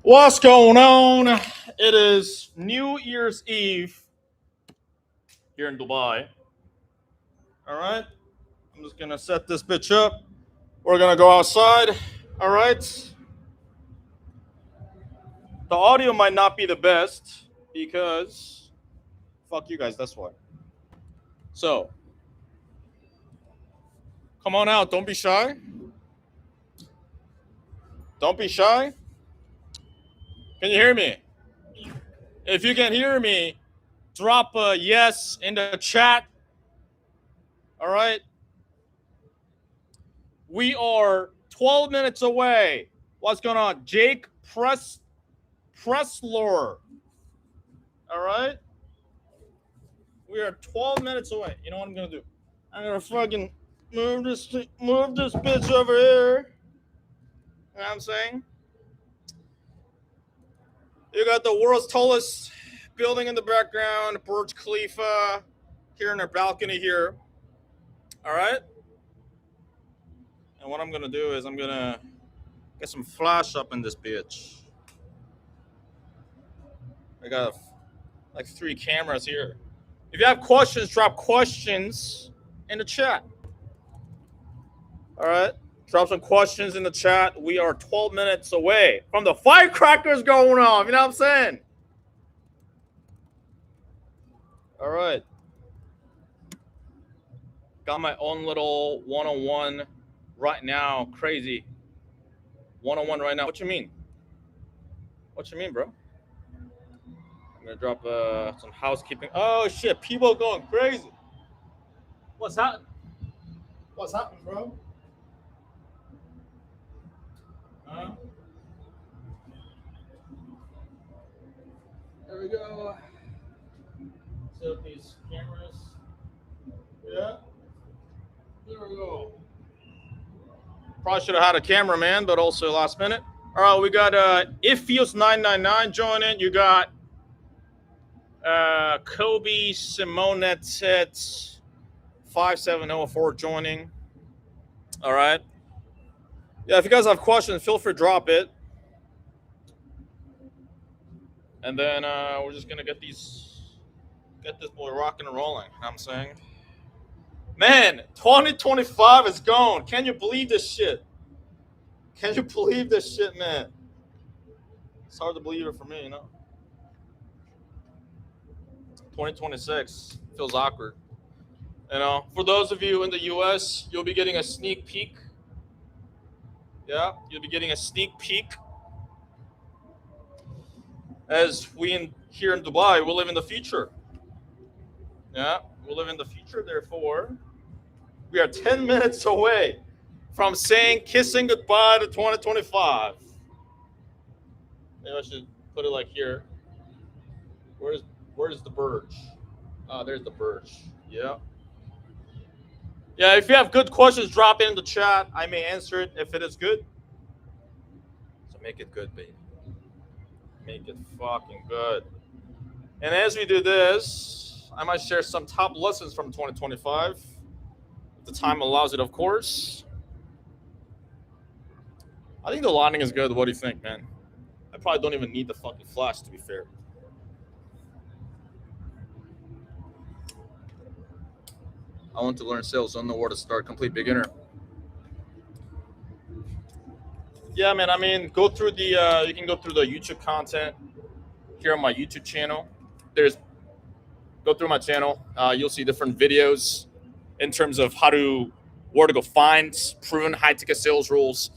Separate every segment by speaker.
Speaker 1: What's going on? It is New Year's Eve here in Dubai. All right. I'm just going to set this bitch up. We're going to go outside. All right. The audio might not be the best because fuck you guys. That's why. So, come on out. Don't be shy. Don't be shy. Can you hear me? If you can hear me, drop a yes in the chat. All right. We are 12 minutes away. What's going on? Jake Pressler. All right. We are 12 minutes away. You know what I'm going to do? I'm going to fucking move this bitch over here. You know what I'm saying? You got the world's tallest building in the background, Burj Khalifa, here in our balcony here. All right. And what I'm going to do is I'm going to get some flash up in this bitch. I got like 3 cameras here. If you have questions, drop questions in the chat. All right. Drop some questions in the chat. We are 12 minutes away from the firecrackers going off. You know what I'm saying? All right. Got my own little one-on-one right now. Crazy. One-on-one right now. What you mean? What you mean, bro? I'm going to drop some housekeeping. Oh, shit. People going crazy. What's happening? What's happening, bro? Huh? There we go. Set up these cameras. Yeah. There we go. Probably should have had a cameraman, but also last minute. All right, we got If Feels 999 joining. You got Kobe Simonet 5704 joining. All right. Yeah, if you guys have questions, feel free to drop it. And then we're just gonna get this boy rocking and rolling. You know what I'm saying? Man, 2025 is gone. Can you believe this shit? Can you believe this shit, man? It's hard to believe it for me, you know? 2026 feels awkward. You know, for those of you in the US, you'll be getting a sneak peek. Yeah, you'll be getting a sneak peek. As here in Dubai, we live in the future. Yeah, we live in the future, therefore, we are 10 minutes away from kissing goodbye to 2025. Maybe I should put it like here. Where's the Burj? Oh, there's the Burj. Yeah. Yeah, if you have good questions, drop it in the chat. I may answer it if it is good. So make it good, baby. Make it fucking good. And as we do this, I might share some top lessons from 2025. If the time allows it, of course. I think the lighting is good. What do you think, man? I probably don't even need the fucking flash, to be fair. I want to learn sales. Don't know where to start. Complete beginner. Yeah, man. I mean, go through the. You can go through the YouTube content here on my YouTube channel. Go through my channel. You'll see different videos in terms of where to go find proven high ticket sales rules,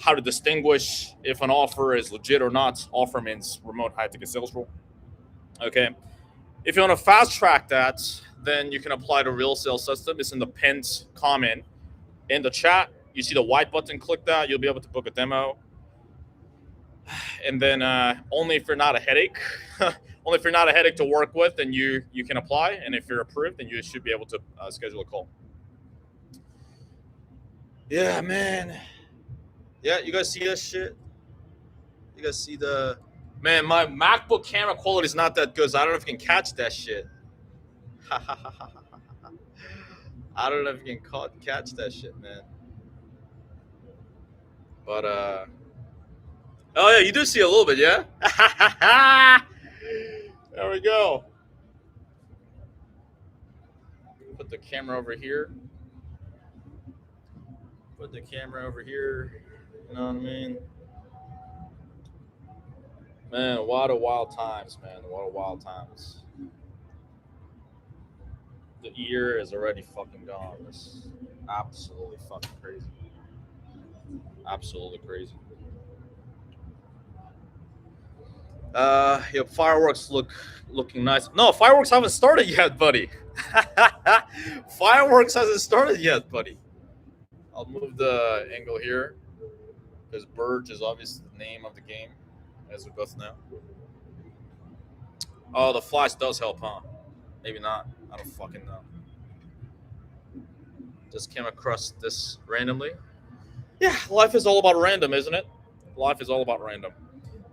Speaker 1: how to distinguish if an offer is legit or not. Offer means remote high ticket sales rule. Okay. If you want to fast track that, then you can apply the real sales system. It's in the pinned comment in the chat. You see the white button, click that. You'll be able to book a demo. And then only if you're not a headache, to work with, then you can apply. And if you're approved, then you should be able to schedule a call. Yeah, man. Yeah, you guys see this shit? You guys see man, my MacBook camera quality is not that good, so I don't know if you can catch that shit. I don't know if you can catch that shit, man. But Oh yeah, you do see a little bit, yeah. There we go. Put the camera over here. Put the camera over here. You know what I mean? Man, what a wild times, man. What a wild times. The year is already fucking gone. It's absolutely fucking crazy. Absolutely crazy. Yeah, fireworks looking nice. No, fireworks haven't started yet, buddy. Fireworks hasn't started yet, buddy. I'll move the angle here because Burge is obviously the name of the game, as we both know. Oh, the flash does help, huh? Maybe not. I don't fucking know. Just came across this randomly. Yeah, life is all about random, isn't it? Life is all about random.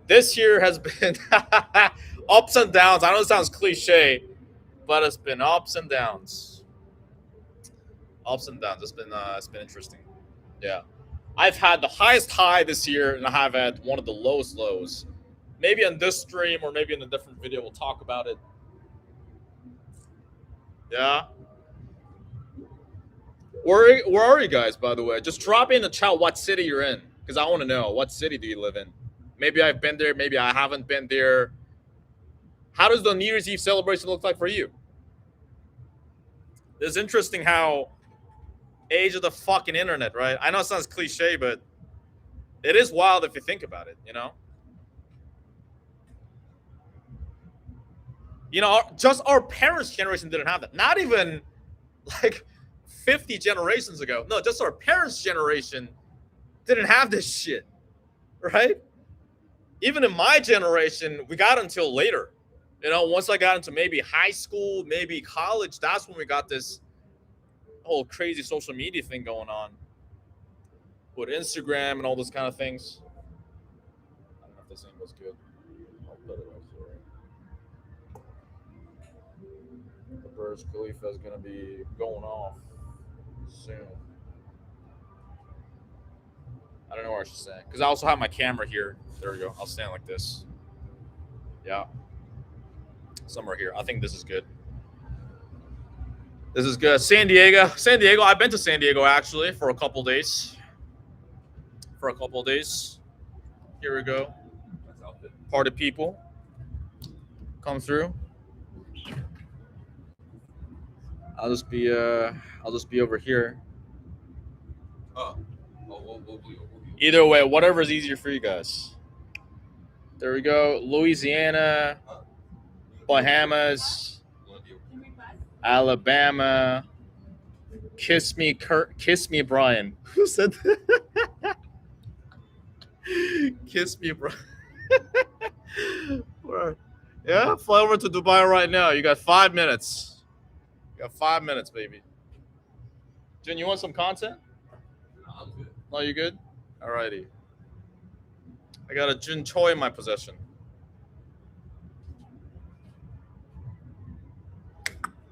Speaker 1: This year has been ups and downs. I know it sounds cliche, but it's been ups and downs. Ups and downs. It's been interesting. Yeah, I've had the highest high this year, and I have had one of the lowest lows. Maybe on this stream or maybe in a different video, we'll talk about it. Yeah. Where are you guys, by the way? Just drop in the chat what city you're in, because I want to know what city do you live in. Maybe I've been there, maybe I haven't been there. How does the New Year's Eve celebration look like for you? It's interesting how age of the fucking internet, right? I know it sounds cliche, but it is wild if you think about it, you know? You know, just our parents' generation didn't have that. Not even like 50 generations ago. No, just our parents' generation didn't have this shit, right? Even in my generation, we got until later. You know, once I got into maybe high school, maybe college, that's when we got this whole crazy social media thing going on with Instagram and all those kind of things. I don't know if this angle's good. I'll put it right here. The Burj Khalifa is going to be going off soon. I don't know where I should stand because I also have my camera here. There we go. I'll stand like this. Yeah. Somewhere here. I think this is good. This is good. San Diego. I've been to San Diego actually for a couple days. Here we go. Party people come through. I'll just be over here. Either way, whatever is easier for you guys. There we go. Louisiana, Bahamas, Alabama. Kiss me, Brian. Who said that? Kiss me, Brian. Yeah, fly over to Dubai right now. You got 5 minutes. You got 5 minutes, baby. Jen, you want some content?
Speaker 2: No, I'm good.
Speaker 1: No, you good? Alrighty. I got a Choi in my possession.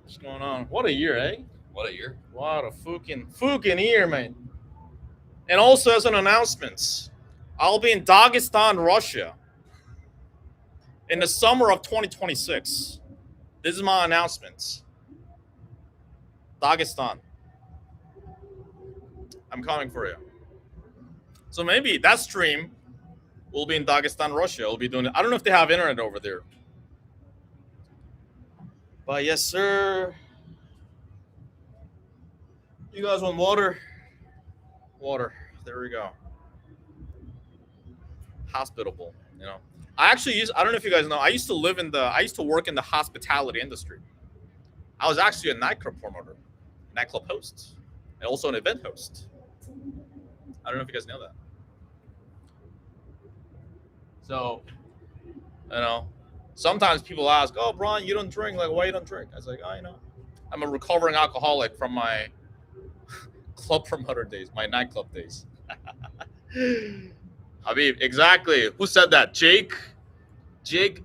Speaker 1: What's going on? What a year, eh?
Speaker 2: What a year.
Speaker 1: What a fucking year, man. And also as an announcement, I'll be in Dagestan, Russia in the summer of 2026. This is my announcement. Dagestan. I'm coming for you. So maybe that stream will be in Dagestan, Russia. We'll be doing it. I don't know if they have internet over there. But yes, sir. You guys want water? Water. There we go. Hospitable, you know. I don't know if you guys know, I used to work in the hospitality industry. I was actually a nightclub promoter, nightclub host, and also an event host. I don't know if you guys know that. So, you know, sometimes people ask, "Oh, Brian, you don't drink. Like, why you don't drink?" I was like, "Oh, you know, I'm a recovering alcoholic from my club promoter days, my nightclub days." Habib, exactly. Who said that? Jake,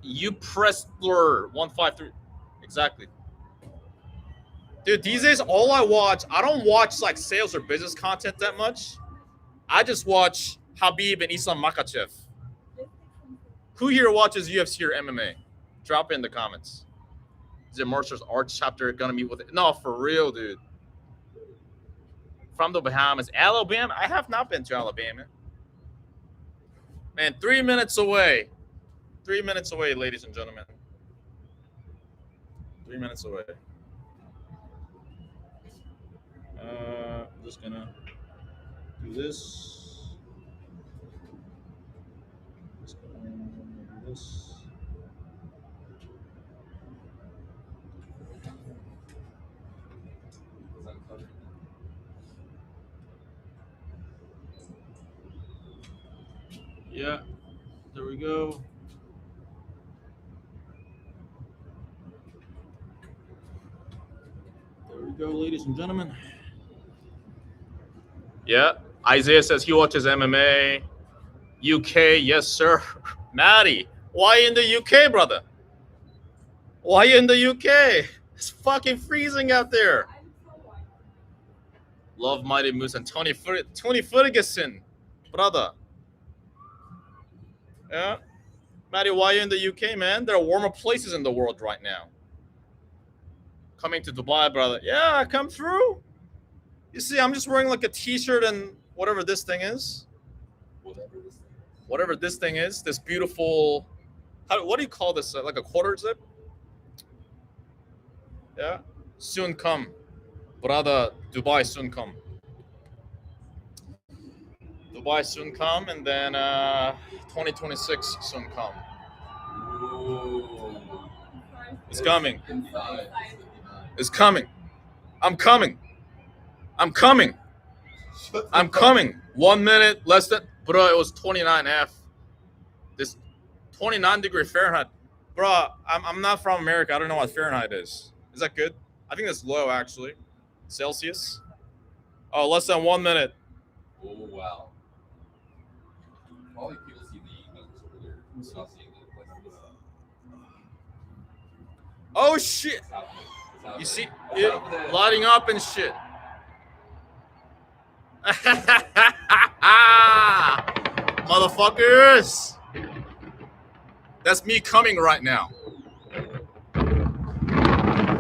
Speaker 1: you pressed blur 153. Exactly. Dude, these days all I don't watch like sales or business content that much. I just watch Habib and Islam Makachev. Who here watches UFC or MMA? Drop it in the comments. Is it Martial Arts chapter gonna meet with it? No, for real, dude. From the Bahamas, Alabama. I have not been to Alabama. Man, 3 minutes away. 3 minutes away, ladies and gentlemen. 3 minutes away. I'm just gonna do this. Just gonna do this. Yeah, there we go. There we go, ladies and gentlemen. Yeah, Isaiah says he watches MMA. UK, yes, sir. Maddie, why in the UK, brother? Why in the UK? It's fucking freezing out there. Love Mighty Moose and Tony Ferguson, brother. Yeah. Maddie, why you in the UK, man? There are warmer places in the world right now. Coming to Dubai, brother. Yeah, come through. You see, I'm just wearing like a t-shirt and whatever this thing is. Whatever this thing is. This beautiful, what do you call this? Like a quarter zip? Yeah. Soon come. Brother, Dubai soon come. Dubai soon come, and then 2026 soon come.
Speaker 2: Ooh.
Speaker 1: It's coming. It's coming. I'm coming. I'm coming. I'm coming. 1 minute, less than, bro, it was 29F. This 29 degree Fahrenheit. Bro, I'm not from America. I don't know what Fahrenheit is. Is that good? I think that's low, actually. Celsius. Oh, less than 1 minute.
Speaker 2: Oh, wow. Probably people see the numbers over there. It's not seeing the places.
Speaker 1: Oh, shit.
Speaker 2: It's happening. It's happening.
Speaker 1: You see
Speaker 2: It's
Speaker 1: it
Speaker 2: happening.
Speaker 1: lighting up and shit. Motherfuckers. That's me coming right now.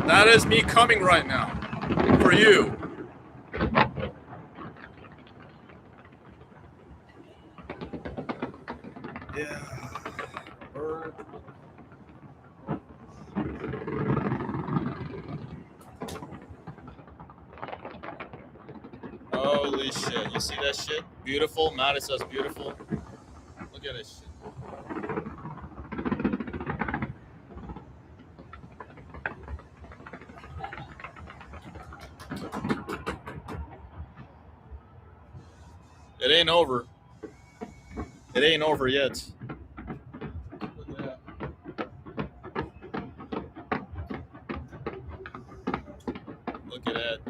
Speaker 1: That is me coming right now. For you. Yeah. Bird. Holy shit. You see that shit? Beautiful. Maddie says beautiful. Look at this shit. It ain't over. It ain't over yet. Look at that. Look at that.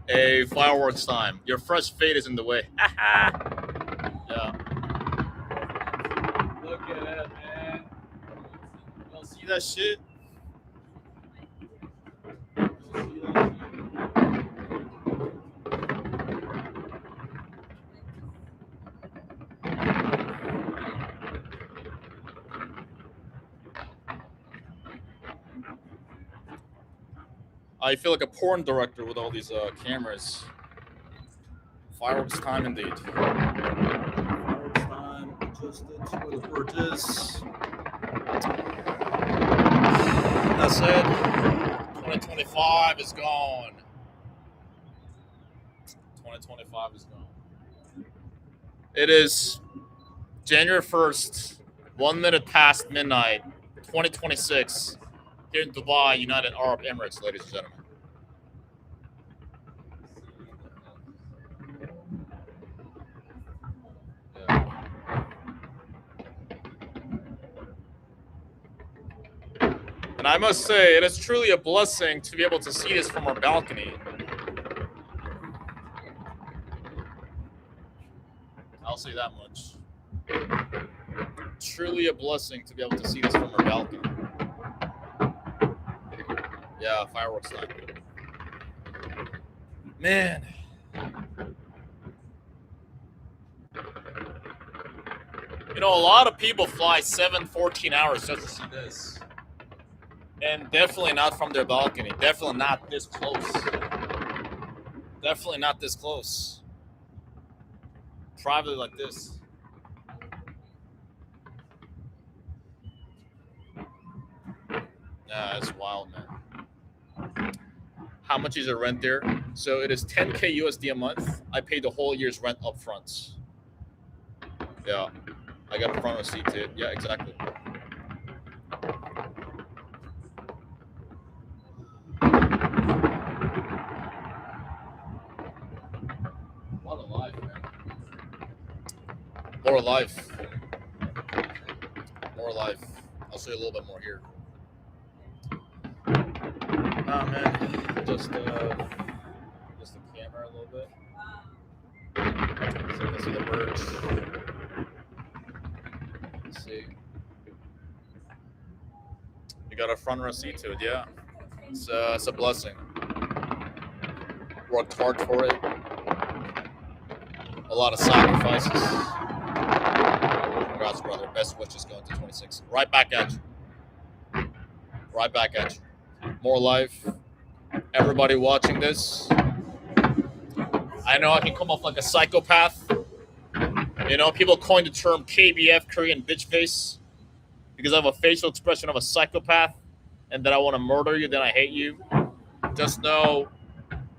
Speaker 1: Hey, fireworks time. Your fresh fade is in the way. Yeah. Look at that, man. You don't see that shit? I feel like a porn director with all these cameras. Fireworks time indeed. Fireworks time, adjusted where the word is. That's it. 2025 is gone. 2025 is gone. It is January 1st, 1 minute past midnight, 2026. Here in Dubai, United Arab Emirates, ladies and gentlemen. And I must say, it is truly a blessing to be able to see this from our balcony. I'll say that much. Truly a blessing to be able to see this from our balcony. Yeah, fireworks time. Man. You know, a lot of people fly 14 hours just to see this. And definitely not from their balcony. Definitely not this close. Definitely not this close. Privately like this. Yeah, it's wild, man. How much is your rent there? So it is 10K USD a month. I pay the whole year's rent up front. Yeah. I got a front receipt to it. Yeah, exactly.
Speaker 2: What a life, man.
Speaker 1: More life. More life. I'll show you a little bit more here. Oh man, just the camera a little bit. So you can see the birds. Let's see. You got a front row seat to it, yeah. It's a blessing. Worked hard for it. A lot of sacrifices. Congrats, brother. Best wishes going to 26. Right back at you. Right back at you. More life. Everybody watching this. I know I can come off like a psychopath. You know, people coined the term KBF, Korean bitch face, because I have a facial expression of a psychopath and that I want to murder you, then I hate you. Just know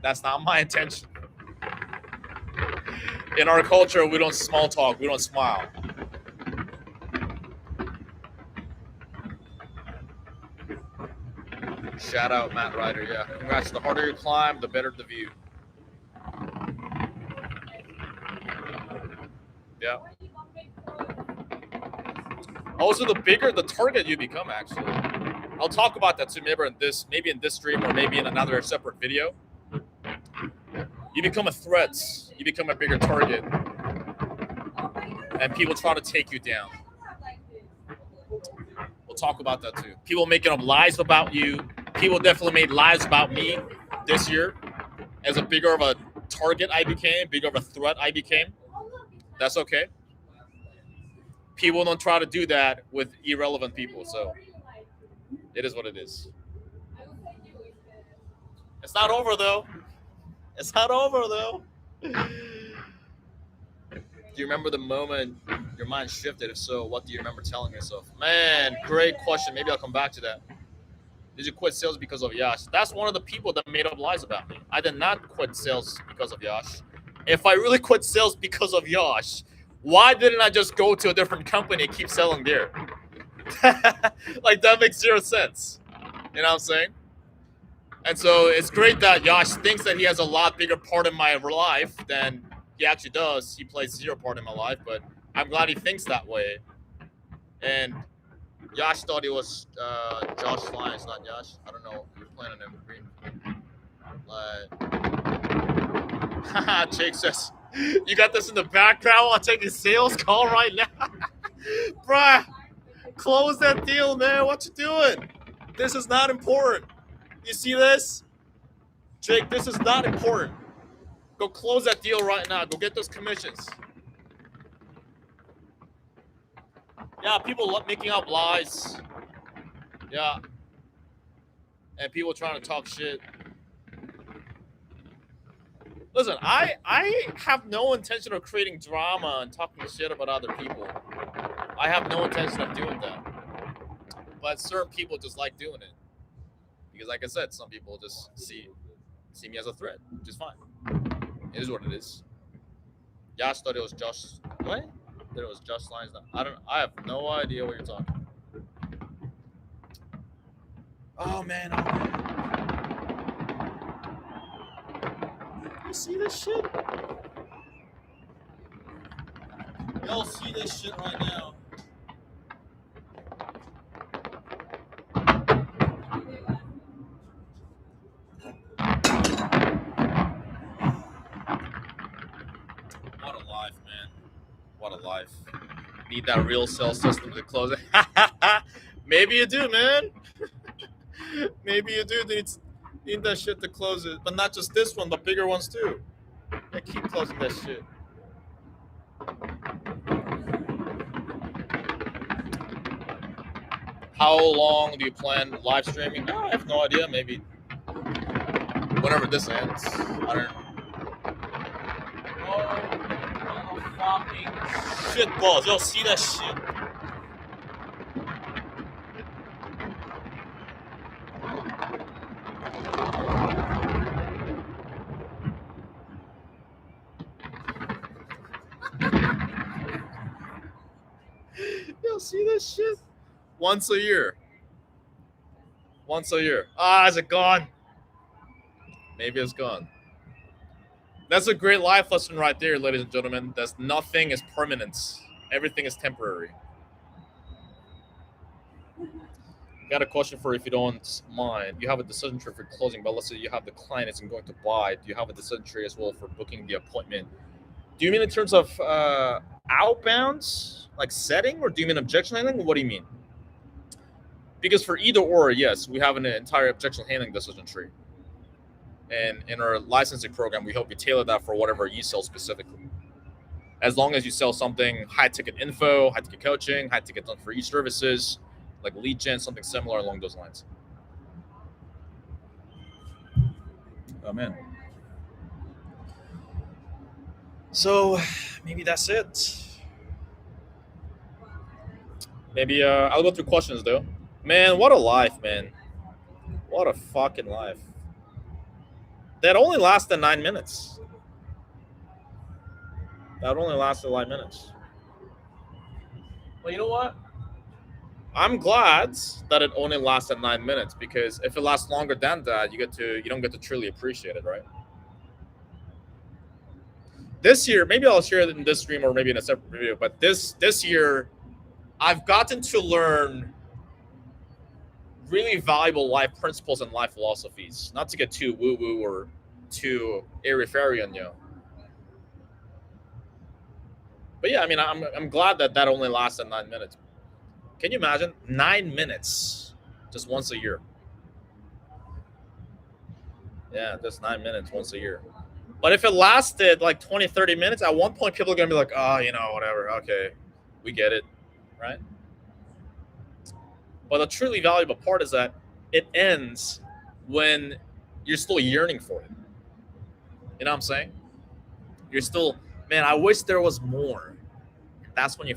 Speaker 1: that's not my intention. In our culture, we don't small talk, we don't smile. Shout out Matt Ryder, yeah. Congrats. The harder you climb, the better the view. Yeah. Also, the bigger the target you become, actually. I'll talk about that too, maybe in this stream or maybe in another separate video. You become a threat. You become a bigger target. And people try to take you down. We'll talk about that too. People making up lies about you. People definitely made lies about me this year. As a bigger of a target I became, bigger of a threat I became. That's okay. People don't try to do that with irrelevant people, so it is what it is. It's not over though. It's not over though. Do you remember the moment your mind shifted? If so, what do you remember telling yourself? Man, great question. Maybe I'll come back to that. Did you quit sales because of Yash? That's one of the people that made up lies about me. I did not quit sales because of Yash. If I really quit sales because of Yash, why didn't I just go to a different company and keep selling there? Like, that makes zero sense. You know what I'm saying? And so it's great that Yash thinks that he has a lot bigger part in my life than he actually does. He plays zero part in my life, but I'm glad he thinks that way. And Yash thought it was Josh Lyons, not Yash. I don't know. You're playing on evergreen. But Jake says, you got this in the background while taking sales call right now? Bruh, close that deal, man. What you doing? This is not important. You see this? Jake, this is not important. Go close that deal right now. Go get those commissions. Yeah, people making up lies. Yeah. And people trying to talk shit. Listen, I have no intention of creating drama and talking shit about other people. I have no intention of doing that. But certain people just like doing it. Because like I said, some people just see me as a threat, which is fine. It is what it is. Yash thought it was Josh. What? That it was Josh Lyons. I have no idea what you're talking. Oh man. You see this shit? Y'all see this shit right now. What a life, man. What a life. Need that real cell system to close it. Maybe you do, man. Maybe you do need that shit to close it. But not just this one, but bigger ones too. Yeah, keep closing that shit. How long do you plan live streaming? I have no idea. Maybe whenever this ends. I don't know. Oh, fucking shit balls. Y'all see that shit? Y'all see this shit? Once a year. Once a year. Ah, is it gone? Maybe it's gone. That's a great life lesson right there, ladies and gentlemen. That's nothing is permanent. Everything is temporary. Got a question for you if you don't mind. You have a decision tree for closing, but let's say you have the client isn't going to buy. Do you have a decision tree as well for booking the appointment? Do you mean in terms of outbounds, like setting, or do you mean objection handling? What do you mean? Because for either or, yes, we have an entire objection handling decision tree. And in our licensing program, we help you tailor that for whatever you sell specifically. As long as you sell something high ticket info, high ticket coaching, high ticket done for e-services, like lead gen, something similar along those lines. Oh man. So maybe that's it. Maybe I'll go through questions though. Man, what a life, man. What a fucking life. That only lasted 9 minutes. That only lasted 9 minutes. Well, you know what? I'm glad that it only lasted 9 minutes, because if it lasts longer than that, you don't get to truly appreciate it, right? This year, maybe I'll share it in this stream or maybe in a separate video, but this year, I've gotten to learn really valuable life principles and life philosophies. Not to get too woo-woo or too airy-fairy on you. But yeah, I mean, I'm glad that only lasted 9 minutes. Can you imagine? 9 minutes, just once a year. Yeah, just 9 minutes once a year. But if it lasted like 20, 30 minutes, at one point people are going to be like, oh, whatever. Okay, we get it, right? But the truly valuable part is that it ends when you're still yearning for it. You know what I'm saying? You're still, man, I wish there was more. That's when you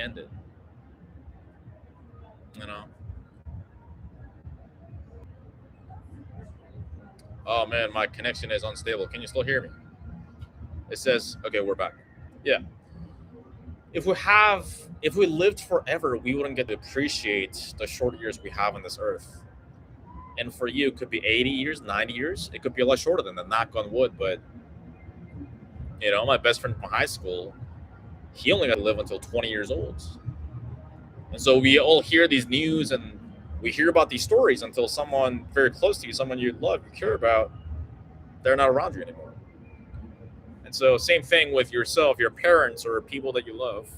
Speaker 1: end it. You know? Oh man, my connection is unstable. Can you still hear me? It says, okay, we're back. Yeah. If we lived forever, we wouldn't get to appreciate the short years we have on this earth. And for you, it could be 80 years, 90 years. It could be a lot shorter than that, knock on wood. But, my best friend from high school, he only got to live until 20 years old. And so we all hear these news and we hear about these stories until someone very close to you, someone you love, you care about, they're not around you anymore. And so same thing with yourself, your parents, or people that you love.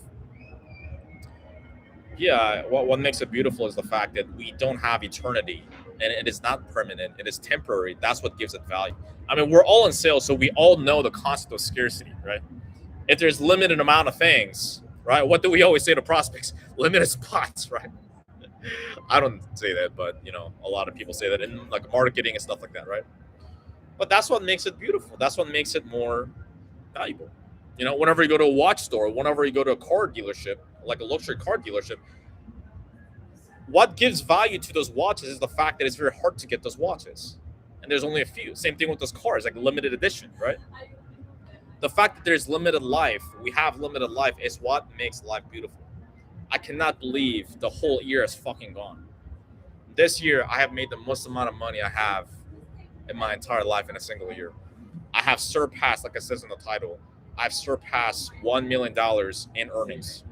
Speaker 1: Yeah, what makes it beautiful is the fact that we don't have eternity, and it is not permanent. It is temporary. That's what gives it value. I mean, we're all in sales, so we all know the concept of scarcity, right? If there's limited amount of things, right? What do we always say to prospects? Limited spots, right? I don't say that, but a lot of people say that in like marketing and stuff like that, right? But that's what makes it beautiful. That's what makes it more valuable. Whenever you go to a watch store, whenever you go to a car dealership, like a luxury car dealership, what gives value to those watches is the fact that it's very hard to get those watches. And there's only a few. Same thing with those cars, like limited edition, right? The fact that there's limited life, we have limited life, is what makes life beautiful. I cannot believe the whole year is fucking gone. This year, I have made the most amount of money I have in my entire life in a single year. I have surpassed, like it says in the title, I've surpassed $1 million in earnings.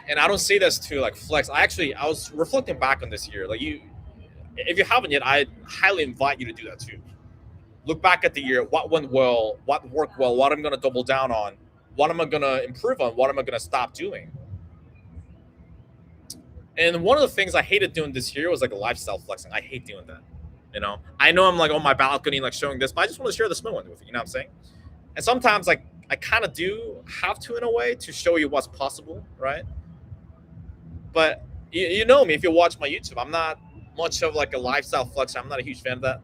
Speaker 1: And I don't say this to like flex. I was reflecting back on this year. Like if you haven't yet, I highly invite you to do that too. Look back at the year. What went well? What worked well? What I'm going to double down on? What am I going to improve on? What am I going to stop doing? And one of the things I hated doing this year was like a lifestyle flexing. I hate doing that. I know I'm like on my balcony, like showing this, but I just want to share this moment with you. You know what I'm saying? And sometimes like I kind of do have to in a way to show you what's possible, right? But you know me, if you watch my YouTube, I'm not much of like a lifestyle flexer. I'm not a huge fan of that.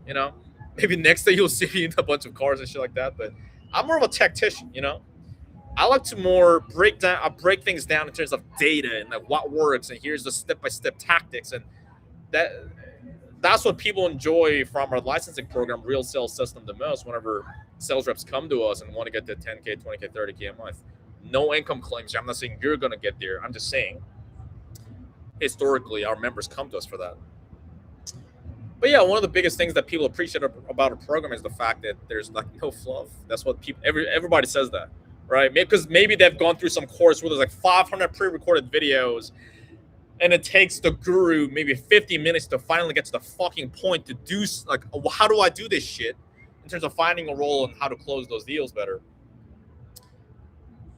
Speaker 1: You know, maybe next day you'll see me in a bunch of cars and shit like that. But I'm more of a tactician. You know, I like to more break down. I break things down in terms of data and like what works, and here's the step by step tactics, and that that's what people enjoy from our licensing program, Real Sales System, the most. Whenever sales reps come to us and want to get to 10K, 20K, 30K a month, no income claims. I'm not saying you're gonna get there. I'm just saying historically our members come to us for that. But yeah, one of the biggest things that people appreciate about a program is the fact that there's like no fluff. That's what everybody says that, right? Because maybe they've gone through some course where there's like 500 pre-recorded videos, and it takes the guru maybe 50 minutes to finally get to the fucking point to do like, how do I do this shit in terms of finding a role and how to close those deals better.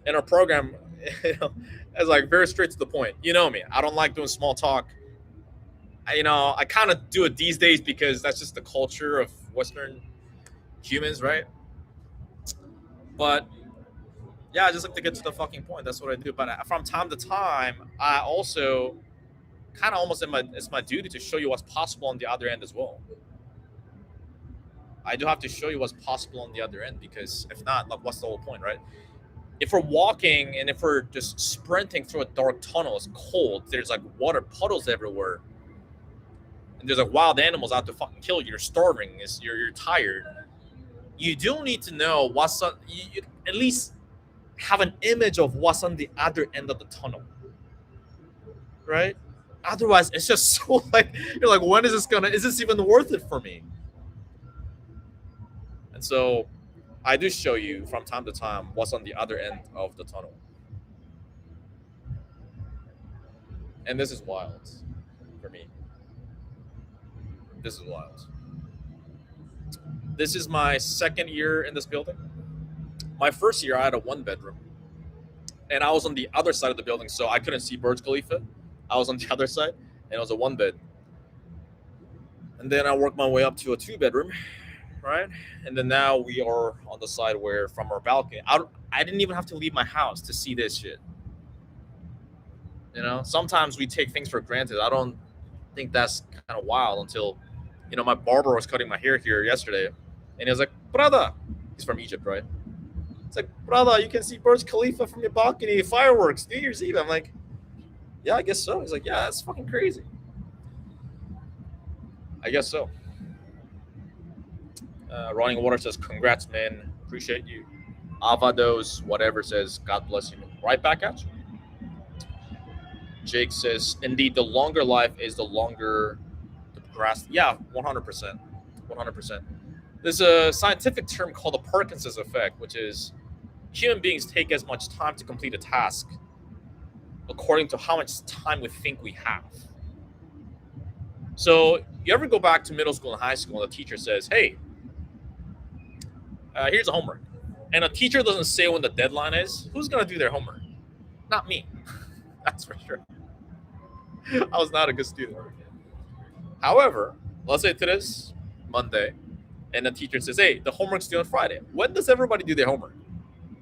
Speaker 1: In our program, it's like very straight to the point. You know me, I don't like doing small talk. I kind of do it these days because that's just the culture of Western humans, right? But yeah, I just like to get to the fucking point. That's what I do. But from time to time, I also kind of almost it's my duty to show you what's possible on the other end as well. I do have to show you what's possible on the other end, because if not, like, what's the whole point, right? If we're walking and if we're just sprinting through a dark tunnel, it's cold, there's like water puddles everywhere, and there's like wild animals out to fucking kill you. You're starving. You're tired. You do need to know what's on. You at least have an image of what's on the other end of the tunnel, right? Otherwise, it's just so like you're like, when is this gonna? Is this even worth it for me? And so, I do show you from time to time what's on the other end of the tunnel, and this is wild for me. This is wild. This is my second year in this building. My first year, I had a one bedroom, and I was on the other side of the building, so I couldn't see Burj Khalifa. I was on the other side, and it was a one bed. And then I worked my way up to a two bedroom, right? And then now we are on the side where, from our balcony, I didn't even have to leave my house to see this shit. Sometimes we take things for granted. I don't think that's kind of wild until, my barber was cutting my hair here yesterday, and he was like, "Brother," he's from Egypt, right? It's like, "Brother, you can see Burj Khalifa from your balcony, fireworks, New Year's Eve." I'm like, "Yeah, I guess so." He's like, "Yeah, that's fucking crazy." I guess so. Running Water says, "Congrats, man. Appreciate you." Avados, whatever, says, "God bless you." Right back at you. Jake says, "Indeed, the longer life is the longer the grass." Yeah, 100%. 100%. There's a scientific term called the Parkinson's effect, which is human beings take as much time to complete a task according to how much time we think we have. So you ever go back to middle school and high school and the teacher says, "Hey, here's a homework." And a teacher doesn't say when the deadline is. Who's going to do their homework? Not me. That's for sure. I was not a good student. However, let's say today's Monday, and the teacher says, "Hey, the homework's due on Friday." When does everybody do their homework?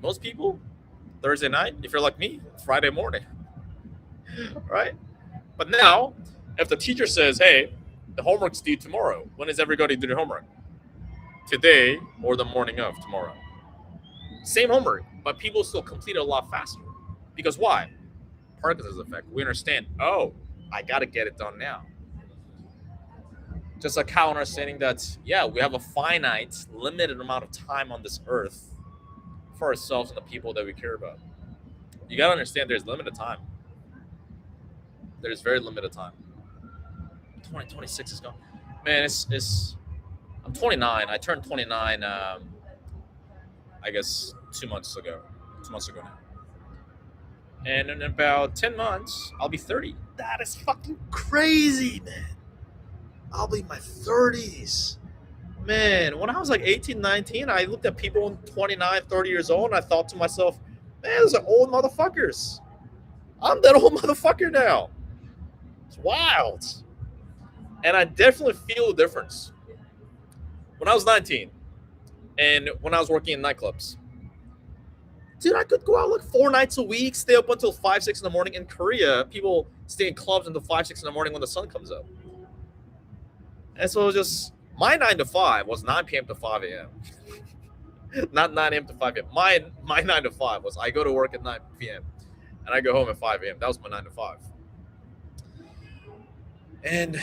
Speaker 1: Most people, Thursday night. If you're like me, Friday morning. Right? But now, if the teacher says, "Hey, the homework's due tomorrow," when does everybody do their homework? Today or the morning of tomorrow. Same homework, but people still complete it a lot faster. Because why? Parkinson's effect. We understand, oh, I got to get it done now. Just like how understanding that, yeah, we have a finite, limited amount of time on this earth for ourselves and the people that we care about. You got to understand there's limited time. There's very limited time. 2026 is gone. Man, I'm 29. I turned 29, I guess, 2 months ago. 2 months ago now. And in about 10 months, I'll be 30. That is fucking crazy, man. I'll be in my 30s. Man, when I was like 18, 19, I looked at people 29, 30 years old, and I thought to myself, man, those are old motherfuckers. I'm that old motherfucker now. It's wild. And I definitely feel the difference. When I was 19, and when I was working in nightclubs, Dude, I could go out like 4 nights a week, stay up until 5, 6 in the morning. In Korea, people stay in clubs until 5, 6 in the morning when the sun comes up. And so it was just my 9 to 5 was 9 p.m. to 5 a.m. Not 9 a.m. to 5 a.m. My 9 to 5 was I go to work at 9 p.m. and I go home at 5 a.m. That was my 9 to 5. And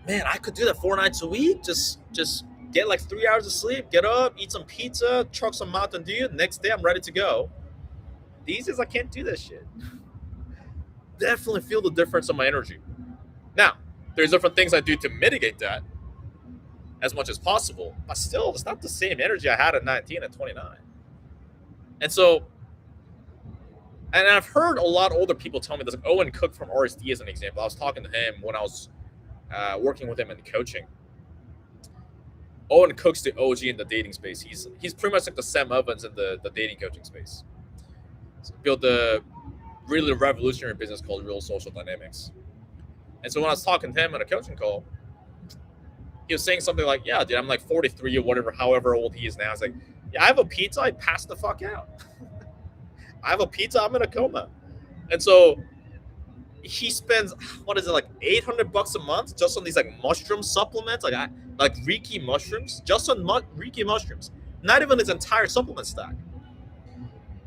Speaker 1: man, I could do that 4 nights a week. Just get like 3 hours of sleep, get up, eat some pizza, truck some Mountain Dew. Next day, I'm ready to go. These days, I can't do that shit. Definitely feel the difference in my energy. Now, there's different things I do to mitigate that as much as possible, but still, it's not the same energy I had at 19 and 29. And so, and I've heard a lot older people tell me this. Like Owen Cook from RSD is an example. I was talking to him when I was working with him in coaching. Owen Cook's the OG in the dating space. He's pretty much like the Sam Evans in the dating coaching space. So built a really revolutionary business called Real Social Dynamics. And so when I was talking to him on a coaching call, he was saying something like, yeah, dude, I'm like 43 or whatever, however old he is now. It's like, yeah, I have a pizza, I pass the fuck out. I have a pizza, I'm in a coma. And so he spends, what is it, like $800 a month just on these like mushroom supplements, like Reiki mushrooms, just on Reiki mushrooms. Not even his entire supplement stack.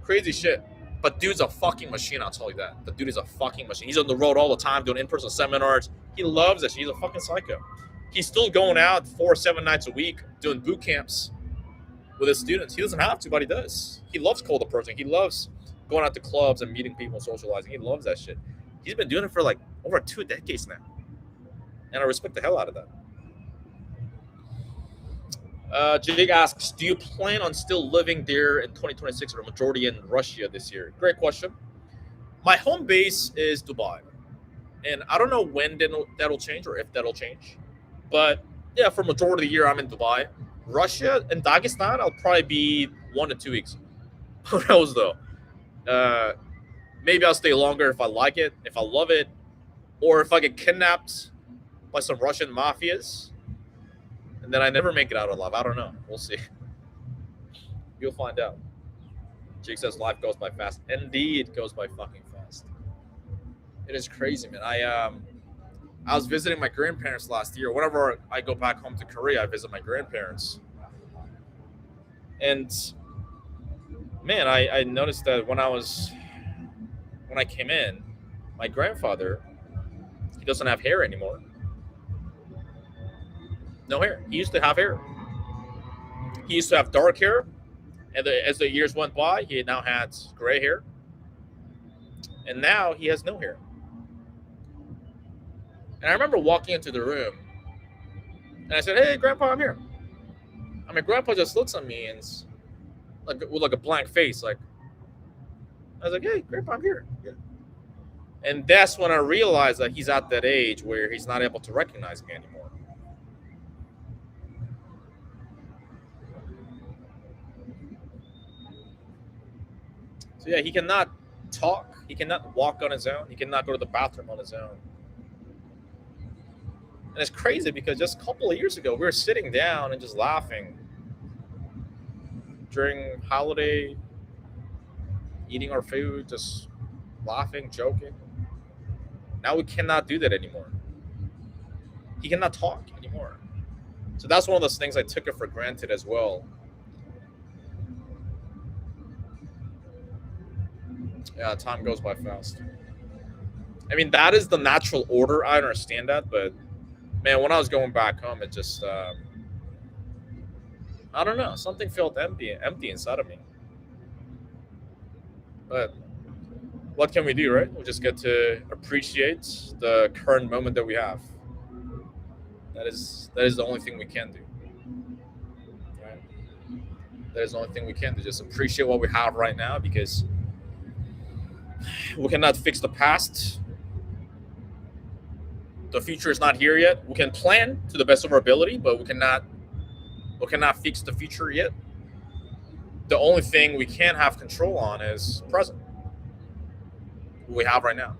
Speaker 1: Crazy shit. But dude's a fucking machine, I'll tell you that. The dude is a fucking machine. He's on the road all the time doing in-person seminars. He loves it. He's a fucking psycho. He's still going out 4 or 7 nights a week doing boot camps with his students. He doesn't have to, but he does. He loves cold approaching. He loves going out to clubs and meeting people and socializing. He loves that shit. He's been doing it for like over 2 decades now. And I respect the hell out of that. Jake asks, do you plan on still living there in 2026 or majority in Russia this year? Great question. My home base is Dubai. And I don't know when that'll change or if that'll change. But yeah, for majority of the year, I'm in Dubai. Russia and Dagestan, I'll probably be 1 to 2 weeks. Who knows, though? Maybe I'll stay longer if I like it, if I love it, or if I get kidnapped by some Russian mafias, and then I never make it out alive. I don't know. We'll see. You'll find out. Jake says life goes by fast. Indeed, it goes by fucking fast. It is crazy, man. I was visiting my grandparents last year. Whenever I go back home to Korea, I visit my grandparents. And man, I noticed that when I came in, my grandfather, he doesn't have hair anymore. No hair. He used to have hair. He used to have dark hair, and as the years went by, he now had gray hair. And now he has no hair. And I remember walking into the room, and I said, "Hey, Grandpa, I'm here." I mean, Grandpa just looks at me and with a blank face, like I was like, "Hey, Grandpa, I'm here." Yeah. And that's when I realized that he's at that age where he's not able to recognize me anymore. So yeah, he cannot talk. He cannot walk on his own. He cannot go to the bathroom on his own. And it's crazy because just a couple of years ago, we were sitting down and just laughing during holiday, eating our food, just laughing, joking. Now we cannot do that anymore. He cannot talk anymore. So that's one of those things I took it for granted as well. Yeah, time goes by fast. I mean, that is the natural order. I understand that, but man, when I was going back home, it just, I don't know, something felt empty inside of me. But what can we do, right? We just get to appreciate the current moment that we have. That is the only thing we can do. Right? That is the only thing we can do. Just appreciate what we have right now, because we cannot fix the past. The future is not here yet. We can plan to the best of our ability, but we cannot fix the future yet. The only thing we can have control on is present. What we have right now.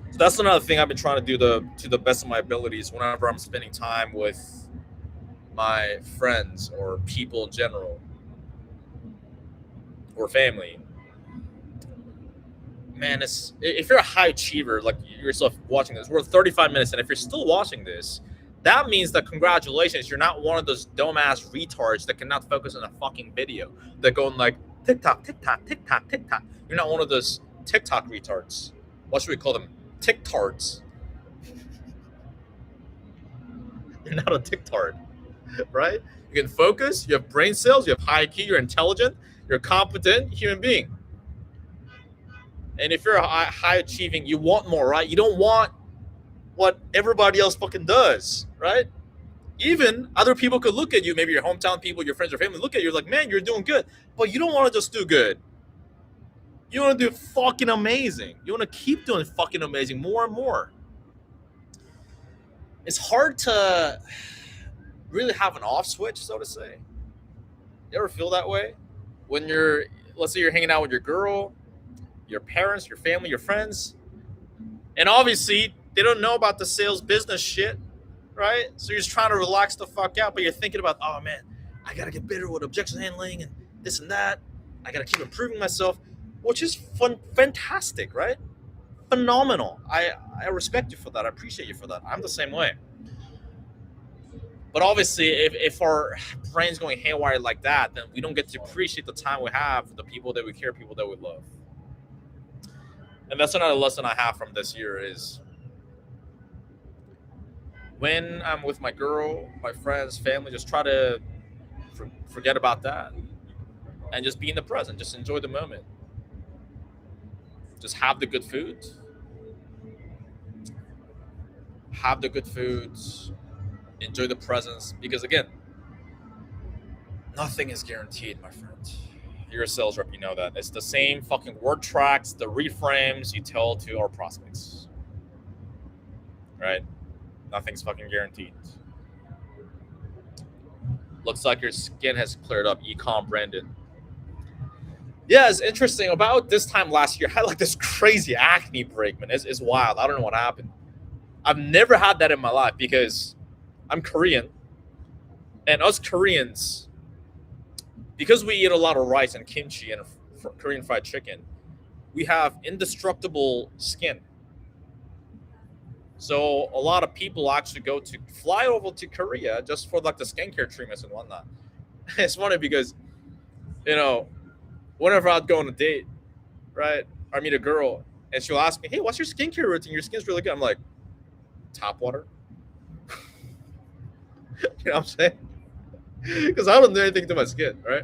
Speaker 1: So that's another thing I've been trying to do to the best of my abilities whenever I'm spending time with my friends or people in general. or family, man, it's if you're a high achiever like yourself watching this, we're 35 minutes, and if you're still watching this, that means that congratulations, you're not one of those dumbass retards that cannot focus on a fucking video. That going like TikTok, TikTok, TikTok, TikTok. You're not one of those TikTok retards. What should we call them? TikTards. You're not a TikTard, right? You can focus. You have brain cells. You have high IQ. You're intelligent. You're a competent human being. And if you're a high achieving, you want more, right? You don't want what everybody else fucking does, right? Even other people could look at you, maybe your hometown people, your friends or family, look at you like, man, you're doing good. But you don't want to just do good. You want to do fucking amazing. You want to keep doing fucking amazing more and more. It's hard to really have an off switch, so to say. You ever feel that way? When you're, let's say you're hanging out with your girl, your parents, your family, your friends, and obviously they don't know about the sales business shit, right? So you're just trying to relax the fuck out, but you're thinking about, oh man, I gotta get better with objection handling and this and that. I gotta keep improving myself, which is fun, fantastic, right? Phenomenal. I respect you for that. I appreciate you for that. I'm the same way. But obviously, if our brain's going haywire like that, then we don't get to appreciate the time we have with the people that we care, people that we love. And that's another lesson I have from this year is when I'm with my girl, my friends, family, just try to forget about that and just be in the present. Just enjoy the moment. Just have the good food. Have the good foods. Enjoy the presence. Because again, nothing is guaranteed, my friend. You're a sales rep, you know that. It's the same fucking word tracks, the reframes you tell to our prospects. Right? Nothing's fucking guaranteed. Looks like your skin has cleared up, ecom branded. Yeah, it's interesting. About this time last year, I had like this crazy acne break, man. It's wild. I don't know what happened. I've never had that in my life because I'm Korean. And us Koreans, because we eat a lot of rice and kimchi and Korean fried chicken, we have indestructible skin. So a lot of people actually fly over to Korea just for like the skincare treatments and whatnot. It's funny because, whenever I'd go on a date, right, I meet a girl and she'll ask me, hey, what's your skincare routine? Your skin's really good. I'm like, tap water. You know what I'm saying? Because I don't do anything to my skin, right?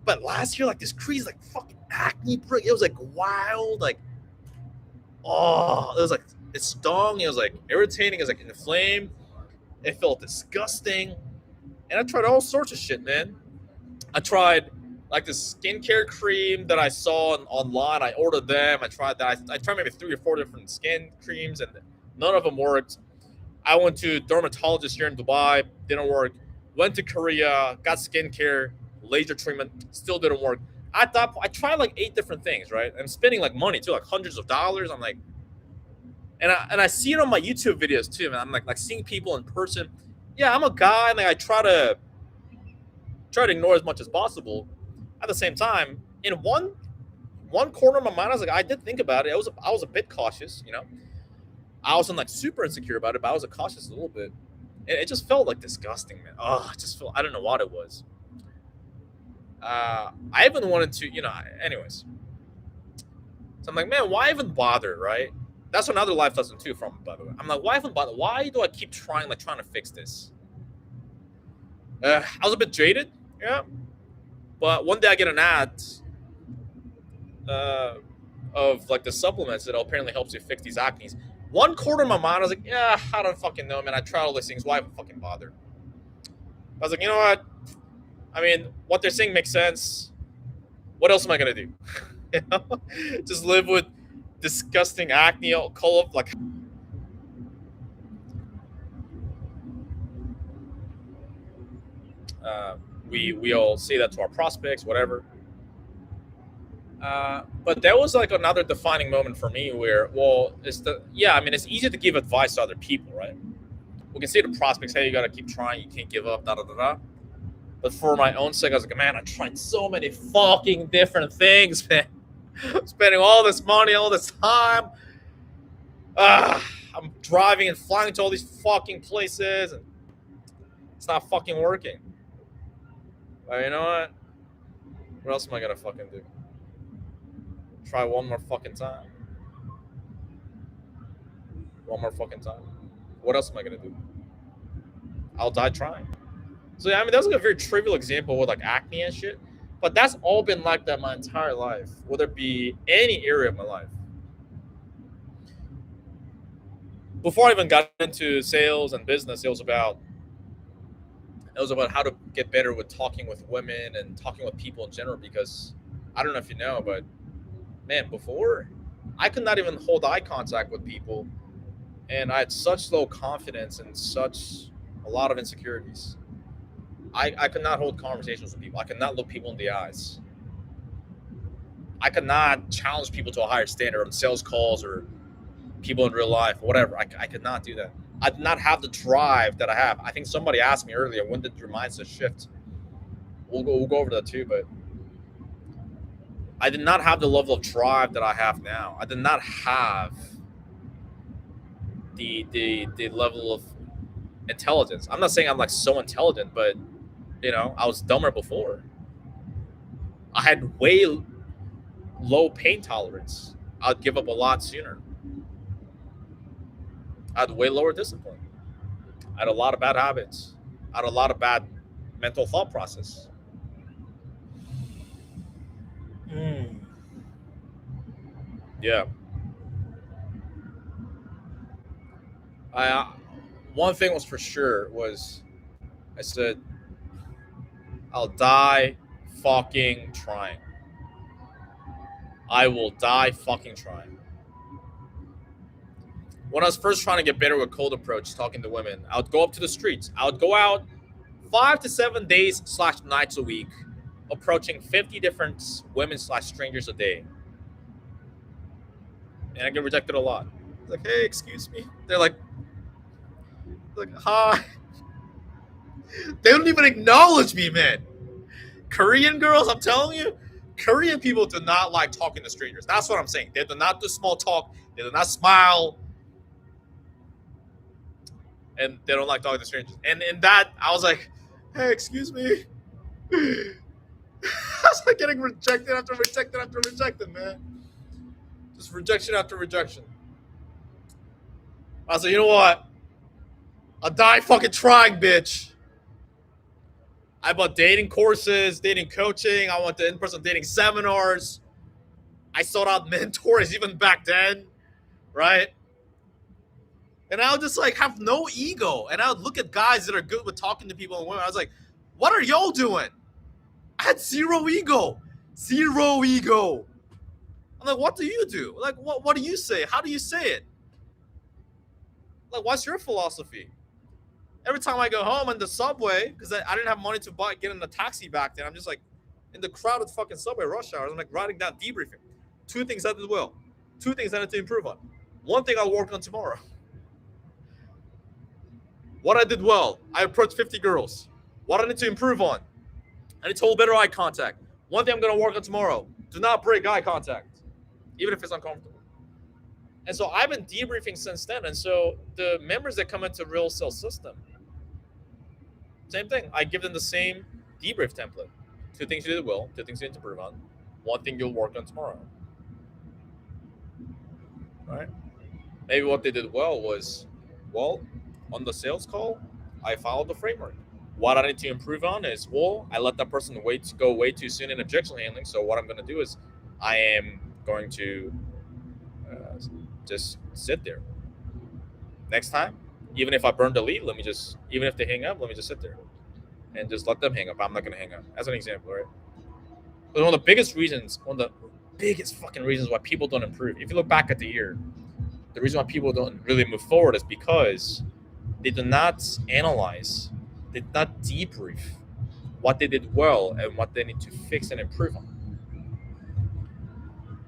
Speaker 1: But last year, like this crazy, like fucking acne break, it was like wild, like, oh, it was like, it stung, it was like irritating, it was like inflamed, it felt disgusting. And I tried all sorts of shit, man. I tried like this skincare cream that I saw online. I ordered them. I tried that. I tried maybe 3 or 4 different skin creams, and none of them worked. I went to a dermatologist here in Dubai. Didn't work. Went to Korea. Got skincare, laser treatment. Still didn't work. I tried like 8 different things, right? I'm spending like money too, like hundreds of dollars. I'm like, and I see it on my YouTube videos too, man. I'm like seeing people in person. Yeah, I'm a guy, and like I try to ignore as much as possible. At the same time, in one corner of my mind, I was like, I did think about it. I was a bit cautious, I wasn't like super insecure about it, but I was cautious a little bit. It just felt like disgusting, man. Oh, it just felt, I don't know what it was. I even wanted to, anyways. So I'm like, man, why even bother, right? That's another life lesson too from, by the way. I'm like, why even bother? Why do I keep trying to fix this? I was a bit jaded, yeah. But one day I get an ad of like the supplements that apparently helps you fix these acnes. One quarter of my mind, I was like, yeah, I don't fucking know, man. I tried all these things. Why even fucking bother? I was like, you know what? I mean, what they're saying makes sense. What else am I gonna do? Just live with disgusting acne, call up like. We all say that to our prospects, whatever. But that was like another defining moment for me where, it's easy to give advice to other people, right? We can say to prospects, hey, you got to keep trying, you can't give up, da da da da. But for my own sake, I was like, man, I tried so many fucking different things, man. Spending all this money, all this time. I'm driving and flying to all these fucking places, and it's not fucking working. But you know what? What else am I gonna fucking do? Try one more fucking time. One more fucking time. What else am I gonna do? I'll die trying. So yeah, I mean that's like a very trivial example with like acne and shit. But that's all been like that my entire life, whether it be any area of my life. Before I even got into sales and business, it was about how to get better with talking with women and talking with people in general. Because I don't know if you know, but man, before I could not even hold eye contact with people, and I had such low confidence and such a lot of insecurities. I could not hold conversations with people. I could not look people in the eyes. I could not challenge people to a higher standard on sales calls or people in real life, whatever. I could not do that. I did not have the drive that I have. I think somebody asked me earlier, when did your mindset shift? We'll go over that too, but I did not have the level of drive that I have now. I did not have the level of intelligence. I'm not saying I'm like so intelligent, but you know, I was dumber before. I had way low pain tolerance. I'd give up a lot sooner. I had way lower discipline. I had a lot of bad habits. I had a lot of bad mental thought process. Yeah. I one thing was for sure was I said I'll die fucking trying. I will die fucking trying. When I was first trying to get better with cold approach, talking to women, I would go up to the streets. I would go out 5 to 7 days / nights a week, approaching 50 different women / strangers a day. And I get rejected a lot. Like, hey, excuse me. They're like, hi. They don't even acknowledge me, man. Korean girls, I'm telling you, Korean people do not like talking to strangers. That's what I'm saying. They do not do small talk. They do not smile. And they don't like talking to strangers. And in that, I was like, hey, excuse me. I was like getting rejected after rejected after rejected, man. Just rejection after rejection. I was like, you know what? I'll die fucking trying, bitch. I bought dating courses, dating coaching. I went to in-person dating seminars. I sought out mentors even back then, right? And I would just like have no ego. And I would look at guys that are good with talking to people and women. I was like, what are y'all doing? I had zero ego. Zero ego. I'm like, what do you do? Like, what do you say? How do you say it? Like, what's your philosophy? Every time I go home in the subway, because I didn't have money to get in a taxi back then, I'm just like in the crowded fucking subway rush hours. I'm like writing down debriefing. 2 things I did well. 2 things I need to improve on. 1 thing I'll work on tomorrow. What I did well, I approached 50 girls. What I need to improve on, I need to hold better eye contact. 1 thing I'm going to work on tomorrow, do not break eye contact, even if it's uncomfortable. And so I've been debriefing since then. And so the members that come into Real Sales System, same thing. I give them the same debrief template. 2 things you did well, 2 things you need to improve on, 1 thing you'll work on tomorrow. All right? Maybe what they did well was, well, on the sales call, I followed the framework. What I need to improve on is, well, I let that person go way too soon in objection handling. So what I'm going to do is I am going to just sit there. Next time, even if I burn the lead, even if they hang up, let me just sit there and just let them hang up. I'm not going to hang up, as an example, right? But one of the biggest fucking reasons why people don't improve, if you look back at the year, the reason why people don't really move forward is because they do not analyze, they did not debrief what they did well and what they need to fix and improve on.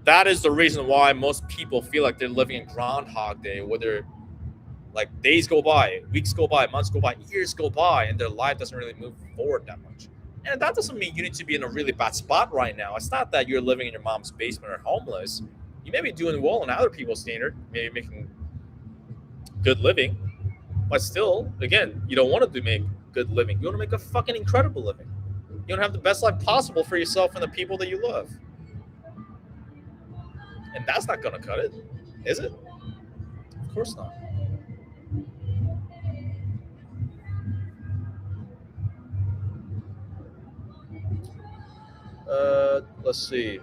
Speaker 1: That is the reason why most people feel like they're living in Groundhog Day, where they're like days go by, weeks go by, months go by, years go by, and their life doesn't really move forward that much. And that doesn't mean you need to be in a really bad spot right now. It's not that you're living in your mom's basement or homeless. You may be doing well on other people's standard, maybe making good living, but still, again, you don't want to make good living. You want to make a fucking incredible living. You want to have the best life possible for yourself and the people that you love. And that's not going to cut it, is it? Of course not. Let's see.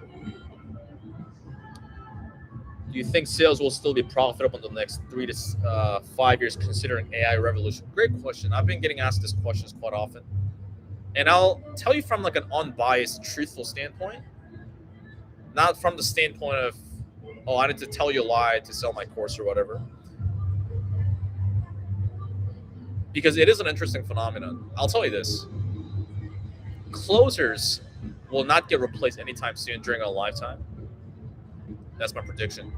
Speaker 1: Do you think sales will still be profitable in the next 3 to 5 years, considering AI revolution? Great question. I've been getting asked this question quite often, and I'll tell you from like an unbiased, truthful standpoint, not from the standpoint of, oh, I need to tell you a lie to sell my course or whatever, because it is an interesting phenomenon. I'll tell you this: closers will not get replaced anytime soon during our lifetime. That's my prediction.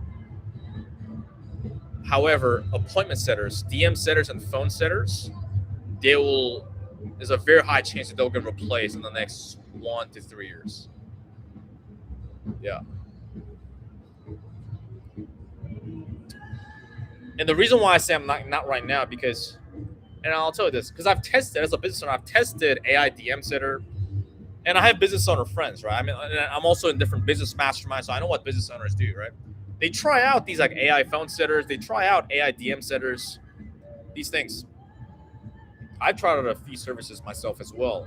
Speaker 1: However, appointment setters, DM setters, and phone setters, there's a very high chance that they'll get replaced in the next 1 to 3 years. Yeah. And the reason why I say I'm not right now, because, and I'll tell you this, because I've tested, as a business owner, I've tested AI DM setter, and I have business owner friends, right? I mean, I'm also in different business masterminds, so I know what business owners do, right? They try out these like AI phone setters, they try out AI DM setters, these things. I've tried out a few services myself as well.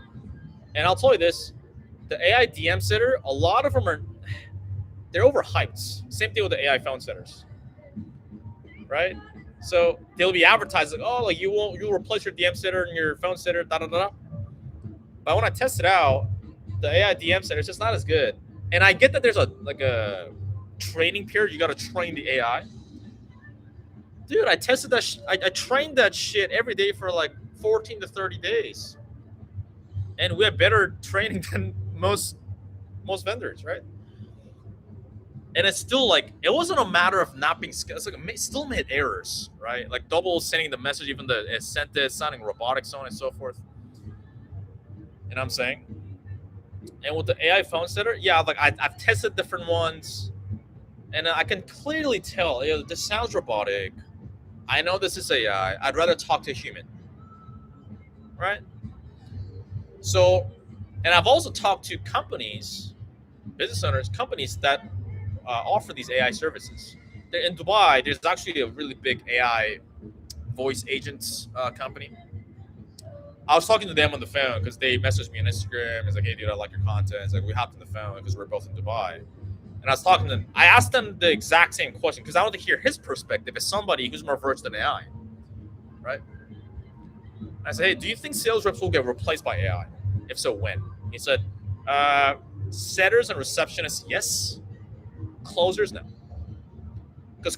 Speaker 1: And I'll tell you this, the AI DM setter, a lot of them they're overhyped. Same thing with the AI phone setters, right? So they'll be advertised like, oh, like you'll replace your DM setter and your phone setter, da da da. But when I test it out, the AI DM setter is just not as good. And I get that there's a training period. You got to train the AI. Dude, I tested that. I trained that shit every day for like 14 to 30 days, and we have better training than most vendors, right? And it's still like, it wasn't a matter of not being skilled. It's like it still made errors, right? Like double sending the message, even it sent it sounding robotic, so on and so forth. And I'm saying, and with the AI phone setter, yeah, like I've tested different ones, and I can clearly tell, this sounds robotic. I know this is AI. I'd rather talk to a human, right? So, and I've also talked to companies, business owners, companies that offer these AI services. In Dubai, there's actually a really big AI voice agents company. I was talking to them on the phone because they messaged me on Instagram. It's like, hey, dude, I like your content. It's like, we hopped on the phone because we're both in Dubai. And I was talking to them. I asked them the exact same question because I want to hear his perspective as somebody who's more versed in AI, right? I said, hey, do you think sales reps will get replaced by AI? If so, when? He said, setters and receptionists, yes. Closers, no. Because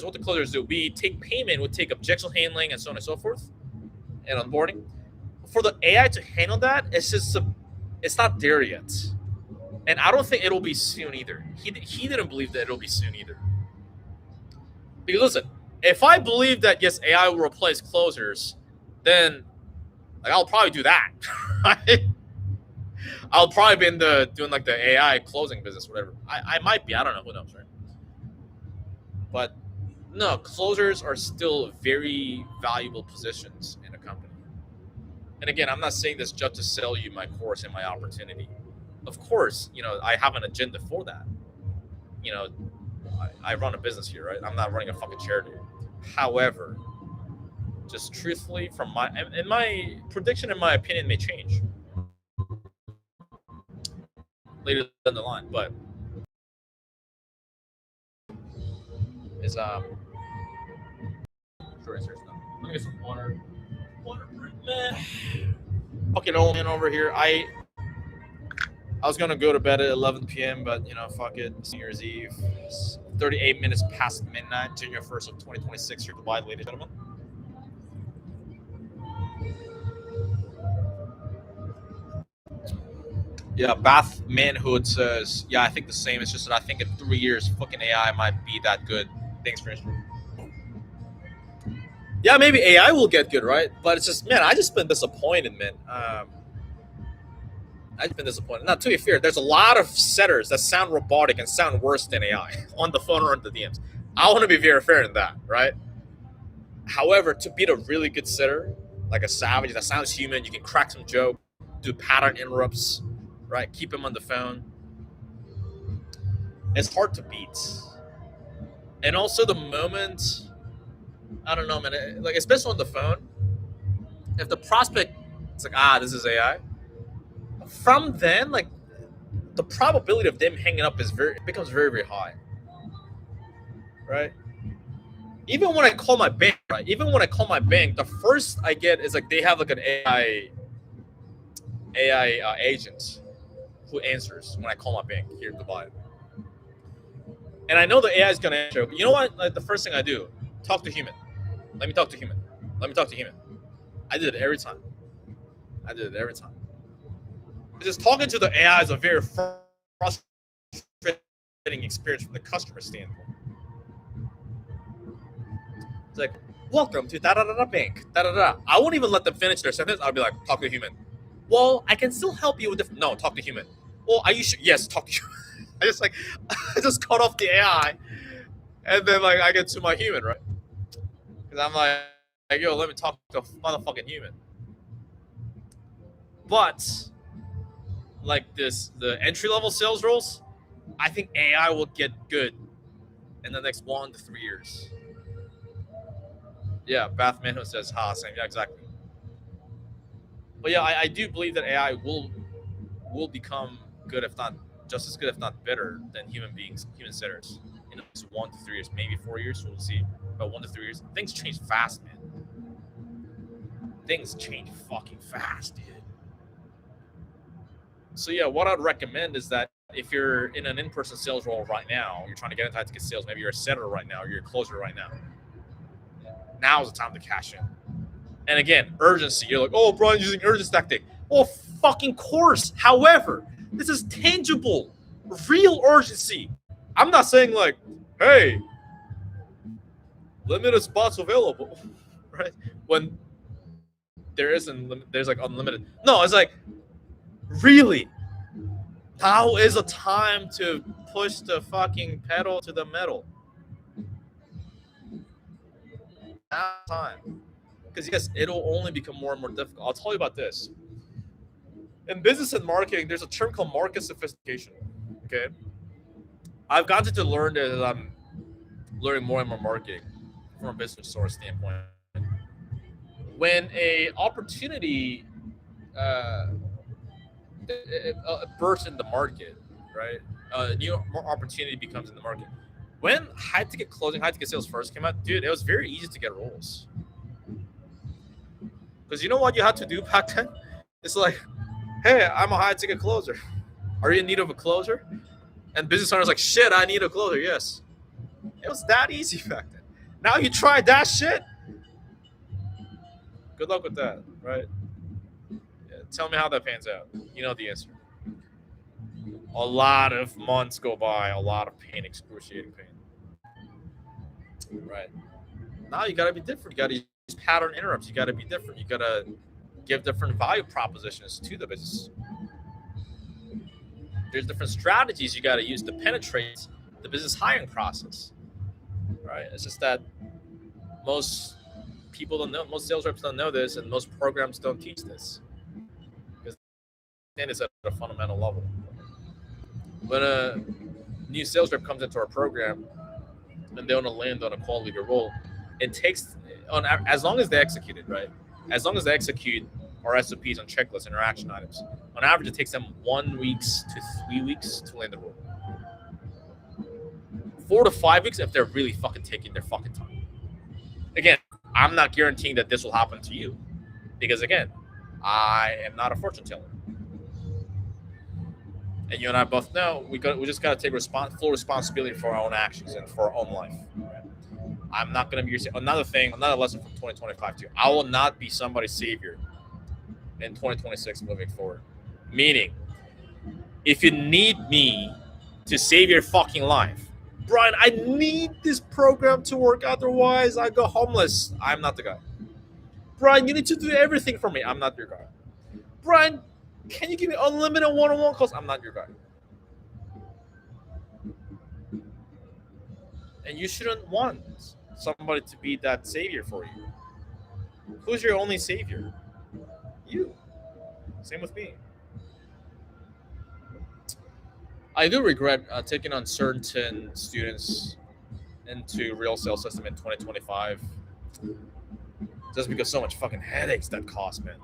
Speaker 1: what the closers do, we take payment, we take objection handling, and so on and so forth, and onboarding. For the AI to handle that, it's not there yet. And I don't think it'll be soon either. He didn't believe that it'll be soon either. Because listen, if I believe that, yes, AI will replace closers, then like I'll probably do that. Right? I'll probably be doing like the AI closing business, whatever. I might be. I don't know. Who knows, right? But no, closers are still very valuable positions in a company. And again, I'm not saying this just to sell you my course and my opportunity. Of course, I have an agenda for that. I run a business here, right? I'm not running a fucking charity. However, just truthfully, and my prediction and my opinion may change later down the line, but is sure answer is no. Let me get some water. Man. Fucking old man over here. I was gonna go to bed at 11 p.m., but fuck it. It's New Year's Eve. It's 38 minutes past midnight, January 1st of 2026. Here, Dubai, ladies and gentlemen. Yeah, Bath Manhood says, yeah, I think the same. It's just that I think in 3 years, fucking AI might be that good. Thanks for answering. Yeah, maybe AI will get good, right? But it's just, man, I just been disappointed, man. I've been disappointed. Now, to be fair, there's a lot of setters that sound robotic and sound worse than AI on the phone or on the DMs. I want to be very fair in that, right? However, to beat a really good setter, like a savage that sounds human, you can crack some joke, do pattern interrupts, right? Keep him on the phone. It's hard to beat. And also the moment, I don't know, man, like especially on the phone, if the prospect is like, this is AI, from then, like the probability of them hanging up becomes very, very high. Right? Even when I call my bank, right? Even when I call my bank, the first I get is like they have like an AI agent who answers when I call my bank here in Dubai. And I know the AI is gonna answer. But you know what? Like the first thing I do, talk to human. Let me talk to human. Let me talk to human. I did it every time. I did it every time. Just talking to the AI is a very frustrating experience from the customer standpoint. It's like, welcome to da-da-da-da bank, da-da-da. I won't even let them finish their sentence. I'll be like, talk to a human. Well, I can still help you with the... No, talk to human. Well, are you sure? Yes, talk to human. I just cut off the AI. And then, like, I get to my human, right? Because I'm like, yo, let me talk to a motherfucking human. But, like the entry-level sales roles, I think AI will get good in the next 1 to 3 years. Yeah, Bathman who says, same. Yeah, exactly. But yeah, I do believe that AI will become good, if not just as good, if not better than human beings, human sitters. In the next 1 to 3 years, maybe 4 years, we'll see. But 1 to 3 years, things change fast, man. Things change fucking fast, dude. So yeah, what I'd recommend is that if you're in an in-person sales role right now, you're trying to get into high-ticket sales, maybe you're a setter right now, or you're a closer right now. Now's the time to cash in. And again, urgency. You're like, oh, Brian's using urgency tactic. Oh, fucking course. However, this is tangible, real urgency. I'm not saying like, hey, limited spots available, right? When there's like unlimited. No, it's like, really, now is a time to push the fucking pedal to the metal. Now time. Because yes, it'll only become more and more difficult. I'll tell you about this. In business and marketing, there's a term called market sophistication. Okay, I've gotten to learn that as I'm learning more and more marketing from a business source standpoint. When a opportunity bursts in the market, right? A new opportunity becomes in the market. When high ticket sales first came out, dude, it was very easy to get roles. Because you know what you had to do back then? It's like, hey, I'm a high ticket closer. Are you in need of a closer? And business owners like, shit, I need a closer. Yes. It was that easy back then. Now you try that shit. Good luck with that, right? Yeah, tell me how that pans out. You know the answer. A lot of months go by, a lot of pain, excruciating pain. Right. Now you gotta be different. You gotta use pattern interrupts. You gotta be different. You gotta give different value propositions to the business. There's different strategies you gotta use to penetrate the business hiring process. Right. It's just that most people don't know, most sales reps don't know this, and most programs don't teach this. Because then it's at a fundamental level. When a new sales rep comes into our program and they want to land on a quality leader role, it takes as long as they execute it, right? As long as they execute our SOPs and checklists and our action items, on average, it takes them 1 week to 3 weeks to land the role. 4 to 5 weeks if they're really fucking taking their fucking time. Again, I'm not guaranteeing that this will happen to you, because again, I am not a fortune teller. And you and I both know we just got to take full responsibility for our own actions and for our own life. Right? I'm not going to be another lesson from 2025 too. I will not be somebody's savior in 2026 moving forward. Meaning, if you need me to save your fucking life, Brian, I need this program to work. Otherwise, I go homeless. I'm not the guy. Brian, you need to do everything for me. I'm not your guy. Brian, Can you give me unlimited one-on-one calls? I'm not your guy. And you shouldn't want somebody to be that savior for you. Who's your only savior? You. Same with me. I do regret taking on certain students into real sales system in 2025 just because so much fucking headaches that cost, man.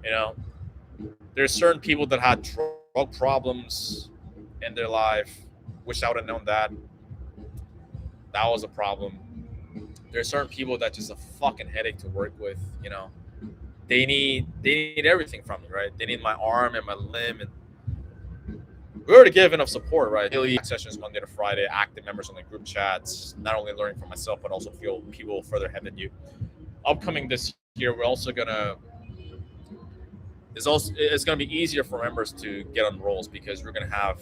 Speaker 1: You know, there's certain people that had drug problems in their life. Wish I would have known that. That was a problem. There's certain people that just a fucking headache to work with. You know, they need everything from me, right? They need my arm and my limb, and we already give enough support, right? Daily sessions Monday to Friday, active members on the group chats, not only learning from myself, but also feel people further ahead than you. Upcoming this year, we're also gonna it's gonna be easier for members to get on roles because we're gonna have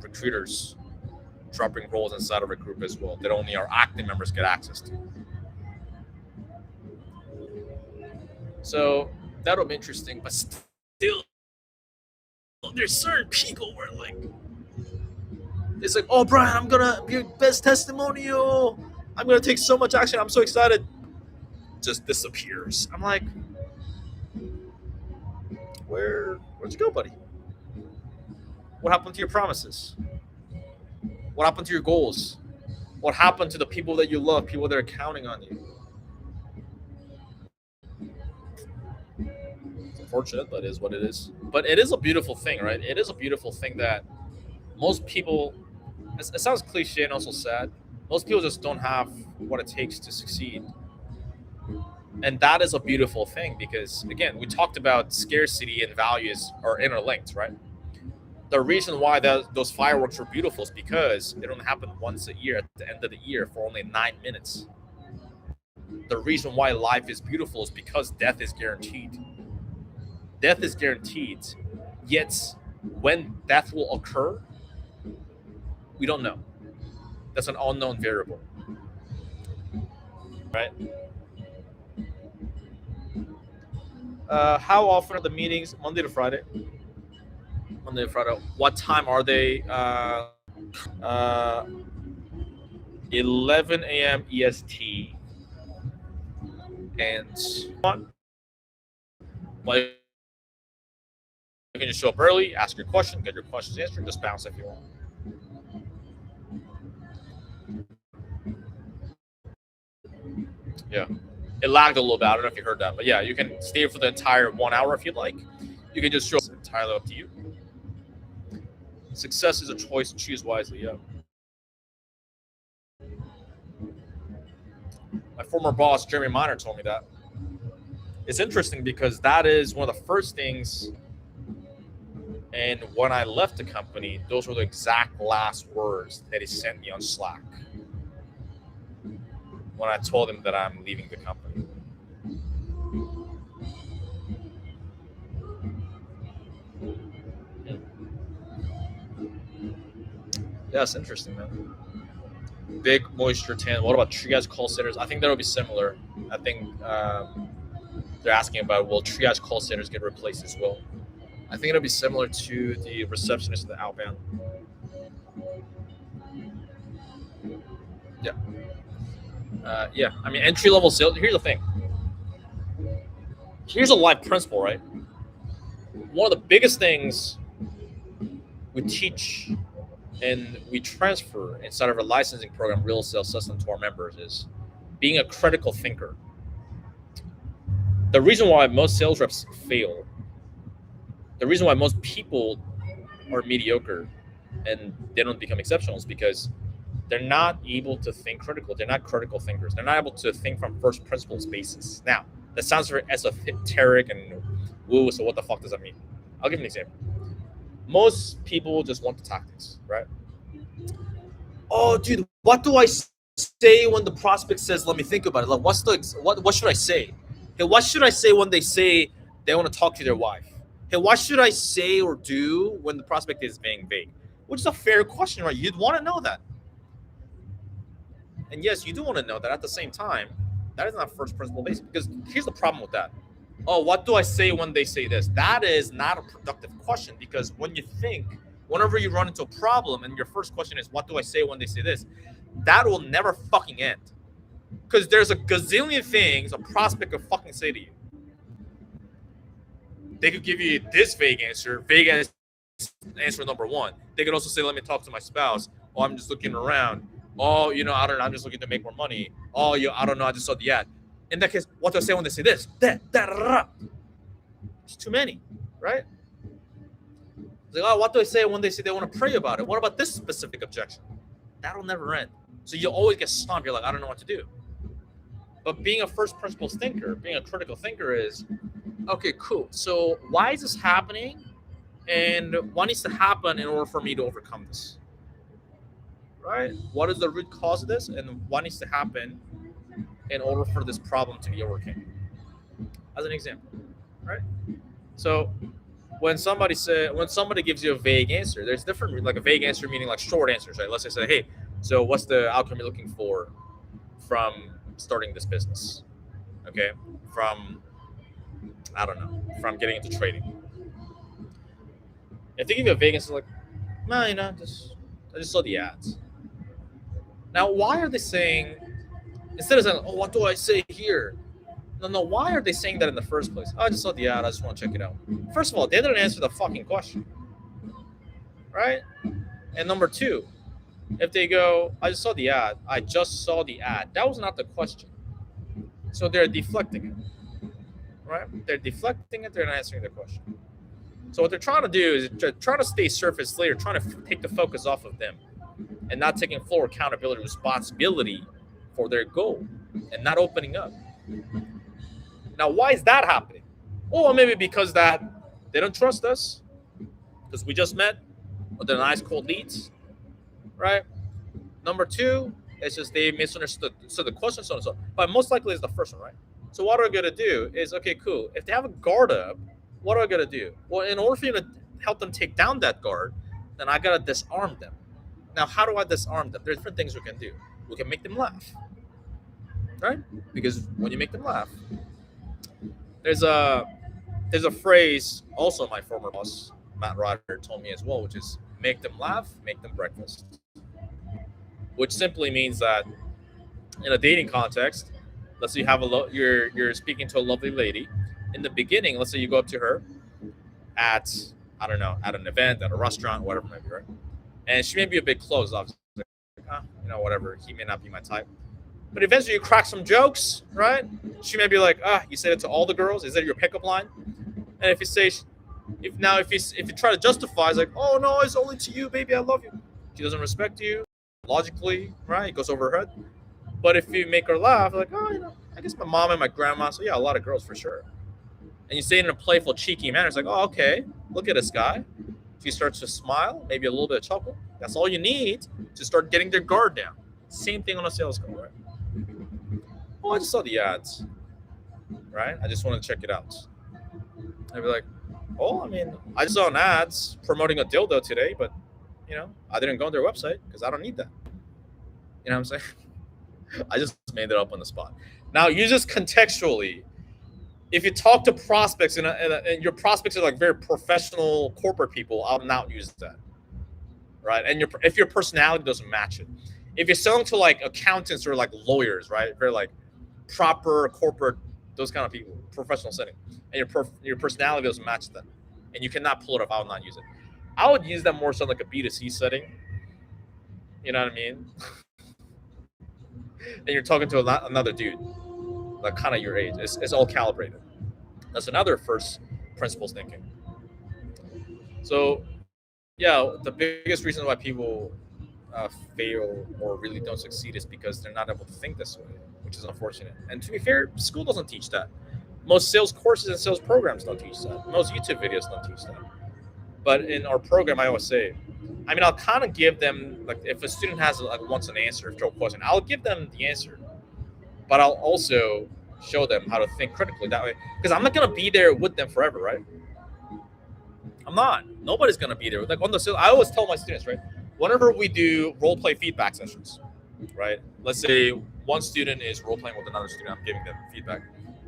Speaker 1: recruiters dropping roles inside of a group as well that only our active members get access to. So that'll be interesting, but still, there's certain people where like it's like, oh Brian, I'm gonna be your best testimonial. I'm gonna take so much action. I'm so excited. Just disappears. I'm like, where'd you go, buddy? What happened to your promises? What happened to your goals? What happened to the people that you love, people that are counting on you? It's unfortunate, but it is what it is. But it is a beautiful thing, right? It is a beautiful thing that most people, it sounds cliche and also sad, most people just don't have what it takes to succeed. And that is a beautiful thing because, again, we talked about scarcity and values are interlinked, right? The reason why those fireworks are beautiful is because they don't happen once a year at the end of the year for only 9 minutes. The reason why life is beautiful is because death is guaranteed. Death is guaranteed, yet when death will occur, we don't know. That's an unknown variable, right? How often are the meetings? Monday to Friday. Monday to Friday. What time are they? 11 a.m. EST. And well, you can just show up early, ask your question, get your questions answered, just bounce if you want. Yeah. It lagged a little bit. I don't know if you heard that, but yeah, you can stay for the entire 1 hour if you'd like. You can just show up. It's entirely up to you. Success is a choice. Choose wisely. Yeah. My former boss, Jeremy Miner, told me that. It's interesting because that is one of the first things. And when I left the company, those were the exact last words that he sent me on Slack when I told him that I'm leaving the company. Yeah, it's interesting, man. Big moisture tan. What about triage call centers? I think that'll be similar. I think they're asking about, will triage call centers get replaced as well? I think it'll be similar to the receptionist of the outbound. Yeah. Yeah. I mean, entry level sales. Here's the thing. Here's a life principle, right? One of the biggest things we teach and we transfer inside of our licensing program, Real Sales System, to our members is being a critical thinker. The reason why most sales reps fail, the reason why most people are mediocre and they don't become exceptional is because they're not able to think critical. They're not critical thinkers. They're not able to think from first principles basis. Now, that sounds very esoteric and woo, so what the fuck does that mean? I'll give you an example. Most people just want the tactics, right? Oh, dude, what do I say when the prospect says, let me think about it? Like, what should I say? Hey, what should I say when they say they want to talk to their wife? Hey, what should I say or do when the prospect is being vague? Which is a fair question, right? You'd want to know that. And yes, you do want to know that. At the same time, that is not first principle based, because here's the problem with that. oh, what do I say when they say this? That is not a productive question, because whenever you run into a problem and your first question is, what do I say when they say this? That will never fucking end. Because there's a gazillion things a prospect could fucking say to you. They could give you this vague answer answer number one. They could also say, let me talk to my spouse. Oh, I'm just looking around. Oh, I don't know, I'm just looking to make more money. Oh, I don't know, I just saw the ad. In that case, what do I say when they say this? It's too many, right? It's like, oh, what do I say when they say they want to pray about it? What about this specific objection? That'll never end. So you'll always get stumped. You're like, I don't know what to do. But being a first principles thinker, being a critical thinker is, okay, cool. So why is this happening? And what needs to happen in order for me to overcome this? Right? What is the root cause of this? And what needs to happen in order for this problem to be overcome? As an example, right? So when somebody gives you a vague answer, there's different, like a vague answer meaning like short answers, right? Let's say, hey, so what's the outcome you're looking for from starting this business? Okay, from getting into trading. If they give you a vague answer like, no, I just saw the ads. Now, why are they saying, instead of saying, oh, what do I say here? No, why are they saying that in the first place? Oh, I just saw the ad, I just want to check it out. First of all, they didn't answer the fucking question. Right? And number two, if they go, I just saw the ad, that was not the question. So they're deflecting it. Right? They're deflecting it, they're not answering the question. So what they're trying to do is trying to stay surface layer, trying to take the focus off of them and not taking full accountability, responsibility for their goal and not opening up. Now, why is that happening? Or maybe because that they don't trust us because we just met, or they're nice cold leads, right? Number two, it's just they misunderstood the question, so and so. But most likely it's the first one, right? So what are we gonna do is, okay, cool. If they have a guard up, what are I gonna do? Well, in order for you to help them take down that guard, then I gotta disarm them. Now, how do I disarm them? There are different things we can do. We can make them laugh, right? Because when you make them laugh, there's a phrase also my former boss Matt Ryder told me as well, which is make them laugh, make them breakfast, which simply means that in a dating context, let's say you have you're speaking to a lovely lady. In the beginning, let's say you go up to her at an event, at a restaurant, whatever it might be, right? And she may be a bit closed, obviously, whatever. He may not be my type. But eventually you crack some jokes, right? She may be like, you said it to all the girls? Is that your pickup line? And if you say, if you try to justify, it's like, oh no, it's only to you, baby, I love you. She doesn't respect you, logically, right? It goes over her head. But if you make her laugh, like, I guess my mom and my grandma, so yeah, a lot of girls for sure. And you say it in a playful, cheeky manner. It's like, oh, okay, look at this guy. She starts to smile, maybe a little bit of chuckle. That's all you need to start getting their guard down. Same thing on a sales call, right? Oh, I just saw the ads, right? I just want to check it out. I'd be like, I just saw an ads promoting a dildo today, but, I didn't go on their website because I don't need that. You know what I'm saying? I just made it up on the spot. Now, you just contextually, if you talk to prospects and your prospects are like very professional corporate people, I'll not use that, right? And if your personality doesn't match it, if you're selling to like accountants or like lawyers, right, very like proper corporate, those kind of people, professional setting, and your personality doesn't match them, and you cannot pull it off, I would not use it. I would use that more so like a B2C setting. You know what I mean? And you're talking to another dude, like kind of your age. It's all calibrated. That's another first principles thinking. So, yeah, the biggest reason why people fail or really don't succeed is because they're not able to think this way, which is unfortunate. And to be fair, school doesn't teach that. Most sales courses and sales programs don't teach that. Most YouTube videos don't teach that. But in our program, I always say, I'll kind of give them, like, if a student wants an answer to a question, I'll give them the answer. But I'll also show them how to think critically that way. Because I'm not going to be there with them forever, right? I'm not. Nobody's going to be there. Like on the sales, I always tell my students, right? Whenever we do role play feedback sessions, right? Let's say one student is role playing with another student. I'm giving them feedback.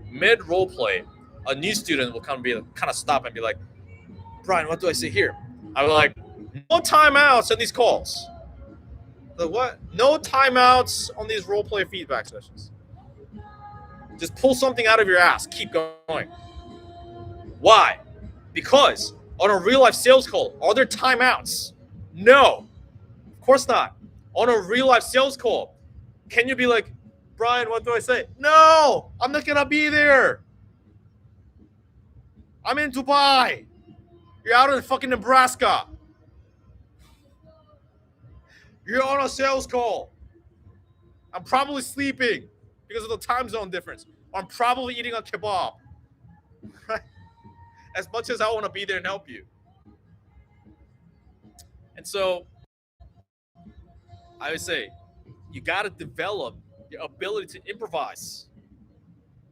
Speaker 1: Mid role play, a new student will kind of stop and be like, Brian, what do I say here? I'm like, no timeouts on these calls. Like, what? No timeouts on these role play feedback sessions. Just pull something out of your ass. Keep going. Why? Because on a real life sales call, are there timeouts? No, of course not. On a real life sales call, can you be like, Brian, what do I say? No, I'm not gonna be there. I'm in Dubai. You're out in fucking Nebraska. You're on a sales call. I'm probably sleeping because of the time zone difference. I'm probably eating a kebab. As much as I want to be there and help you. And so I would say you got to develop your ability to improvise.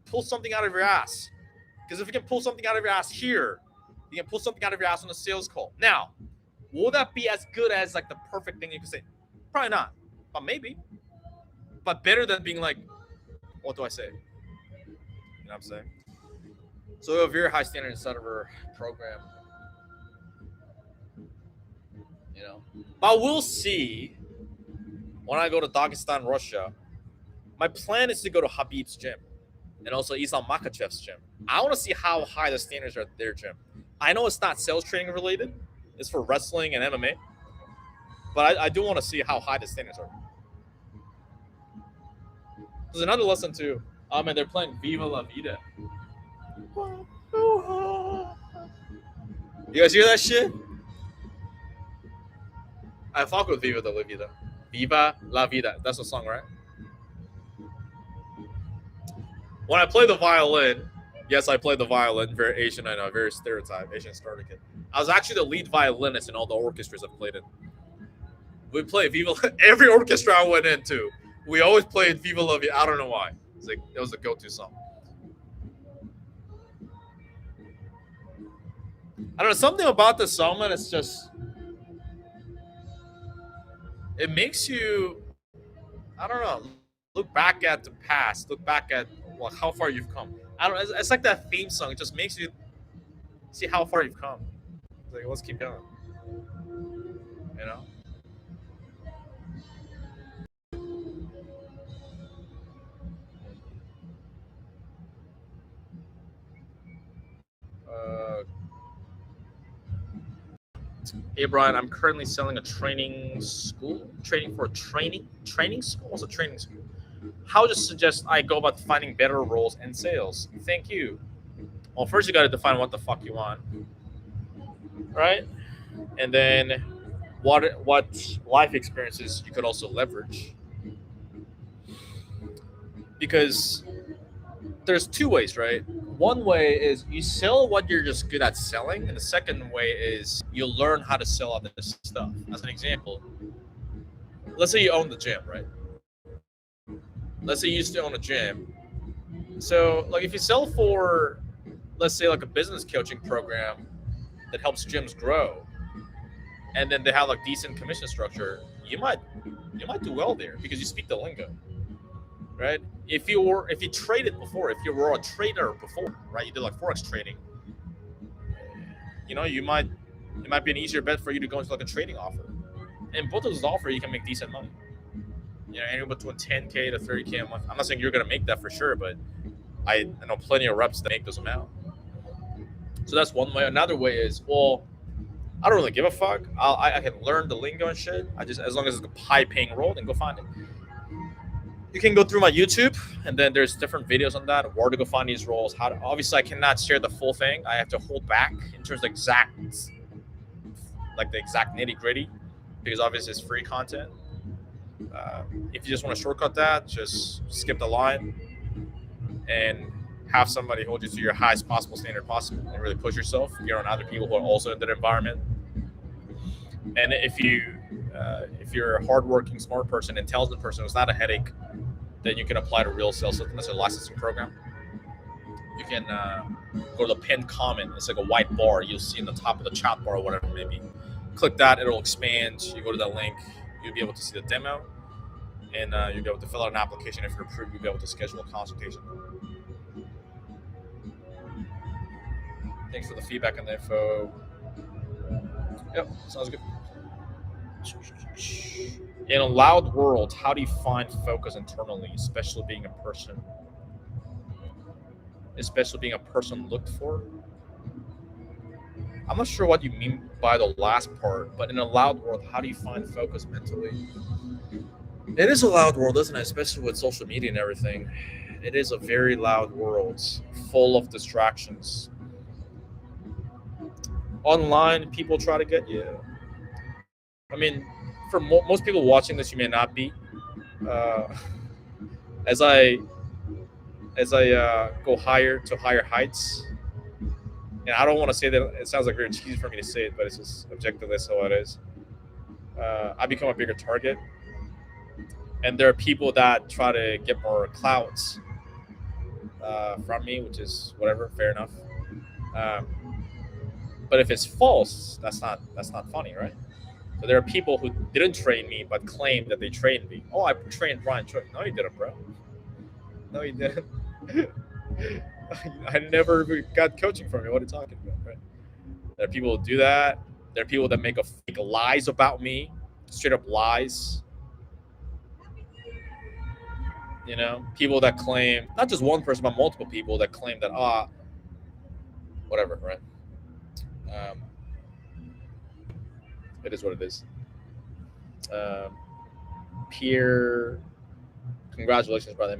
Speaker 1: Pull something out of your ass. Because if you can pull something out of your ass here, you can pull something out of your ass on a sales call. Now, will that be as good as like the perfect thing you can say? Probably not, but maybe. But better than being like, what do I say? You know what I'm saying? So we have a very high standard inside of our program. You know, but we'll see when I go to Dagestan, Russia. My plan is to go to Habib's gym and also Islam Makhachev's gym. I want to see how high the standards are at their gym. I know it's not sales training related. It's for wrestling and MMA. But I do want to see how high the standards are. There's another lesson too. And they're playing Viva La Vida. You guys hear that shit? I fuck with Viva La Vida. Viva La Vida. That's the song, right? When I play the violin, yes, I play the violin. Very Asian, I know, very stereotype, Asian starter kid. I was actually the lead violinist in all the orchestras I've played in. We play Viva every orchestra I went into. We always played Viva La Vida. I don't know why. It's like it was a go-to song. I don't know, something about the song, man. It's just it makes you, I don't know, look back at the past, look back at how far you've come. I don't know. It's like that theme song. It just makes you see how far you've come. It's like, let's keep going. You know. Hey Brian, I'm currently selling a training school. Training for a training school. What's a training school? How would you suggest I go about finding better roles and sales? Thank you. Well, first you got to define what the fuck you want, right? And then what life experiences you could also leverage. Because there's two ways, right? One way is you sell what you're just good at selling, and the second way is you learn how to sell other stuff. As an example, let's say you own the gym, right? Let's say you used to own a gym. So, like, if you sell for, let's say, like a business coaching program that helps gyms grow, and then they have like decent commission structure, you might do well there because you speak the lingo, right? If you traded before, if you were a trader before, right? You did like forex trading. You know, it might be an easier bet for you to go into like a trading offer. And both of those offers, you can make decent money. You know, anywhere between 10K to 30K a month. I'm not saying you're gonna make that for sure, but I know plenty of reps that make those amount. So that's one way. Another way is, well, I don't really give a fuck. I can learn the lingo and shit. As long as it's a high-paying role, then go find it. You can go through my YouTube, and then there's different videos on that, where to go find these roles. Obviously, I cannot share the full thing. I have to hold back in terms of the exact nitty-gritty, because obviously it's free content. If you just want to shortcut that, just skip the line and have somebody hold you to your highest possible standard possible and really push yourself. You're on other people who are also in that environment. And if you're a hardworking, smart person, intelligent person who's not a headache, then you can apply to Real Sales System. That's a licensing program. You can go to the pinned comment. It's like a white bar you'll see in the top of the chat bar or whatever it may be. Click that, it'll expand. You go to that link, you'll be able to see the demo, and you'll be able to fill out an application. If you're approved, you'll be able to schedule a consultation. Thanks for the feedback and the info. Yep, sounds good. In a loud world, how do you find focus internally, especially being a person looked for? I'm not sure what you mean by the last part, but in a loud world, how do you find focus mentally? It is a loud world, isn't it? Especially with social media and everything. It is a very loud world, full of distractions. Online, people try to get you. I mean, for most people watching this, you may not be. Uh, as I go higher to higher heights, and I don't want to say that it sounds like very cheesy for me to say it, but it's just objectively that's how it is. I become a bigger target, and there are people that try to get more clouds from me, which is whatever, fair enough. Um, but if it's false, that's not funny, right? So there are people who didn't train me but claim that they trained me. Oh, I trained Brian Choi. No, you didn't, bro. No, you didn't. I never got coaching from you. What are you talking about, right? There are people who do that. There are people that make fake lies about me, straight up lies. People that claim, not just one person, but multiple people that claim that whatever, right? It is what it is. Pierre, congratulations, brother.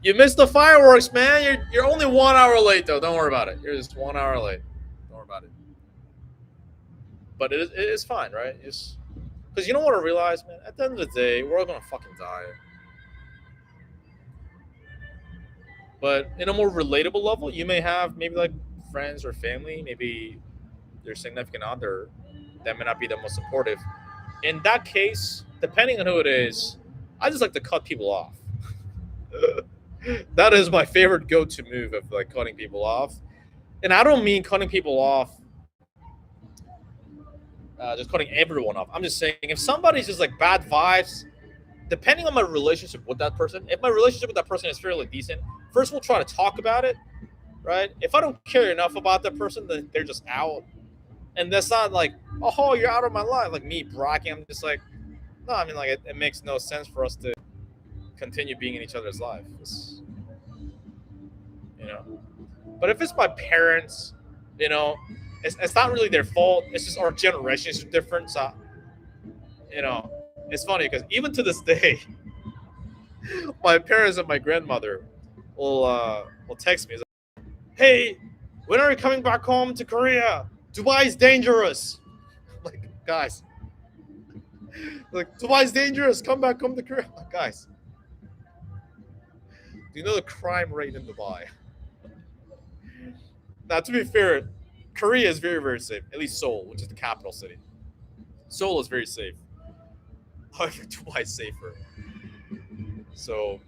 Speaker 1: You missed the fireworks, man. You're only 1 hour late, though. Don't worry about it. You're just 1 hour late. Don't worry about it. But it is fine, right? Because you know what I realize, man? At the end of the day, we're all gonna fucking die. But in a more relatable level, you may have maybe like friends or family, maybe your significant other that may not be the most supportive. In that case, depending on who it is, I just like to cut people off. That is my favorite go-to move of like cutting people off. And I don't mean cutting people off, just cutting everyone off. I'm just saying if somebody's just like bad vibes, depending on my relationship with that person, if my relationship with that person is fairly decent, first we'll try to talk about it, right? If I don't care enough about that person, then they're just out. And that's not like, oh, you're out of my life, like me bragging. I'm just like, no, I mean, like it makes no sense for us to continue being in each other's life. But if it's my parents, it's not really their fault. It's just our generation is different. So, it's funny because even to this day, my parents and my grandmother will text me, like, "Hey, when are you coming back home to Korea? Dubai is dangerous." Like, guys, like Dubai is dangerous. Come to Korea, like, guys. Do you know the crime rate in Dubai? Now, to be fair, Korea is very, very safe. At least Seoul, which is the capital city. Seoul is very safe. However, Dubai is safer. So,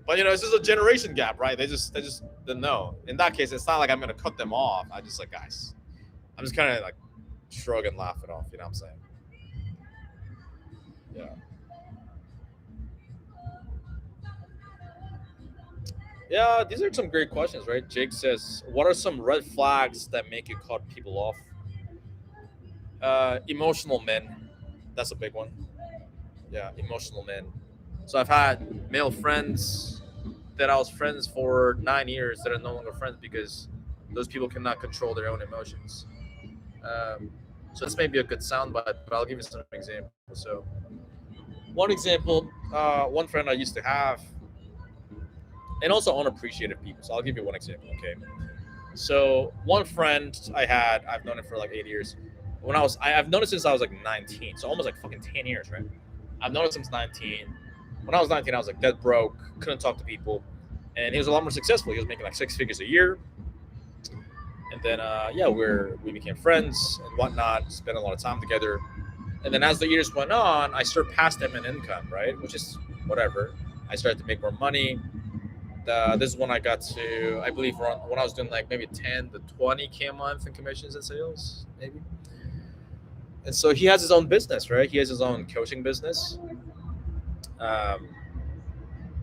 Speaker 1: but it's just a generation gap, right? They just didn't know. In that case, it's not like I'm gonna cut them off. I just like, guys, I'm just kind of like shrug and laugh it off. You know what I'm saying? Yeah. Yeah, these are some great questions, right? Jake says, "What are some red flags that make you cut people off?" Emotional men, that's a big one. Yeah, emotional men. So I've had male friends that I was friends for 9 years that are no longer friends because those people cannot control their own emotions. So this may be a good soundbite, but I'll give you some examples. So one example, one friend I used to have, and also unappreciative people. So I'll give you one example. Okay. So one friend I had, I've known him for like 8 years. I've known it since I was like 19, so almost like fucking 10 years, right? I've known it since 19. When I was 19, I was like dead broke, couldn't talk to people, and he was a lot more successful. He was making like 6 figures a year, and then we became friends and whatnot, spent a lot of time together, and then as the years went on, I surpassed him in income, right? Which is whatever. I started to make more money. This is when I got to, I believe, when I was doing like maybe 10 to 20K a month in commissions and sales, maybe. And so he has his own business, right? He has his own coaching business.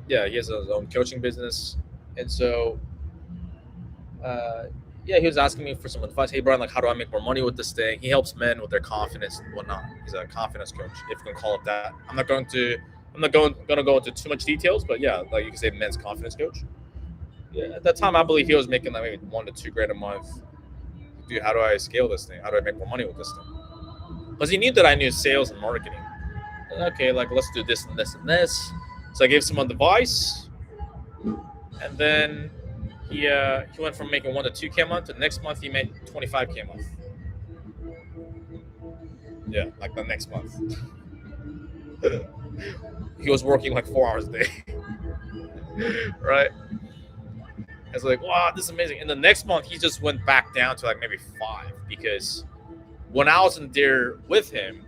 Speaker 1: He has his own coaching business. And so, yeah, he was asking me for some advice. Hey, Brian, like, how do I make more money with this thing? He helps men with their confidence and whatnot. He's a confidence coach, if you can call it that. I'm not going to go into too much details, but yeah, like you can say men's confidence coach. Yeah, at that time, I believe he was making like maybe $1 to $2 grand a month. Dude, how do I scale this thing? How do I make more money with this thing? Because he knew that I knew sales and marketing. Okay, like let's do this and this and this. So I gave someone advice, and then he went from making 1 to 2K a month to the next month he made 25K a month. Yeah, like the next month. He was working like 4 hours a day. Right? It's like, wow, this is amazing. And the next month he just went back down to like maybe 5, because when I was in there with him,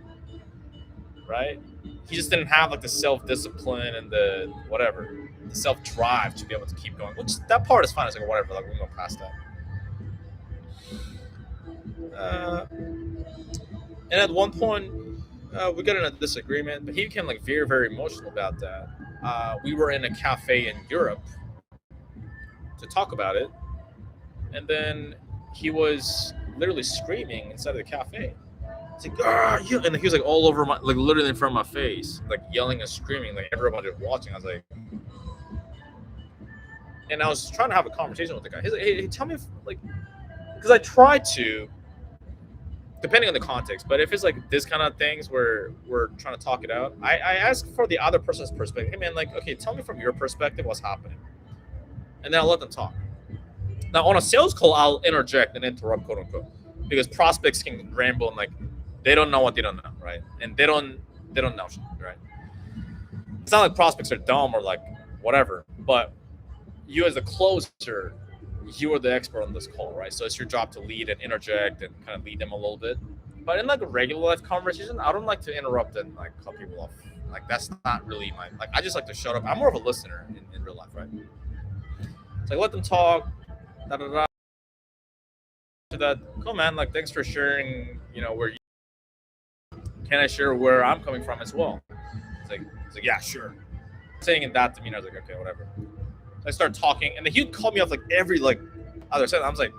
Speaker 1: right, he just didn't have like the self-discipline and the whatever, the self-drive to be able to keep going, which that part is fine. It's like, whatever, like we can go past that. And at one point, we got in a disagreement, but he became like very, very emotional about that. We were in a cafe in Europe to talk about it, and then he was literally screaming inside of the cafe. It's like, you, and he was like all over my, like literally in front of my face, like yelling and screaming, like everybody was watching. I was like, and I was trying to have a conversation with the guy. He's like, hey, tell me, if, like, because I try to, depending on the context, but if it's like this kind of things where we're trying to talk it out, I ask for the other person's perspective. Hey man, like, okay, tell me from your perspective what's happening, and then I'll let them talk. Now on a sales call, I'll interject and interrupt, quote unquote, because prospects can ramble and like they don't know what they don't know, right? And they don't know shit, right? It's not like prospects are dumb or like whatever, but you as a closer, you are the expert on this call, right? So it's your job to lead and interject and kind of lead them a little bit. But in like a regular life conversation, I don't like to interrupt and like cut people off. Like that's not really my, like I just like to shut up. I'm more of a listener in real life, right? It's like let them talk. Da, da, da. To that, cool man. Like thanks for sharing. You know where you can I share where I'm coming from as well. It's like yeah, sure. Saying in that demeanor, I was like okay, whatever. I started talking, and then he'd call me off like every like other sentence. I was like,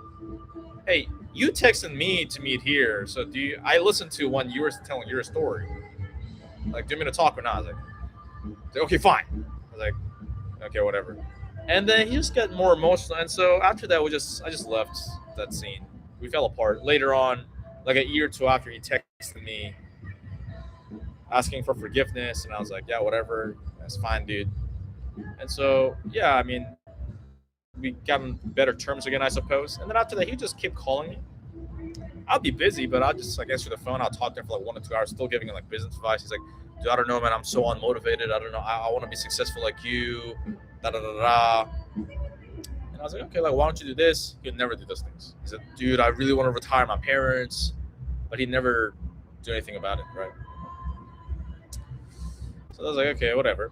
Speaker 1: "Hey, you texted me to meet here, so do you?" I listened to when you were telling your story. Like, do you want me to talk or not? I was like, "Okay, fine." I was like, "Okay, whatever." And then he just got more emotional, and so after that, I just left that scene. We fell apart. Later on, like a year or two after, he texted me asking for forgiveness, and I was like, "Yeah, whatever, that's fine, dude." And so, yeah, I mean, we got on better terms again, I suppose. And then after that, he just kept calling me. I'll be busy, but I'll just like answer the phone. I'll talk to him for like 1 or 2 hours, still giving him like business advice. He's like, dude, I don't know, man. I'm so unmotivated. I don't know. I want to be successful like you. Da da da da. And I was like, okay, like why don't you do this? He'd never do those things. He said, dude, I really want to retire my parents, but he'd never do anything about it, right? So I was like, okay, whatever.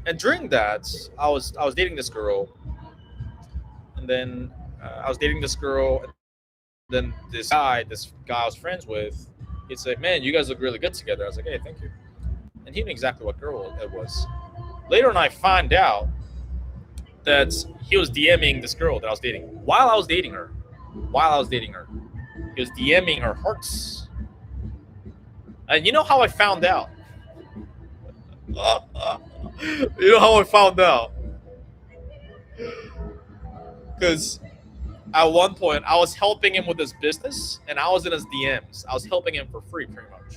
Speaker 1: And during that, I was dating this girl, and then I was dating this girl. And then this guy I was friends with, he'd say, "Man, you guys look really good together." I was like, "Hey, thank you." And he knew exactly what girl it was. Later on, I find out that he was DMing this girl that I was dating while I was dating her. He was DMing her hearts. And you know how I found out? You know how I found out? Because at one point I was helping him with his business and I was in his DMs. I was helping him for free pretty much.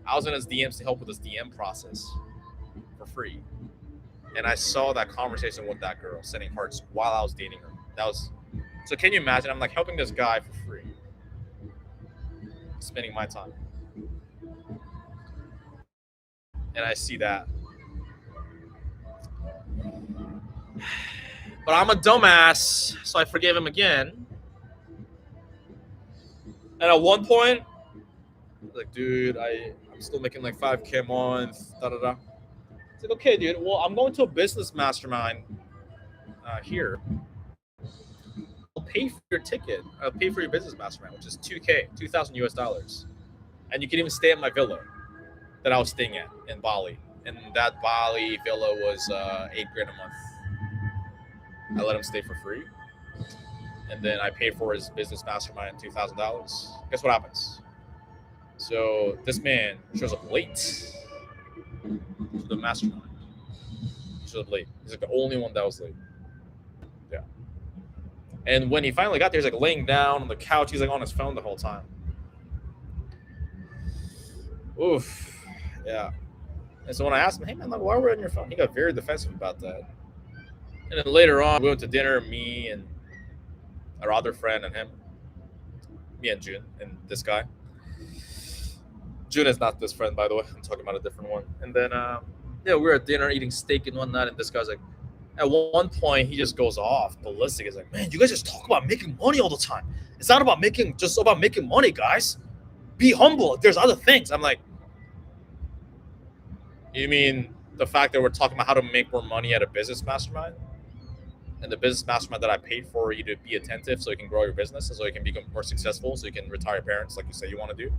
Speaker 1: I was in his DMs to help with his DM process for free. And I saw that conversation with that girl sending hearts while I was dating her. That was so can you imagine I'm like helping this guy for free. Spending my time. And I see that. But I'm a dumbass, so I forgave him again. And at one point, like, dude, I'm still making like 5K a month, da da da. It's like, okay, dude, well, I'm going to a business mastermind here. I'll pay for your ticket. I'll pay for your business mastermind, which is 2K, 2,000 US dollars. And you can even stay at my villa that I was staying at in Bali. And that Bali villa was $8 grand a month. I let him stay for free. And then I paid for his business mastermind $2,000. Guess what happens? So this man shows up late to the mastermind. He shows up late. He's like the only one that was late. Yeah. And when he finally got there, he's like laying down on the couch. He's like on his phone the whole time. Oof. Yeah. And so when I asked him, hey man, like, why were you on your phone? He got very defensive about that. And then later on, we went to dinner, me and our other friend and him. Me and Jun and this guy. Jun is not this friend, by the way. I'm talking about a different one. And then, we were at dinner eating steak and whatnot. And this guy's like, at one point, he just goes off ballistic. He's like, man, you guys just talk about making money all the time. It's not about just about making money, guys. Be humble. There's other things. I'm like, you mean the fact that we're talking about how to make more money at a business mastermind? And the business mastermind that I paid for you to be attentive so you can grow your business and so you can become more successful, so you can retire your parents like you say you want to do.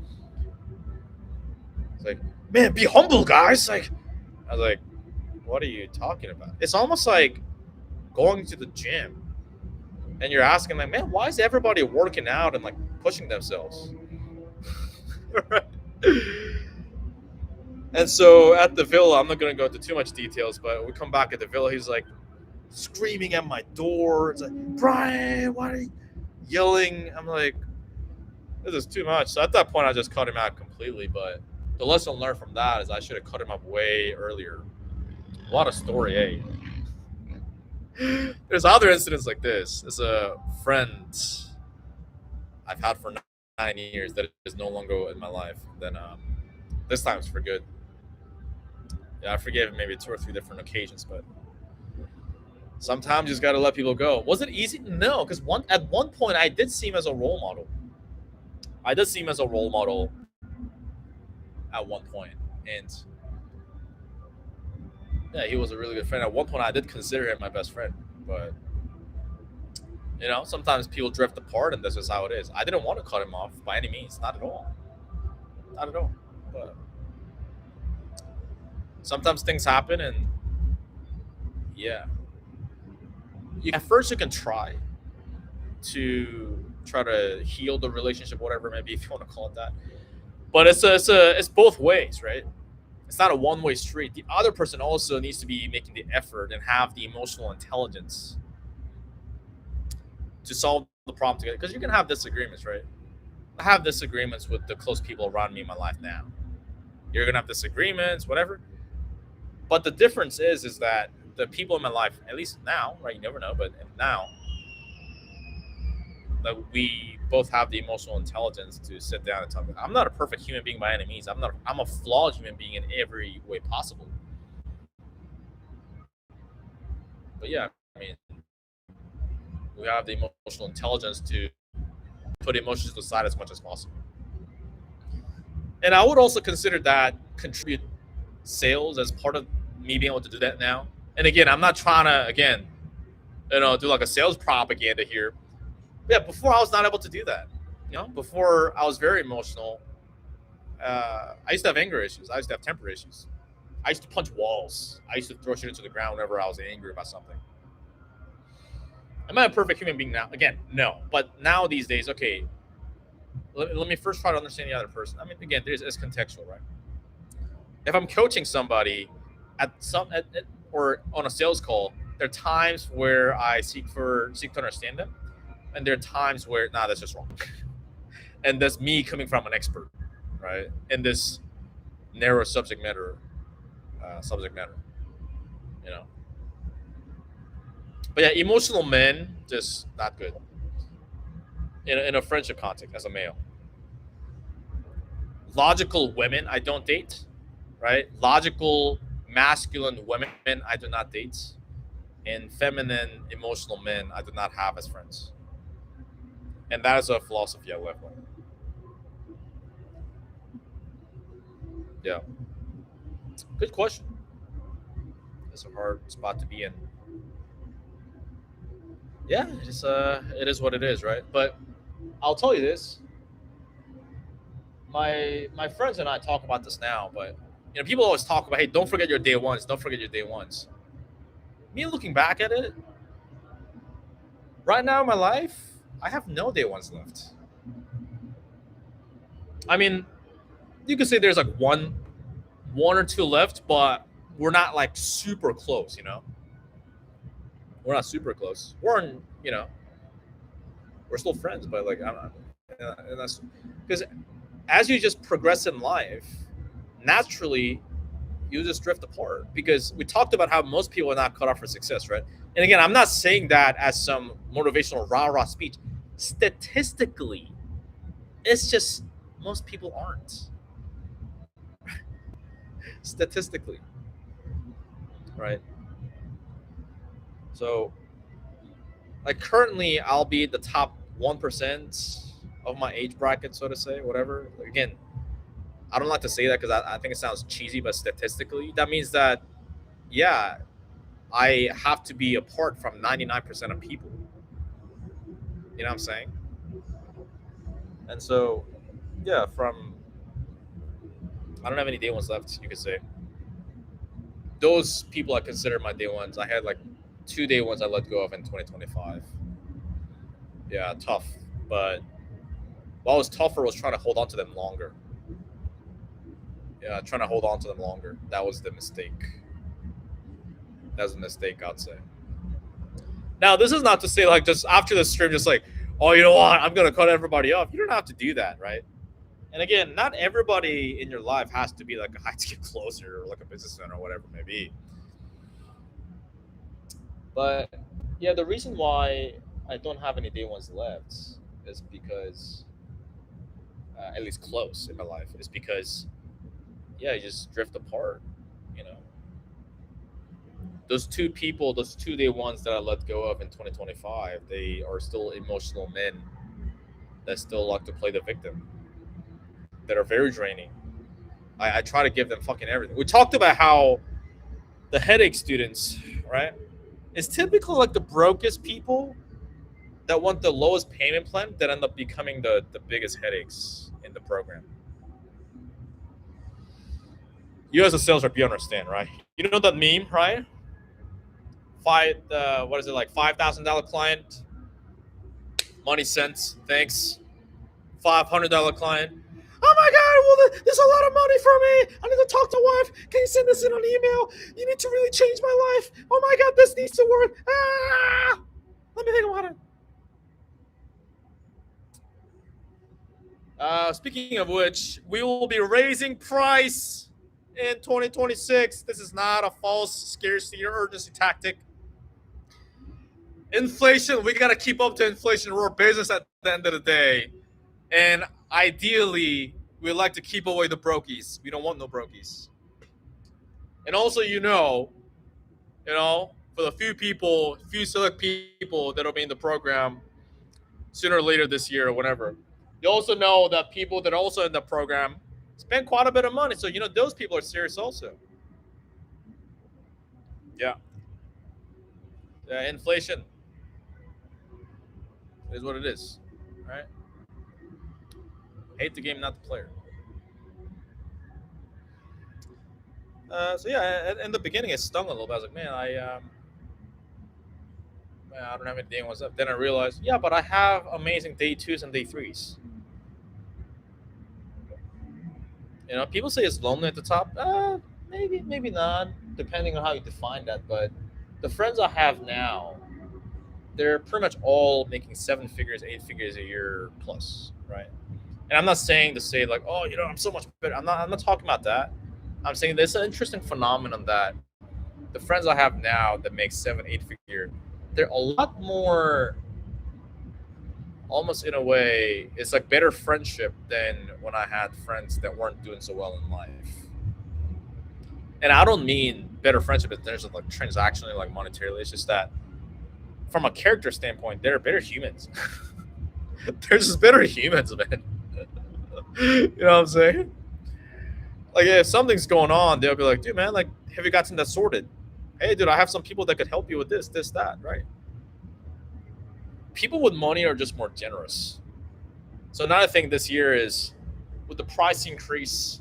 Speaker 1: It's like, man, be humble, guys. Like, I was like, what are you talking about? It's almost like going to the gym and you're asking like, man, why is everybody working out and like pushing themselves? And so at the villa, I'm not going to go into too much details, but we come back at the villa. He's like screaming at my door. It's like, Brian, why are you yelling? I'm like, this is too much. So at that point, I just cut him out completely. But the lesson learned from that is I should have cut him up way earlier. What a story, eh? There's other incidents like this. There's a friend I've had for 9 years that is no longer in my life. Then this time it's for good. Yeah, I forgave him maybe 2 or 3 different occasions, but sometimes you just got to let people go. Was it easy? No, because at one point I did see him as a role model. At one point, and yeah, he was a really good friend. At one point, I did consider him my best friend, but sometimes people drift apart, and this is how it is. I didn't want to cut him off by any means, not at all. But sometimes things happen, and yeah, at first you can try to heal the relationship, whatever it may be, if you want to call it that. But it's both ways, right? It's not a one-way street. The other person also needs to be making the effort and have the emotional intelligence to solve the problem together. Because you can have disagreements, right? I have disagreements with the close people around me in my life now. You're going to have disagreements, whatever. But the difference is that the people in my life, at least now, right? You never know, but now, that we both have the emotional intelligence to sit down and talk. I'm not a perfect human being by any means. I'm a flawed human being in every way possible. But yeah, I mean, we have the emotional intelligence to put emotions to the side as much as possible. And I would also consider that contribute sales as part of me being able to do that now. And again, I'm not trying to, do like a sales propaganda here. Yeah, before I was not able to do that. Before I was very emotional. I used to have anger issues. I used to have temper issues. I used to punch walls. I used to throw shit into the ground whenever I was angry about something. Am I a perfect human being now? Again, no. But now these days, okay, let me first try to understand the other person. I mean, again, it's contextual, right? If I'm coaching somebody or on a sales call, there are times where I seek to understand them. And there are times where, that's just wrong. And that's me coming from an expert, right? In this narrow subject matter. But yeah, emotional men, just not good. In a friendship context as a male. Logical women, I don't date, right? Logical, masculine women, I do not date. And feminine, emotional men, I do not have as friends. And that is a philosophy I live by. Yeah. Good question. It's a hard spot to be in. Yeah, it is what it is, right? But I'll tell you this. My friends and I talk about this now, but people always talk about, hey, don't forget your day ones. Don't forget your day ones. Me looking back at it, Right now in my life, I have no day ones left. I mean, you could say there's like one or two left, but we're not like super close, you know? We're not super close. We're still friends, but like, and that's because as you just progress in life, naturally, you just drift apart. Because we talked about how most people are not cut off for success, right? And again, I'm not saying that as some motivational rah rah speech. Statistically, it's just most people aren't. Statistically, right? So, like currently, I'll be the top 1% of my age bracket, so to say, whatever. Again, I don't like to say that because I think it sounds cheesy, but statistically, that means that, yeah, I have to be apart from 99% of people. You know what I'm saying? And so, yeah, I don't have any day ones left, you could say. Those people I consider my day ones. I had like 2 day ones I let go of in 2025. Yeah, tough. But what was tougher was trying to hold on to them longer. Yeah, trying to hold on to them longer. That was the mistake. That was a mistake, I'd say. Now, this is not to say like just after the stream, just like, oh, you know what, I'm gonna cut everybody off. You don't have to do that, right? And again, not everybody in your life has to be like a high ticket closer or like a business owner or whatever it may be. But yeah, the reason why I don't have any day ones left is because, at least close in my life, is because, yeah, you just drift apart, you know. Those two people, those 2 day ones that I let go of in 2025, they are still emotional men that still like to play the victim, that are very draining. I try to give them fucking everything. We talked about how the headache students, right, is typically like the brokest people that want the lowest payment plan that end up becoming the biggest headaches in the program. You as a sales rep, you understand, right? You know that meme, right? What is it, like $5,000 client, money sent, thanks. $500 client. Oh my God! Well, there's a lot of money for me. I need to talk to wife. Can you send this in an email? You need to really change my life. Oh my God, this needs to work. Ah! Let me think about it. Speaking of which, we will be raising price in 2026. This is not a false scarcity or urgency tactic. Inflation, we got to keep up to inflation. We're a business at the end of the day. And ideally, we like to keep away the brokies. We don't want no brokies. And also, for the few select people that'll be in the program sooner or later this year or whatever, you also know that people that are also in the program spend quite a bit of money. So, those people are serious also. Yeah. Inflation is what it is, right? Hate the game, not the player. So yeah, in the beginning, it stung a little bit. I was like, man, I don't have any day ones up. Then I realized, yeah, but I have amazing day twos and day threes. People say it's lonely at the top. Maybe not, depending on how you define that. But the friends I have now, they're pretty much all making 7 figures, 8 figures a year plus, right? And I'm not saying to say like, oh, I'm so much better. I'm not talking about that. I'm saying there's an interesting phenomenon that the friends I have now that make 7, 8 figure, they're a lot more, almost in a way, it's like better friendship than when I had friends that weren't doing so well in life. And I don't mean better friendship in terms of like transactionally, like monetarily. It's just that from a character standpoint, they're better humans. They're just better humans, man. You know what I'm saying? Like, if something's going on, they'll be like, dude, man, like, have you gotten that sorted? Hey, dude, I have some people that could help you with this, that, right? People with money are just more generous. So another thing this year is with the price increase,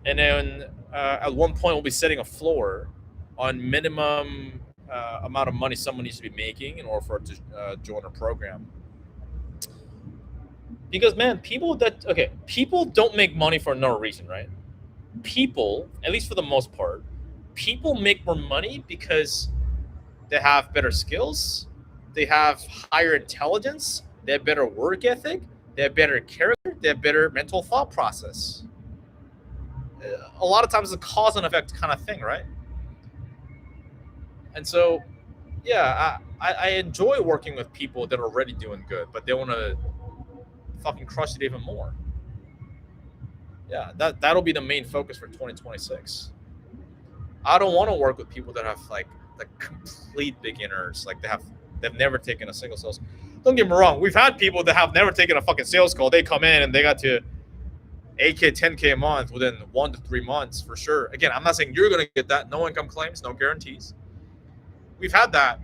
Speaker 1: and then at one point we'll be setting a floor on minimum amount of money someone needs to be making in order for it to join a program. Because man, people don't make money for no reason, right? People, at least for the most part, people make more money because they have better skills, they have higher intelligence, they have better work ethic, they have better character, they have better mental thought process. A lot of times it's a cause and effect kind of thing, right? And so, yeah, I enjoy working with people that are already doing good, but they want to fucking crush it even more. Yeah, that'll be the main focus for 2026. I don't want to work with people that have like complete beginners, like they've never taken a single sales. Don't get me wrong, we've had people that have never taken a fucking sales call. They come in and they got to 8K, 10K a month within 1 to 3 months for sure. Again, I'm not saying you're gonna get that. No income claims, no guarantees. We've had that,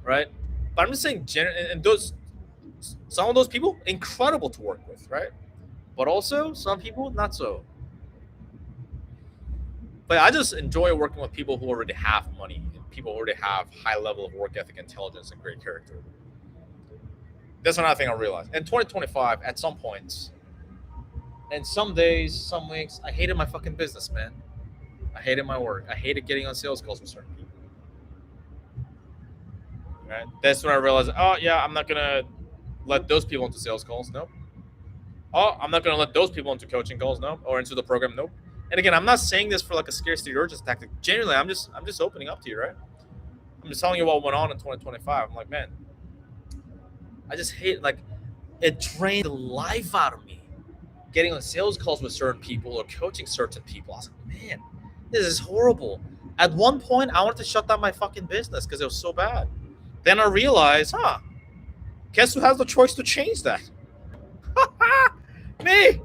Speaker 1: right? But I'm just saying, and some of those people incredible to work with, right? But also some people not so. But I just enjoy working with people who already have money and people who already have high level of work ethic, intelligence, and great character. That's another thing I realized. In 2025, at some points, and some days, some weeks, I hated my fucking business, man. I hated my work. I hated getting on sales calls with certain people. Right? That's when I realized, oh yeah, I'm not gonna let those people into sales calls. Nope. Oh, I'm not gonna let those people into coaching calls. Nope. Or into the program. Nope. And again, I'm not saying this for like a scarcity urgency tactic. Genuinely, I'm just opening up to you, right? I'm just telling you what went on in 2025. I'm like, man, I just hate it drained the life out of me. Getting on sales calls with certain people or coaching certain people. I was like, man, this is horrible. At one point, I wanted to shut down my fucking business because it was so bad. Then I realized, guess who has the choice to change that? Me.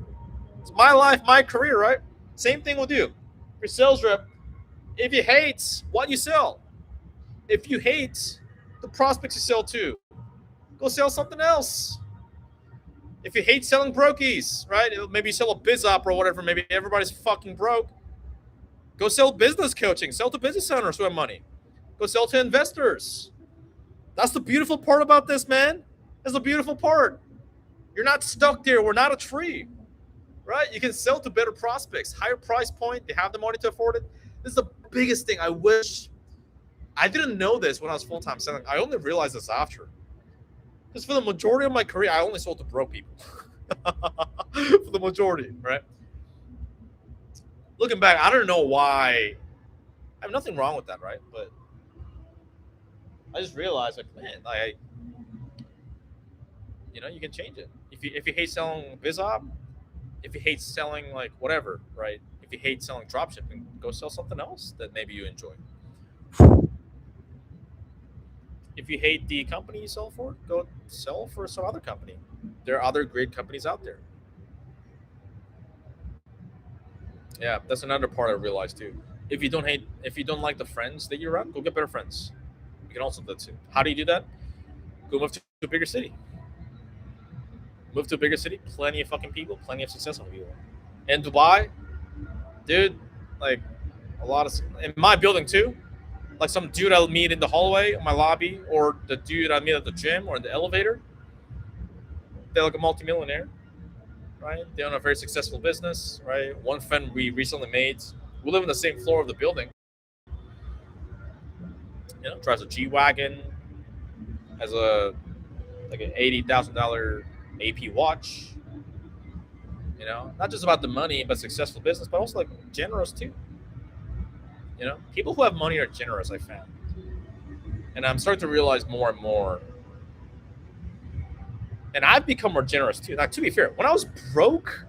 Speaker 1: It's my life, my career, right? Same thing with you. Your sales rep, if you hate what you sell, if you hate the prospects you sell to, go sell something else. If you hate selling brokies, right? Maybe you sell a biz op or whatever. Maybe everybody's fucking broke. Go sell business coaching. Sell to business owners who have money. Go sell to investors. That's the beautiful part about this, man. That's the beautiful part. You're not stuck there. We're not a tree, right? You can sell to better prospects, higher price point. They have the money to afford it. This is the biggest thing. I wish I didn't know this when I was full-time selling. I only realized this after. Because for the majority of my career, I only sold to broke people. For the majority, right? Looking back, I don't know why. I have nothing wrong with that, right? But I just realized, man, you can change it. If you hate selling biz op, if you hate selling whatever, right? If you hate selling dropshipping, go sell something else that maybe you enjoy. If you hate the company you sell for, go sell for some other company. There are other great companies out there. Yeah, that's another part I realized too. If you don't like the friends that you're around, go get better friends. You can also do that too. How do you do that? Go move to a bigger city. Move to a bigger city, plenty of fucking people, plenty of successful people. In Dubai, dude, like a lot of in my building too. Like some dude I'll meet in the hallway, in my lobby, or the dude I meet at the gym or in the elevator. They're like a multimillionaire, right? They own a very successful business, right? One friend we recently made, we live in the same floor of the building. Drives a G wagon, has an $80,000 AP watch. Not just about the money, but successful business, but also generous too. People who have money are generous, I found. And I'm starting to realize more and more. And I've become more generous too. Now, to be fair, when I was broke,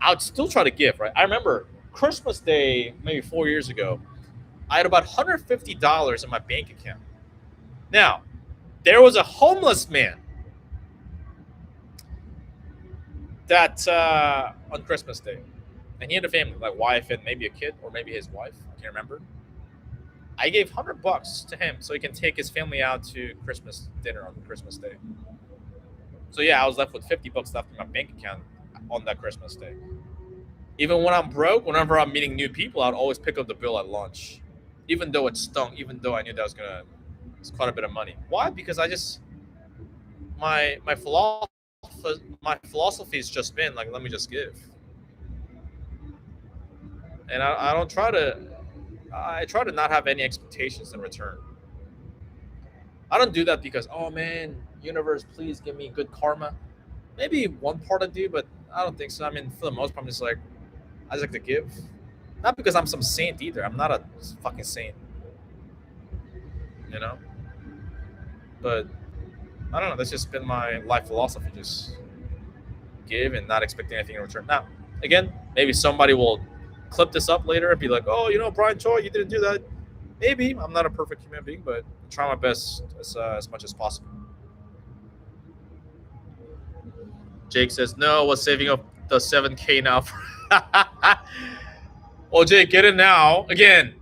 Speaker 1: I would still try to give, right? I remember Christmas Day, maybe 4 years ago, I had about $150 in my bank account. Now, there was a homeless man that on Christmas Day. And he had a family, like wife and maybe a kid, or maybe his wife. I can't remember. I gave $100 to him so he can take his family out to Christmas dinner on Christmas Day. So yeah, I was left with $50 left in my bank account on that Christmas Day. Even when I'm broke, whenever I'm meeting new people, I'd always pick up the bill at lunch. even though it stung, even though I knew that it's quite a bit of money. Why? Because I just my philosophy has just been like, let me just give, and I don't try to. I try to not have any expectations in return. I don't do that because, oh man, universe, please give me good karma. Maybe one part I do, but I don't think so. I mean, for the most part, I'm just like, I just like to give. Not because I'm some saint either. I'm not a fucking saint, you know. But I don't know. That's just been my life philosophy. Just give and not expect anything in return. Now, again, maybe somebody will clip this up later and be like, oh, Brian Choi, you didn't do that. Maybe I'm not a perfect human being, but I try my best as much as possible. Jake says, no, I was saving up the 7K now. Well, Jake, get it now. Again,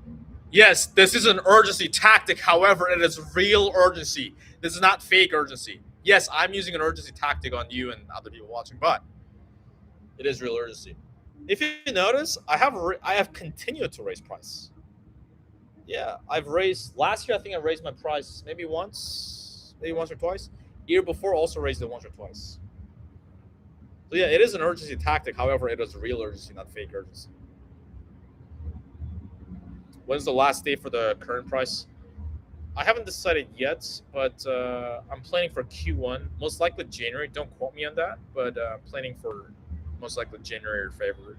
Speaker 1: yes, this is an urgency tactic. However, it is real urgency. This is not fake urgency. Yes, I'm using an urgency tactic on you and other people watching, but it is real urgency. If you notice, I have continued to raise price. Yeah, I've raised last year. I think I raised my price maybe once or twice. Year before, also raised it once or twice. So yeah, it is an urgency tactic. However, it is real urgency, not fake urgency. When's the last day for the current price? I haven't decided yet, but I'm planning for Q1, most likely January. Don't quote me on that, but planning for most likely January or February.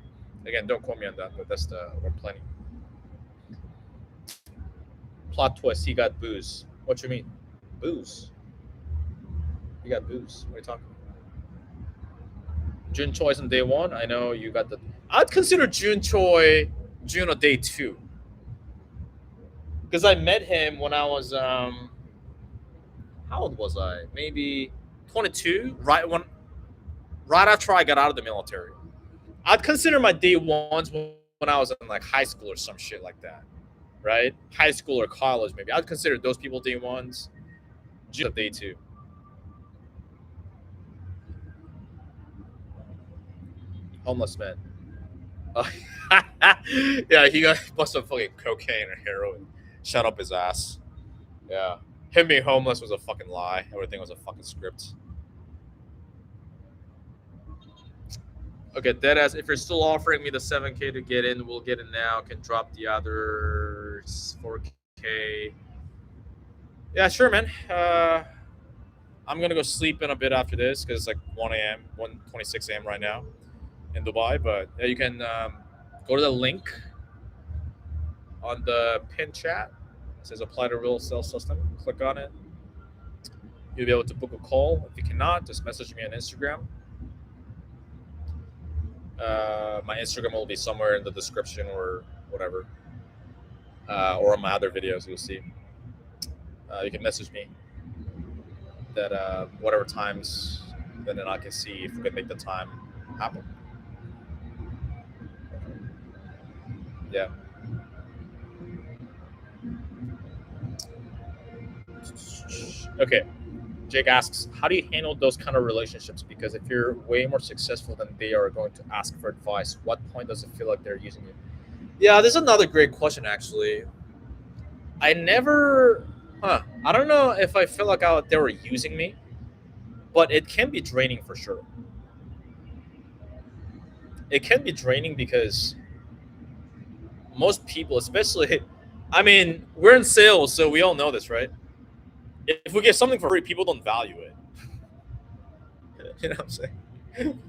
Speaker 1: Again, don't quote me on that, but that's what I'm planning. Plot twist: he got booze. What you mean, booze? He got booze. What are you talking about? Jun Choi's on day one. I know you got the. I'd consider Jun on day two. Because I met him when I was how old was I? Maybe 22, right after I got out of the military. I'd consider my day ones when I was in like high school or some shit like that, right? High school or college maybe. I'd consider those people day ones. Just day two. Homeless man. Yeah, he got busted fucking cocaine and heroin. Shut up his ass. Yeah. Him being homeless was a fucking lie. Everything was a fucking script. Okay, deadass. If you're still offering me the 7K to get in, we'll get in now. Can drop the others 4K. Yeah, sure, man. I'm gonna go sleep in a bit after this because it's like 1 a.m., 1:26 a.m. right now in Dubai. But yeah, you can go to the link on the pin chat. It says apply to real sales system. Click on it. You'll be able to book a call. If you cannot, just message me on Instagram. My Instagram will be somewhere in the description or whatever, or on my other videos you'll see. You can message me that whatever times, then I can see if we can make the time happen. Yeah. Okay. Jake asks, how do you handle those kind of relationships? Because if you're way more successful than they are going to ask for advice, what point does it feel like they're using you? Yeah, this is another great question, actually. I don't know if I feel like they were using me, but it can be draining for sure. It can be draining because most people, especially, I mean, we're in sales, so we all know this, right? If we get something for free, people don't value it. You know what I'm saying?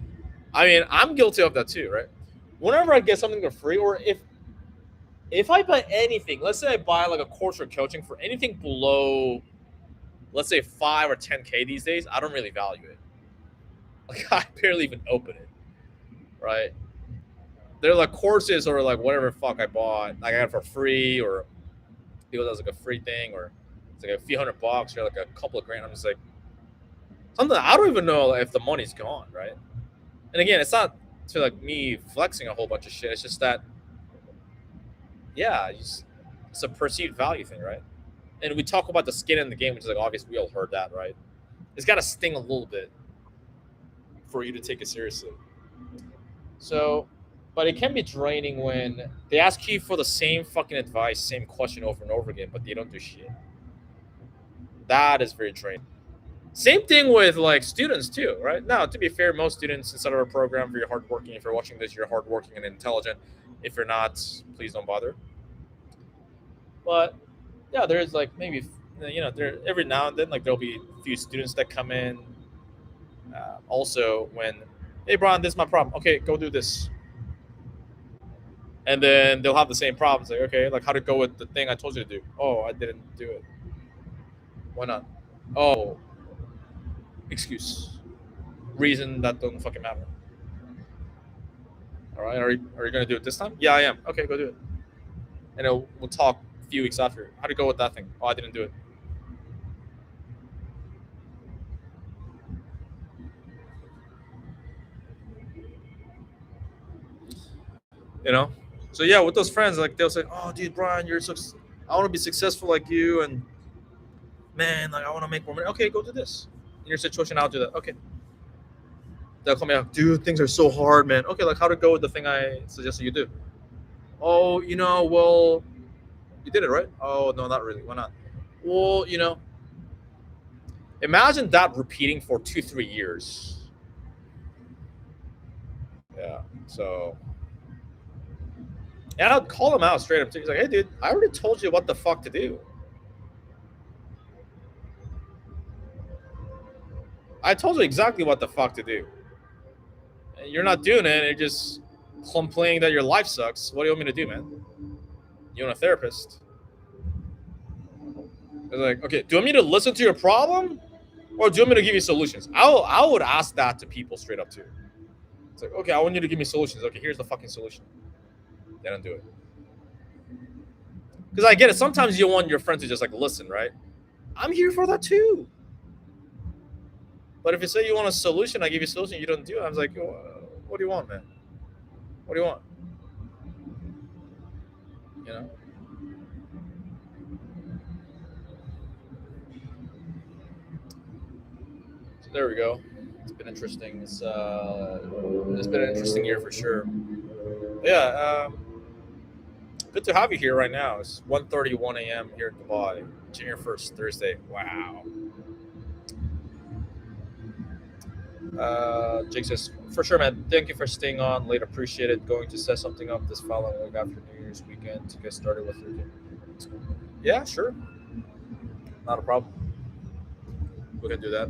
Speaker 1: I mean, I'm guilty of that too, right? Whenever I get something for free, or if I buy anything, let's say I buy like a course or coaching for anything below, let's say 5 or 10K these days, I don't really value it. Like I barely even open it, right? They're like courses or like whatever fuck I bought, like I got it for free, or because it was like a free thing, or it's like a few $100 or like a couple of grand. I'm just like, something I don't even know if the money's gone, right? And again, it's not to like me flexing a whole bunch of shit. It's just that, yeah, it's a perceived value thing, right? And we talk about the skin in the game, which is like obviously we all heard that, right? It's got to sting a little bit for you to take it seriously. So, But it can be draining when they ask you for the same fucking advice, same question over and over again, but they don't do shit. That is very draining. Same thing with like students too, right? Now, to be fair, most students inside of our program, you're hardworking. If you're watching this, you're hardworking and intelligent. If you're not, please don't bother. But yeah, there's like maybe there every now and then like there'll be a few students that come in. Also, when hey Brian, this is my problem. Okay, go do this. And then they'll have the same problems. Like, okay, like how to go with the thing I told you to do. Oh, I didn't do it. Why not? Oh, excuse. Reason that doesn't fucking matter. All right, are you gonna do it this time? Yeah, I am. Okay, go do it. And we'll talk a few weeks after. How to go with that thing? Oh, I didn't do it. You know. So yeah, with those friends, like they'll say, "Oh, dude, Brian, I want to be successful like you, and man, like I want to make more money." Okay, go do this. In your situation, I'll do that. Okay. They'll call me out, dude. Things are so hard, man. Okay, like how to go with the thing I suggested you do. Oh, well, you did it right. Oh no, not really. Why not? Well, imagine that repeating for 2-3 years. Yeah. So, and I'll call him out straight up too. He's like, "Hey, dude, I already told you what the fuck to do. I told you exactly what the fuck to do. And you're not doing it. You're just complaining that your life sucks. What do you want me to do, man? You want a therapist?" It's like, okay, do you want me to listen to your problem, or do you want me to give you solutions? I would ask that to people straight up too. It's like, okay, I want you to give me solutions. Okay, here's the fucking solution. They don't do it. Because I get it. Sometimes you want your friend to just like listen, right? I'm here for that too. But if you say you want a solution, I give you a solution, you don't do it. I was like, what do you want, man? What do you want? You know? So there we go. It's been interesting. It's been an interesting year for sure. Yeah. Good to have you here right now. It's 1:31 a.m. here in Dubai. January 1st, Thursday. Wow. Jake says, for sure, man. Thank you for staying on late. Appreciate it. Going to set something up this following week after New Year's weekend to get started with your game. Yeah, sure. Not a problem. We can do that.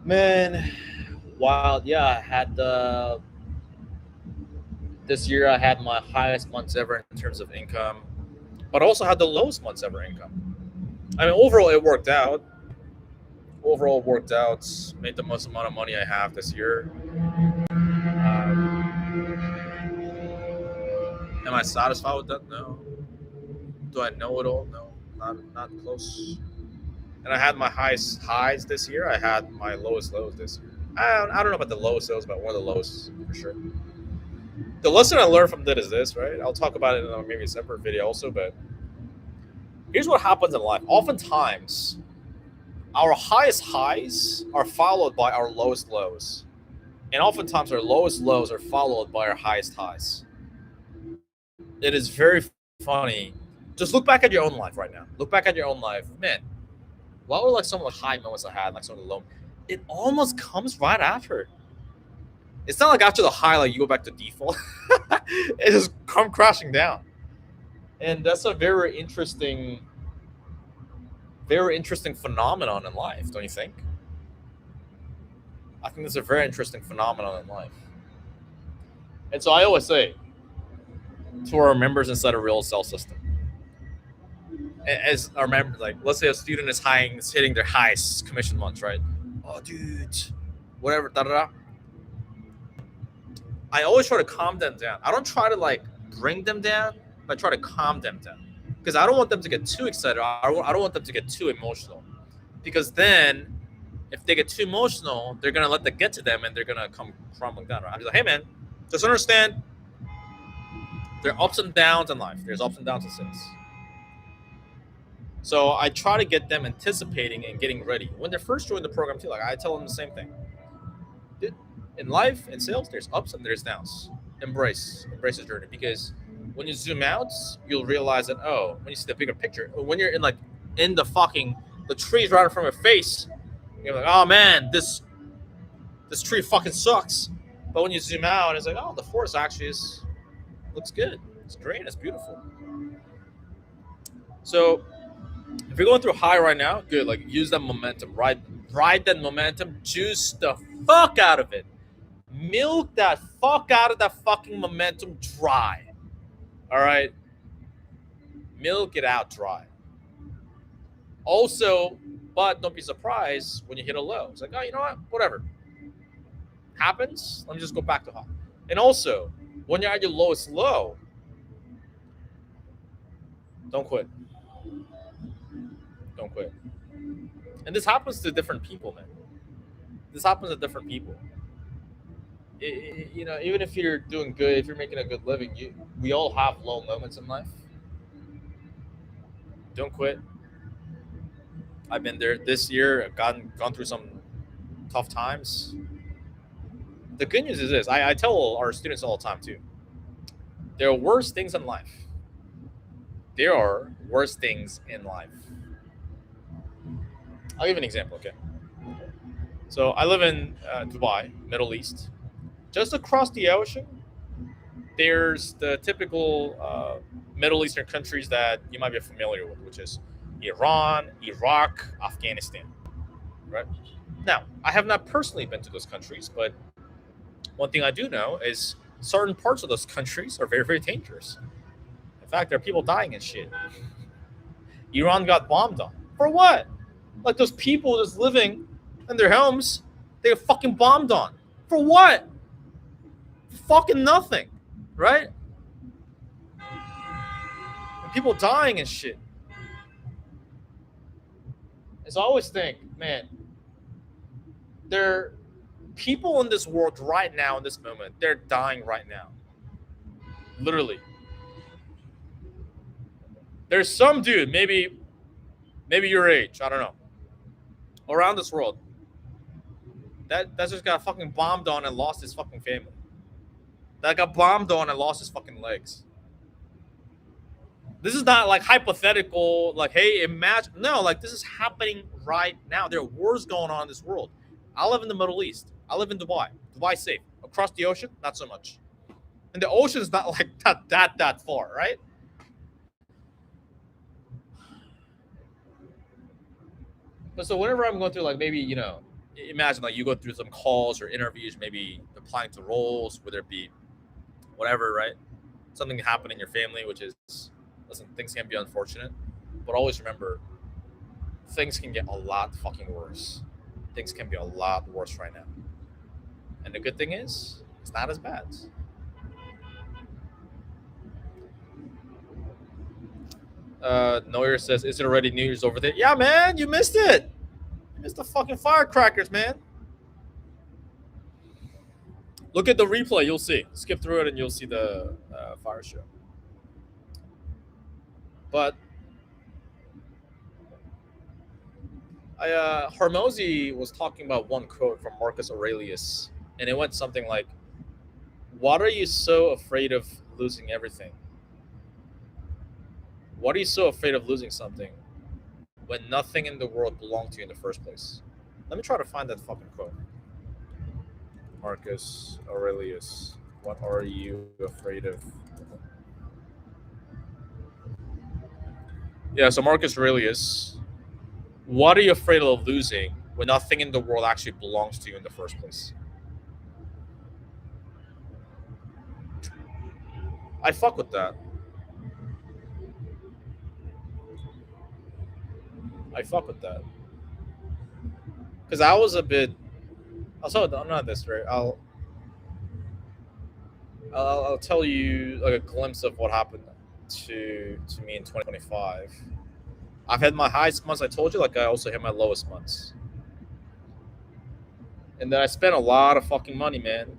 Speaker 1: Man, wild. Yeah, I had this year I had my highest months ever in terms of income, but also had the lowest months ever income. I mean, overall it worked out. Made the most amount of money I have this year. Am I satisfied with that? No. Do I know it all? No, not close. And I had my highest highs this year. I had my lowest lows this year. I don't know about the lowest lows, but one of the lowest for sure. The lesson I learned from that is this, right? I'll talk about it in maybe a separate video also, but here's what happens in life. Oftentimes, our highest highs are followed by our lowest lows. And oftentimes our lowest lows are followed by our highest highs. It is very funny. Just look back at your own life right now. Look back at your own life. Man, what were like some of the high moments I had, like some of the low? It almost comes right after. It's not like after the high, like you go back to default. It just come crashing down. And that's a very interesting phenomenon in life, don't you think? I think that's a very interesting phenomenon in life. And so I always say to our members inside a real cell system, as our members, like let's say a student is hitting their highest commission months, right? Oh, dude, whatever, da da da. I always try to calm them down. I don't try to like bring them down, but I try to calm them down because I don't want them to get too excited. I don't want them to get too emotional, because then if they get too emotional, they're gonna let that get to them and they're gonna come crumbling down. Right? I'm just like, hey man, just understand there are ups and downs in life. There's ups and downs in sales. So I try to get them anticipating and getting ready when they're first joining the program too. Like I tell them the same thing. In life, in sales, there's ups and there's downs. Embrace the journey, because when you zoom out, you'll realize that, oh, when you see the bigger picture, when you're in the trees right in front of your face, you're like, oh man, this tree fucking sucks. But when you zoom out, it's like, oh, the forest actually looks good. It's green. It's beautiful. So if you're going through a high right now, good. Like, use that momentum. Ride that momentum. Juice the fuck out of it. Milk that fuck out of that fucking momentum dry. All right, milk it out dry. Also, but don't be surprised when you hit a low. It's like, oh, you know what? Whatever happens. Let me just go back to high. And also, when you're at your lowest low, don't quit. Don't quit. And this happens to different people, man. This happens to different people. Even if you're doing good, if you're making a good living, we all have low moments in life. Don't quit. I've been there this year. I've gone through some tough times. The good news is this: I tell our students all the time too. There are worse things in life. There are worse things in life. I'll give you an example, okay? So I live in Dubai, Middle East. Just across the ocean, there's the typical Middle Eastern countries that you might be familiar with, which is Iran, Iraq, Afghanistan, right? Now, I have not personally been to those countries, but one thing I do know is certain parts of those countries are very, very dangerous. In fact, there are people dying and shit. Iran got bombed on. For what? Like, those people just living in their homes, they get fucking bombed on. For what? Fucking nothing, right? And people dying and shit. And so I always think, man, there are people in this world right now, in this moment, they're dying right now. Literally. There's some dude, maybe your age, I don't know, around this world, that just got fucking bombed on and lost his fucking family. That got bombed on and lost his fucking legs. This is not like hypothetical, like, hey, imagine. No, like, this is happening right now. There are wars going on in this world. I live in the Middle East. I live in Dubai. Dubai's safe. Across the ocean, not so much. And the ocean's not like that far, right? But so whenever I'm going through, like, maybe, imagine like you go through some calls or interviews, maybe applying to roles, whether it be whatever, right? Something happened in your family, which is, listen, things can be unfortunate, but always remember, things can get a lot fucking worse. Things can be a lot worse right now. And the good thing is, it's not as bad. Neuer says, is it already New Year's over there? Yeah, man, you missed it. You missed the fucking firecrackers, man. Look at the replay, you'll see. Skip through it and you'll see the fire show. But Hormozy was talking about one quote from Marcus Aurelius, and it went something like, what are you so afraid of losing everything? What are you so afraid of losing something when nothing in the world belonged to you in the first place? Let me try to find that fucking quote. Marcus Aurelius, what are you afraid of? Yeah, so Marcus Aurelius, what are you afraid of losing when nothing in the world actually belongs to you in the first place? I fuck with that. I fuck with that. Because I was a bit. I'm not this right. I'll tell you like a glimpse of what happened to me in 2025. I've had my highest months. I told you, like, I also had my lowest months, and then I spent a lot of fucking money, man,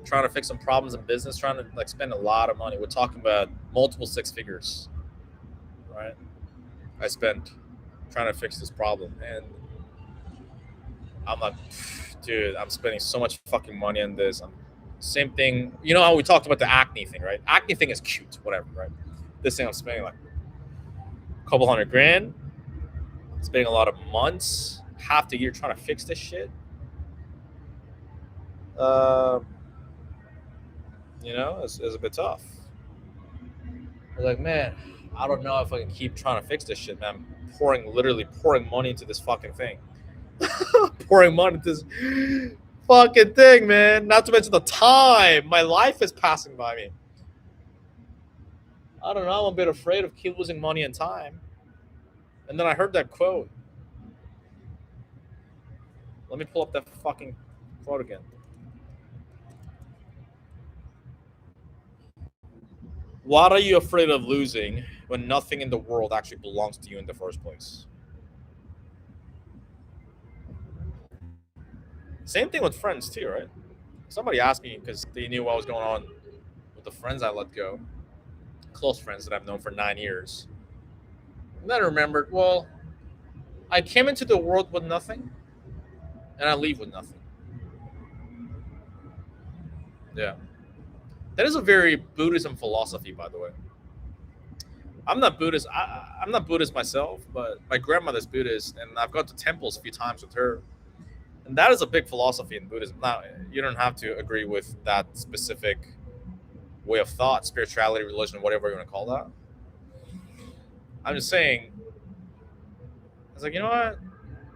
Speaker 1: trying to fix some problems in business, trying to like spend a lot of money. We're talking about multiple six figures, right? I spent trying to fix this problem, and I'm like, dude, I'm spending so much fucking money on this. Same thing. You know how we talked about the acne thing, right? Acne thing is cute, whatever, right? This thing I'm spending like a couple $100,000, spending a lot of months, half the year trying to fix this shit. Uh, it's a bit tough. I was like, man, I don't know if I can keep trying to fix this shit, man. I'm literally pouring money into this fucking thing. Pouring money into this fucking thing, man. Not to mention the time. My life is passing by me. I don't know. I'm a bit afraid of keep losing money and time. And then I heard that quote. Let me pull up that fucking quote again. What are you afraid of losing when nothing in the world actually belongs to you in the first place? Same thing with friends too, right? Somebody asked me because they knew what was going on with the friends I let go, close friends that I've known for 9 years. And then I remembered, well, I came into the world with nothing, and I leave with nothing. Yeah. That is a very Buddhism philosophy, by the way. I'm not Buddhist. I'm not Buddhist myself, but my grandmother's Buddhist, and I've gone to temples a few times with her. And that is a big philosophy in Buddhism. Now, you don't have to agree with that specific way of thought, spirituality, religion, whatever you want to call that. I'm just saying, I was like, you know what?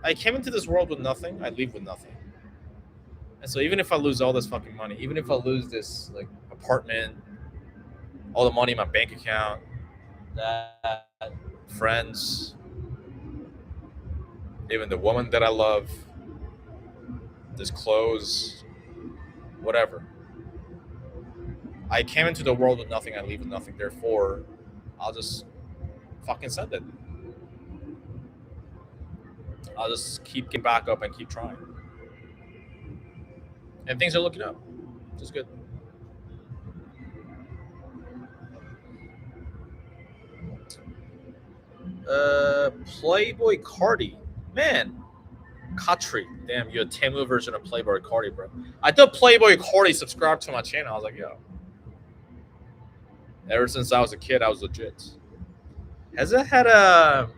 Speaker 1: I came into this world with nothing. I leave with nothing. And so even if I lose all this fucking money, even if I lose this like apartment, all the money in my bank account, that friends, even the woman that I love, this clothes, whatever. I came into the world with nothing. I leave with nothing. Therefore, I'll just fucking send it. I'll just keep getting back up and keep trying. And things are looking up, which is good. Playboy Cardi. Man, Katri. Damn, you're a Temu version of Playboy Cardi, bro. I thought Playboy Cardi subscribed to my channel. I was like, yo. Ever since I was a kid, I was legit. Has it had a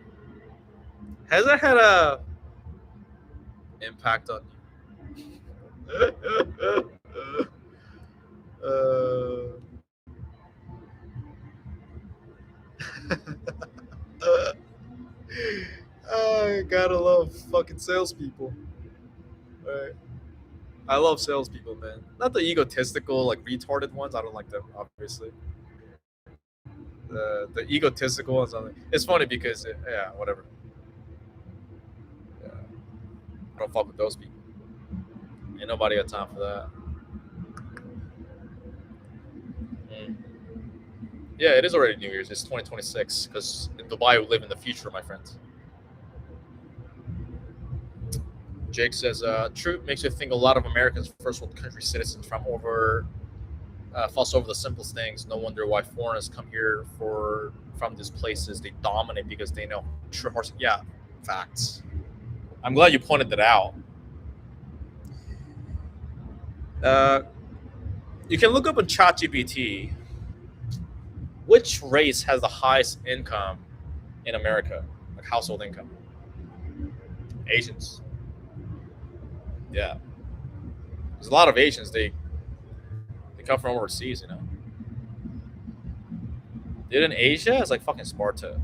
Speaker 1: impact on you? I gotta love fucking salespeople. Right. I love salespeople, man. Not the egotistical, like retarded ones. I don't like them, obviously. The egotistical ones. It's funny because, yeah, whatever. Yeah. I don't fuck with those people. Ain't nobody got time for that. Yeah, it is already New Year's. It's 2026 because in Dubai we live in the future, my friends. Jake says, truth makes you think a lot of Americans, first world country citizens, fuss over the simplest things. No wonder why foreigners come here from these places. They dominate because they know true horse. Yeah, facts. I'm glad you pointed that out. You can look up on ChatGPT which race has the highest income in America, like household income. Asians. Yeah, there's a lot of Asians. They come from overseas, you know. Dude, in Asia, it's like fucking Sparta.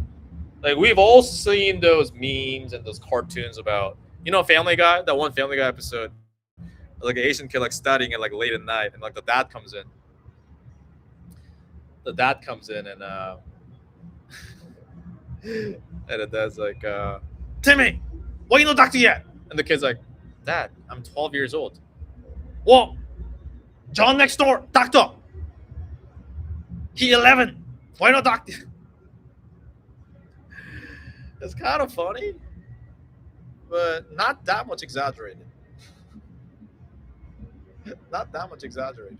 Speaker 1: Like we've all seen those memes and those cartoons about, Family Guy. That one Family Guy episode, like an Asian kid like studying at like late at night, and like the dad comes in. The dad comes in and and the dad's like, Timmy, why you no doctor yet? And the kid's like, Dad, I'm 12 years old. Well, John next door, doctor. He 11. Why not doctor? It's kind of funny, but not that much exaggerated. Not that much exaggerated.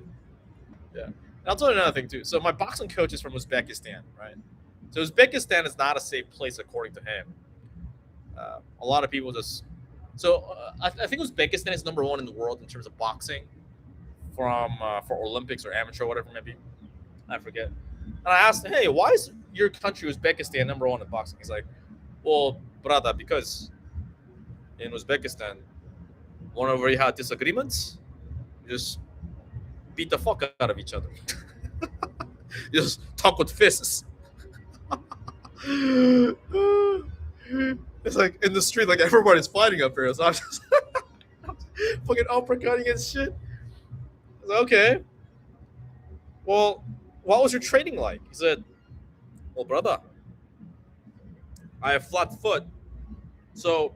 Speaker 1: Yeah. And I'll tell you another thing too. So my boxing coach is from Uzbekistan, right? So Uzbekistan is not a safe place according to him. A lot of people just So I think Uzbekistan is number one in the world in terms of boxing, from for Olympics or amateur, whatever maybe. I forget. And I asked him, hey, why is your country Uzbekistan number one in boxing? He's like, well, brother, because in Uzbekistan, whenever you had disagreements, you just beat the fuck out of each other. You just talk with fists. It's like in the street, like everybody's fighting up here. So I'm just fucking uppercutting and shit. I was like, okay. Well, what was your training like? He said, well, brother, I have flat foot. So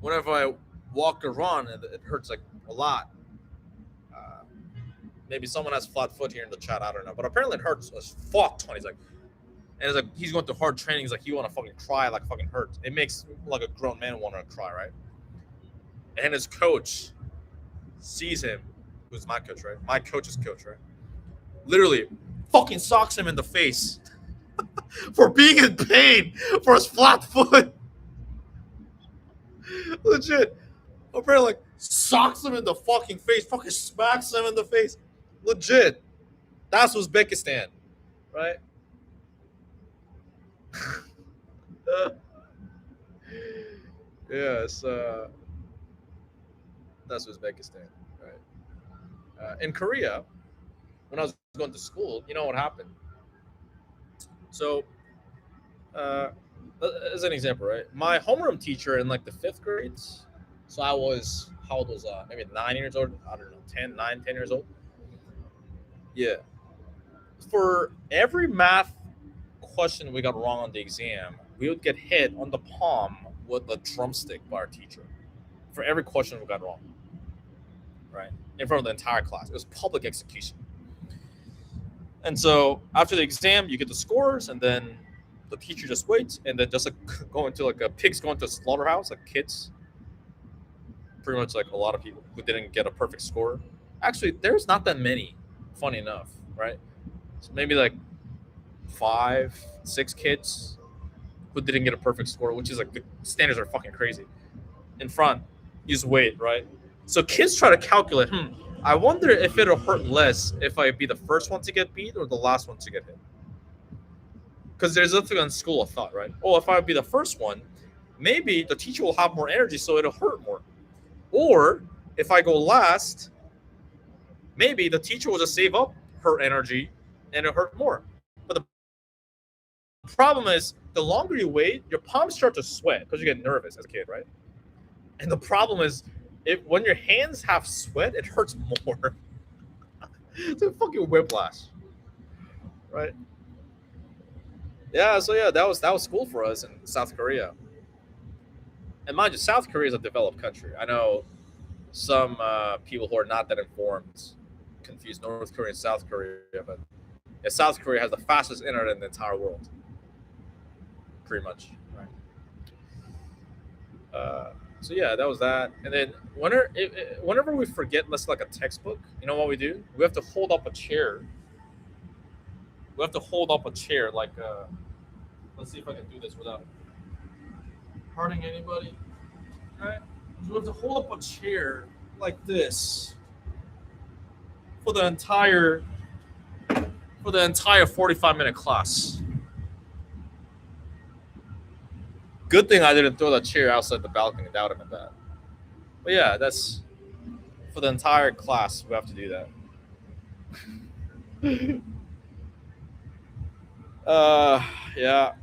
Speaker 1: whenever I walk or run, it hurts like a lot. Uh, Maybe someone has flat foot here in the chat. I don't know. But apparently it hurts as fuck. He's like, and it's like he's going through hard training. He's like, you want to fucking cry, like fucking hurts. It makes like a grown man want to cry, right? And his coach sees him, who's my coach, right? My coach's coach, right? Literally fucking socks him in the face for being in pain for his flat foot. Legit. Apparently, like, socks him in the fucking face, fucking smacks him in the face. Legit. That's Uzbekistan, right? Yes, that's Uzbekistan, right? In Korea, when I was going to school, you know what happened? So, uh, as an example, right? My homeroom teacher in like the fifth grades, so I was, how old was I? Maybe 9 years old. I don't know, 10 years old. Yeah. For every math question we got wrong on the exam, we would get hit on the palm with a drumstick by our teacher. For every question we got wrong, right? In front of the entire class. It was public execution. And so after the exam, you get the scores, and then the teacher just waits, and then just like go into like a pigs going to a slaughterhouse, like kids. Pretty much like a lot of people who didn't get a perfect score. Actually, there's not that many, funny enough, right? So maybe like 5, 6 kids who didn't get a perfect score, which is like the standards are fucking crazy. In front, you just wait, right? So kids try to calculate, I wonder if it'll hurt less if I be the first one to get beat or the last one to get hit. Because there's nothing on school of thought, right? Oh, if I be the first one, maybe the teacher will have more energy, so it'll hurt more. Or if I go last, maybe the teacher will just save up her energy and it'll hurt more. But the problem is, the longer you wait, your palms start to sweat because you get nervous as a kid, right? And the problem is, when your hands have sweat, it hurts more. It's a fucking whiplash, right? Yeah, so yeah, that was school for us in South Korea. And mind you, South Korea is a developed country. I know some people who are not that informed confuse North Korea and South Korea, but yeah, South Korea has the fastest internet in the entire world, pretty much. Right. So yeah, that was that. And then whenever we forget, let's like a textbook, you know what we do? We have to hold up a chair. We have to hold up a chair like. Let's see if I can do this without hurting anybody. Right? So we have to hold up a chair like this for the entire 45-minute class. Good thing I didn't throw that chair outside the balcony. That would have been bad. But yeah, that's for the entire class. We have to do that. Yeah.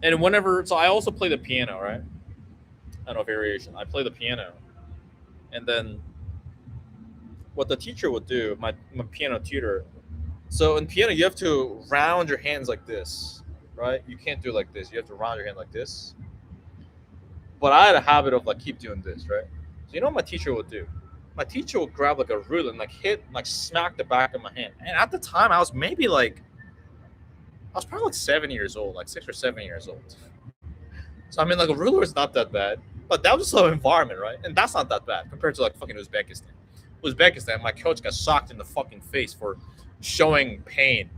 Speaker 1: And so I also play the piano, right? I don't know, variation. I play the piano, and then what the teacher would do, my piano tutor. So in piano, you have to round your hands like this, right? You can't do it like this. You have to round your hand like this. But I had a habit of like keep doing this, right? So you know what my teacher would do? My teacher would grab like a ruler and like smack the back of my hand. And at the time, I was probably like 7 years old, like 6 or 7 years old. So I mean, like a ruler is not that bad, but that was the environment, right? And that's not that bad compared to like fucking Uzbekistan. Uzbekistan, my coach got socked in the fucking face for showing pain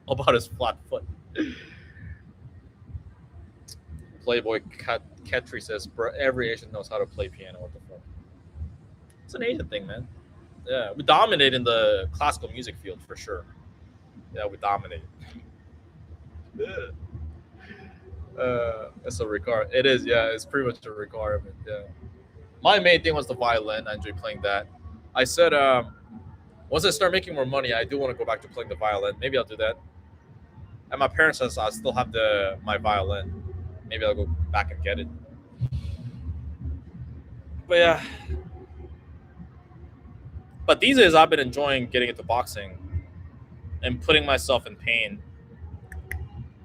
Speaker 1: about his flat foot. Playboy Ketri says, bro, every Asian knows how to play piano. What the fuck? It's an Asian thing, man. Yeah, we dominate in the classical music field for sure. Yeah, we dominate. It's a requirement. It is, yeah. It's pretty much a requirement. Yeah. My main thing was the violin. I enjoy playing that. I said, once I start making more money, I do want to go back to playing the violin. Maybe I'll do that. And my parents says I still have my violin. Maybe I'll go back and get it. But yeah. But these days I've been enjoying getting into boxing and putting myself in pain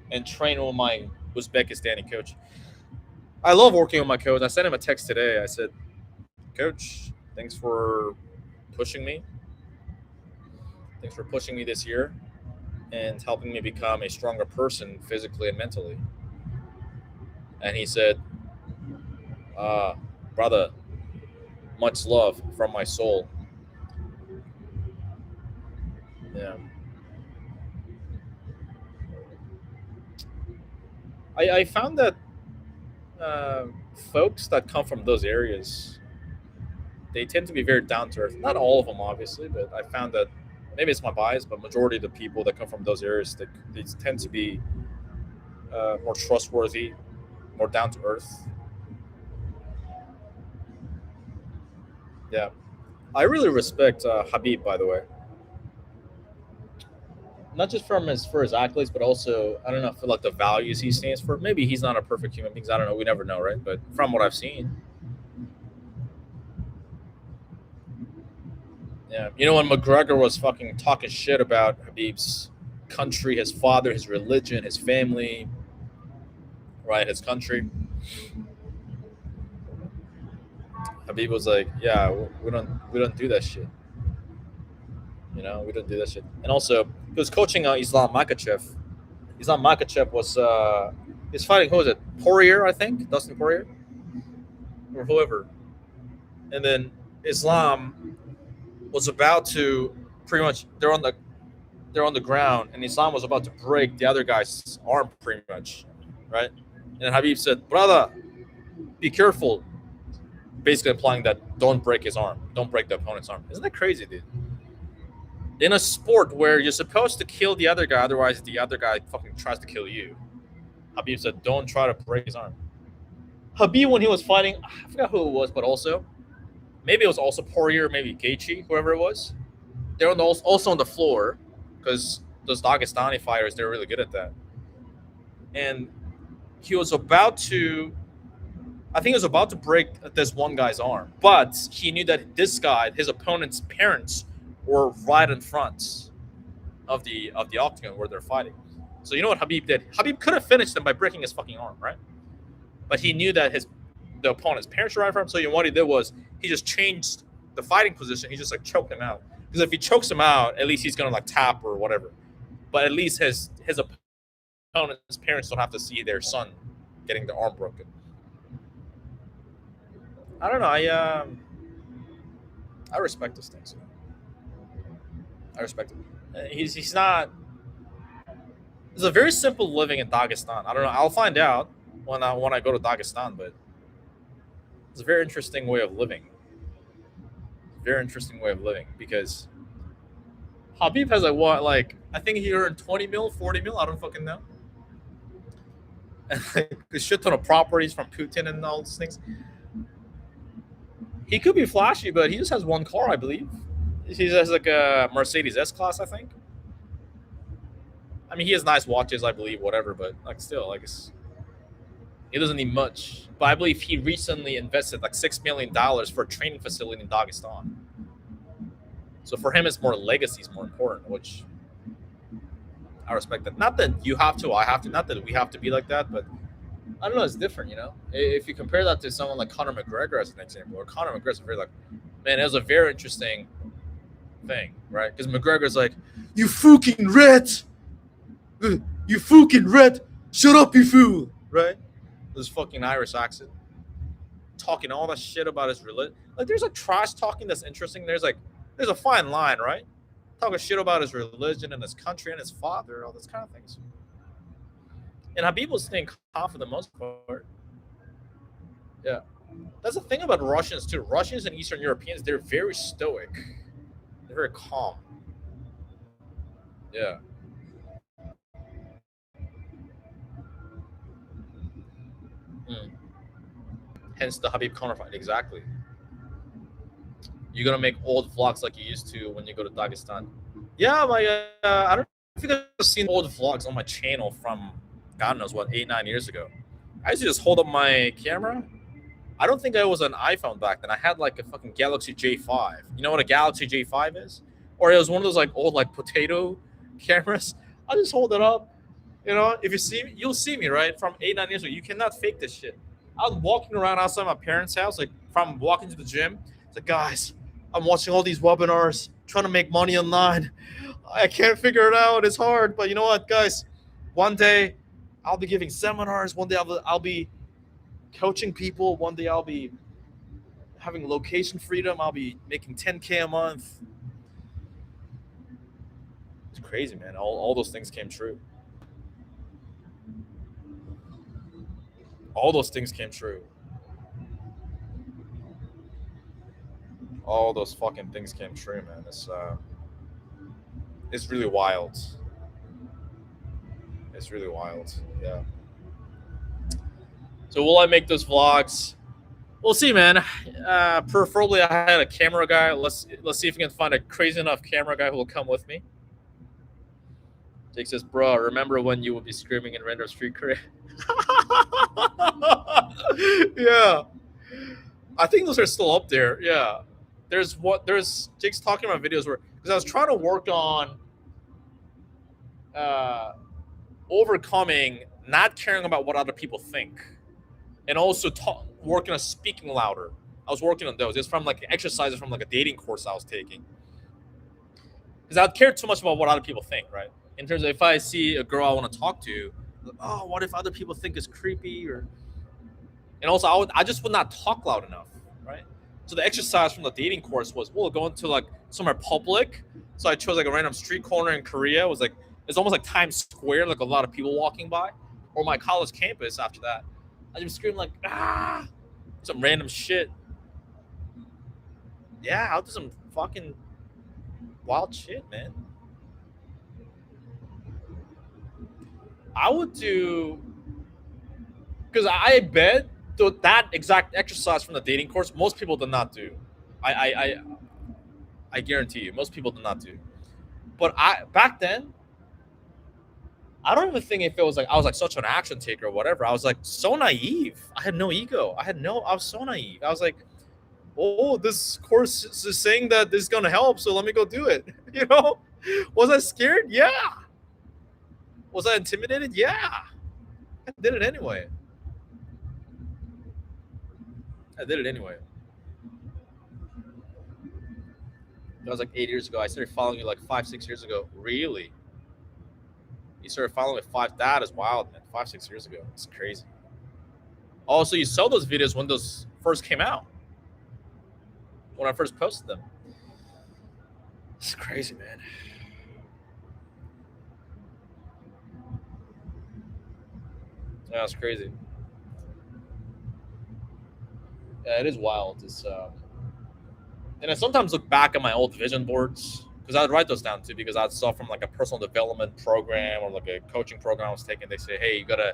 Speaker 1: and training with my Uzbekistani coach. I love working with my coach. I sent him a text today. I said, Coach, thanks for pushing me. Thanks for pushing me this year and helping me become a stronger person physically and mentally. And he said, brother, much love from my soul. Yeah. I found that folks that come from those areas, they tend to be very down to earth. Not all of them, obviously, but I found that maybe it's my bias, but majority of the people that come from those areas, they tend to be more trustworthy, more down to earth. Yeah, I really respect Habib, by the way. Not just for his accolades, but also I don't know for like the values he stands for. Maybe he's not a perfect human being. I don't know. We never know, right? But from what I've seen, yeah. You know when McGregor was fucking talking shit about Habib's country, his father, his religion, his family, right? His country. Habib was like, "Yeah, we don't do that shit. You know, we don't do that shit." And also, he was coaching Islam Makachev. Islam Makachev was he's fighting who was it? Poirier, I think, Dustin Poirier, or whoever. And then Islam was about to pretty much they're on the ground, and Islam was about to break the other guy's arm, pretty much, right? And Habib said, "Brother, be careful," basically implying that don't break his arm, don't break the opponent's arm. Isn't that crazy, dude? In a sport where you're supposed to kill the other guy, otherwise the other guy fucking tries to kill you. Habib said, "Don't try to break his arm." Habib, when he was fighting, I forgot who it was, but also maybe it was also Poirier, maybe Gaethje, whoever it was. They're also on the floor because those Dagestani fighters, they're really good at that. And he was about to, I think he was about to break this one guy's arm, but he knew that this guy, his opponent's parents, were right in front of the octagon where they're fighting. So you know what Habib did? Habib could have finished him by breaking his fucking arm, right? But he knew that the opponent's parents were right in front. So what he did was he just changed the fighting position. He just like choked him out. Because if he chokes him out, at least he's gonna like tap or whatever. But at least his opponent's parents don't have to see their son getting their arm broken. I don't know. I respect those things. I respect him. He's not. It's a very simple living in Dagestan. I don't know. I'll find out when I go to Dagestan, but it's a very interesting way of living. Very interesting way of living because Habib has like I think he earned 20 mil, 40 mil. I don't fucking know. And like a shit ton of properties from Putin and all these things. He could be flashy, but he just has one car, I believe. He has like a Mercedes S-Class, I think. I mean, he has nice watches, I believe, whatever, but like still, like he doesn't need much. But I believe he recently invested like $6 million for a training facility in Dagestan. So for him, it's more legacy is more important, which I respect that. Not that you have to, I have to. Not that we have to be like that, but I don't know. It's different, you know. If you compare that to someone like Conor McGregor as an example, or Conor McGregor's very like, man, it was a very interesting thing, right? Because McGregor's like, you fucking rat, you fucking rat, shut up, you fool, right? This fucking Irish accent, talking all that shit about his religion. Like, there's a trash talking that's interesting. There's a fine line, right? Talking shit about his religion and his country and his father, all those kind of things. And Habib was staying calm for the most part. Yeah. That's the thing about Russians too. Russians and Eastern Europeans, they're very stoic. They're very calm. Yeah. Mm. Hence the Habib counterfight. Exactly. You're gonna make old vlogs like you used to when you go to Dagestan. Yeah, I don't know if you guys have seen old vlogs on my channel from God knows what 8 9 years ago. I used to just hold up my camera. I don't think I was an iPhone back then. I had like a fucking Galaxy J5. You know what a Galaxy J5 is? Or it was one of those like old like potato cameras. I just hold it up. You know, if you see me, you'll see me right from 8 9 years ago. You cannot fake this shit. I was walking around outside my parents' house, like from walking to the gym. It's like, guys, I'm watching all these webinars, trying to make money online. I can't figure it out. It's hard, but you know what, guys? One day, I'll be giving seminars. One day, I'll be coaching people. One day, I'll be having location freedom. I'll be making 10K a month. It's crazy, man. All those things came true. All those things came true. All those fucking things came true, man. It's really wild. It's really wild. Yeah. So will I make those vlogs? We'll see, man. Preferably, I had a camera guy. Let's see if we can find a crazy enough camera guy who will come with me. Jake says, "Bro, remember when you would be screaming in random street Korea?" Yeah, I think those are still up there. Yeah, there's Jake's talking about videos where because I was trying to work on uh, overcoming not caring about what other people think, and also working on speaking louder. I was working on those. It's from like exercises from like a dating course I was taking because I care too much about what other people think, right? In terms of if I see a girl I want to talk to, like, oh, what if other people think it's creepy or and also I just would not talk loud enough, right? So the exercise from the dating course was we'll go into like somewhere public. So I chose like a random street corner in Korea. It was like it's almost like Times Square, like a lot of people walking by, or my college campus. After that, I just scream like some random shit. Yeah, I'll do some fucking wild shit, man. I would do because I bet that exact exercise from the dating course most people did not do. I I I, I guarantee you, most people did not do. But I back then, I don't even think if it was like I was like such an action taker or whatever. I was like so naive. I had no ego. I was so naive. I was like, oh, this course is saying that this is gonna help, so let me go do it. You know? Was I scared? Yeah. Was I intimidated? Yeah. I did it anyway. I did it anyway. That was like 8 years ago. I started following you like 5 6 years ago. Really? You started following me five. That is wild, man. 5 6 years ago. It's crazy. Also, you saw those videos when those first came out. When I first posted them. It's crazy, man. Yeah, it's crazy. Yeah, it is wild. And I sometimes look back at my old vision boards because I'd write those down too because I saw from like a personal development program or like a coaching program I was taking. They say, hey, you gotta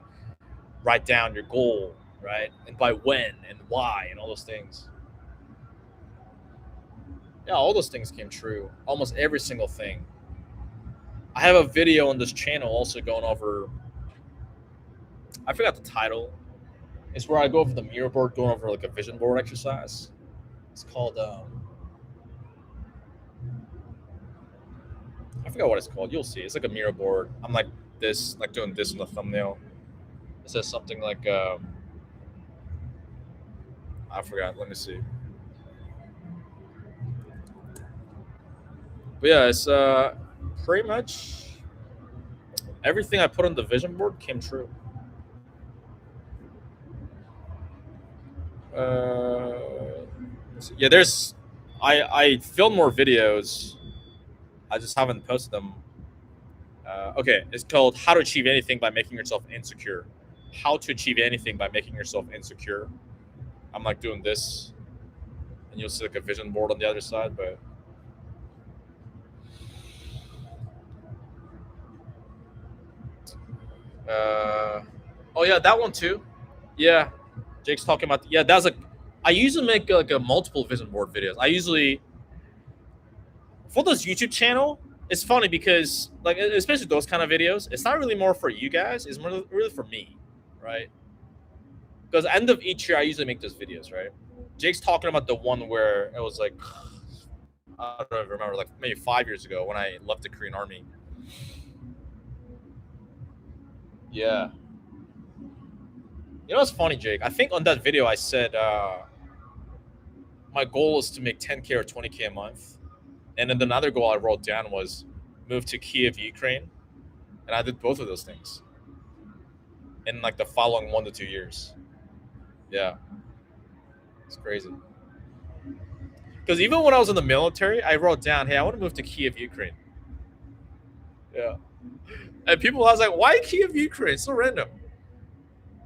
Speaker 1: write down your goal, right? And by when and why and all those things. Yeah, all those things came true. Almost every single thing. I have a video on this channel also going over. I forgot the title. It's where I go over the mirror board, going over like a vision board exercise. It's called. I forgot what it's called. You'll see. It's like a mirror board. I'm like this, like doing this in the thumbnail. It says something like. I forgot. Let me see. But yeah, it's pretty much everything I put on the vision board came true. Yeah, there's. I filmed more videos. I just haven't posted them. Okay, it's called How to Achieve Anything by Making Yourself Insecure. How to achieve anything by making yourself insecure. I'm like doing this, and you'll see like a vision board on the other side, but oh yeah, that one too. Yeah, Jake's talking about. Yeah, that's like. I usually make like a multiple vision board videos. I usually for this YouTube channel. It's funny because like especially those kind of videos, it's not really more for you guys. It's more really for me, right? Because end of each year, I usually make those videos, right? Jake's talking about the one where it was like I don't even remember, like maybe 5 years ago when I left the Korean Army. Yeah. You know what's funny, Jake? I think on that video I said my goal is to make 10K or 20K a month. And then another goal I wrote down was move to Kiev, Ukraine. And I did both of those things in like the following 1 to 2 years. Yeah. It's crazy. Because even when I was in the military, I wrote down, hey, I want to move to Kiev, Ukraine. Yeah. And people, I was like, why Kiev, Ukraine? So random.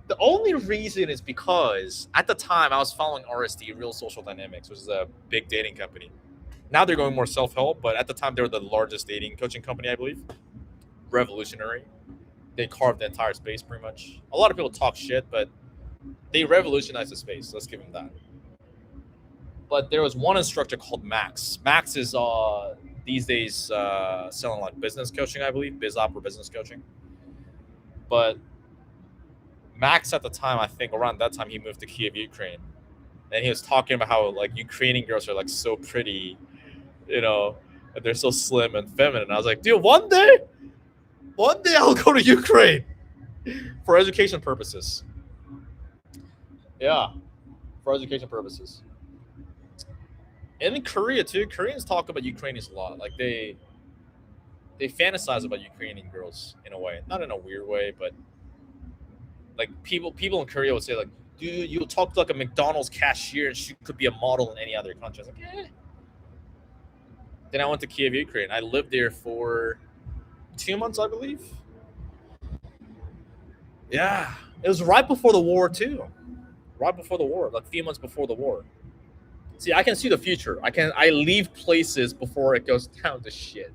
Speaker 1: The only reason is because at the time I was following RSD, Real Social Dynamics, which is a big dating company. Now they're going more self-help, but at the time they were the largest dating coaching company, I believe. Revolutionary. They carved the entire space pretty much. A lot of people talk shit, but they revolutionized the space. Let's give them that. But there was one instructor called Max. Max is these days selling like business coaching, I believe, biz op or business coaching. But Max at the time, I think around that time, he moved to Kiev, Ukraine, and he was talking about how like Ukrainian girls are like so pretty, you know, and they're so slim and feminine. I was like, dude, one day I'll go to Ukraine for education purposes. Yeah, for education purposes. And in Korea too, Koreans talk about Ukrainians a lot. Like they fantasize about Ukrainian girls in a way, not in a weird way, but like people in Korea would say like, dude, you'll talk to like a McDonald's cashier and she could be a model in any other country. I was like, eh. Then I went to Kiev, Ukraine. I lived there for 2 months, I believe. Yeah, it was right before the war too. Right before the war, like a few months before the war. See, I can see the future. I leave places before it goes down to shit.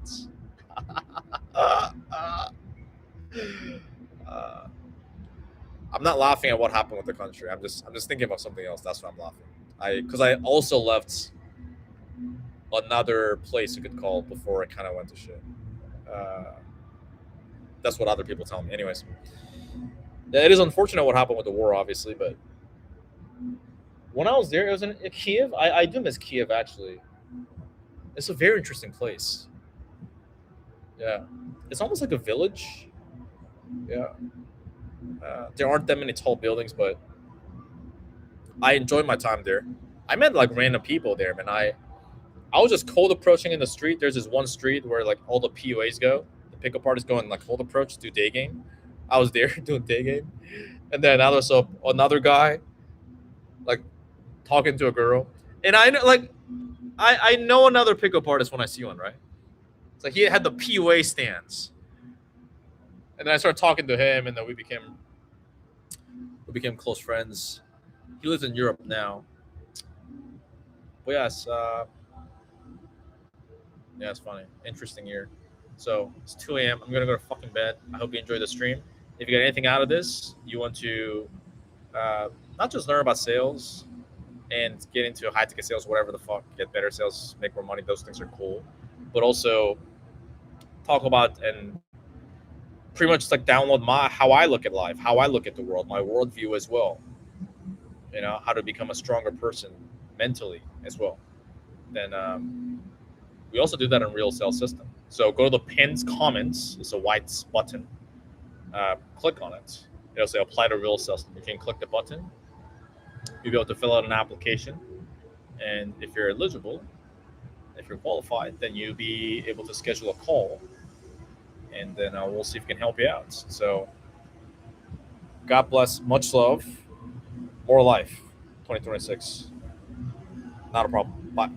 Speaker 1: I'm not laughing at what happened with the country. I'm just thinking about something else. That's why I'm laughing. Because I also left another place you could call before it kind of went to shit. That's what other people tell me. Anyways, it is unfortunate what happened with the war, obviously, but when I was there, it was in Kiev. I do miss Kiev, actually. It's a very interesting place. Yeah. It's almost like a village. Yeah. There aren't that many tall buildings, but I enjoyed my time there. I met like random people there, man. I was just cold approaching in the street. There's this one street where like all the PUAs go. The pickup artists go and like cold approach, do day game. I was there doing day game. And then I saw another guy like talking to a girl. And I know another pickup artist when I see one, right? It's like he had the PUA stands. And then I started talking to him, and then we became close friends. He lives in Europe now. But yes, yeah, it's funny. Interesting year. So it's 2 a.m. I'm gonna go to fucking bed. I hope you enjoyed the stream. If you get anything out of this, you want to not just learn about sales and get into high ticket sales, whatever the fuck, get better sales, make more money. Those things are cool, but also talk about and pretty much like download how I look at life, how I look at the world, my worldview as well. You know, how to become a stronger person mentally as well. Then we also do that in Real Sales System. So go to the pinned comments. It's a white button. Click on it. It'll say apply to Real Sales System. You can click the button. You'll be able to fill out an application. And if you're eligible, if you're qualified, then you'll be able to schedule a call. And then we'll see if we can help you out. So God bless. Much love. More life. 2026. Not a problem. Bye.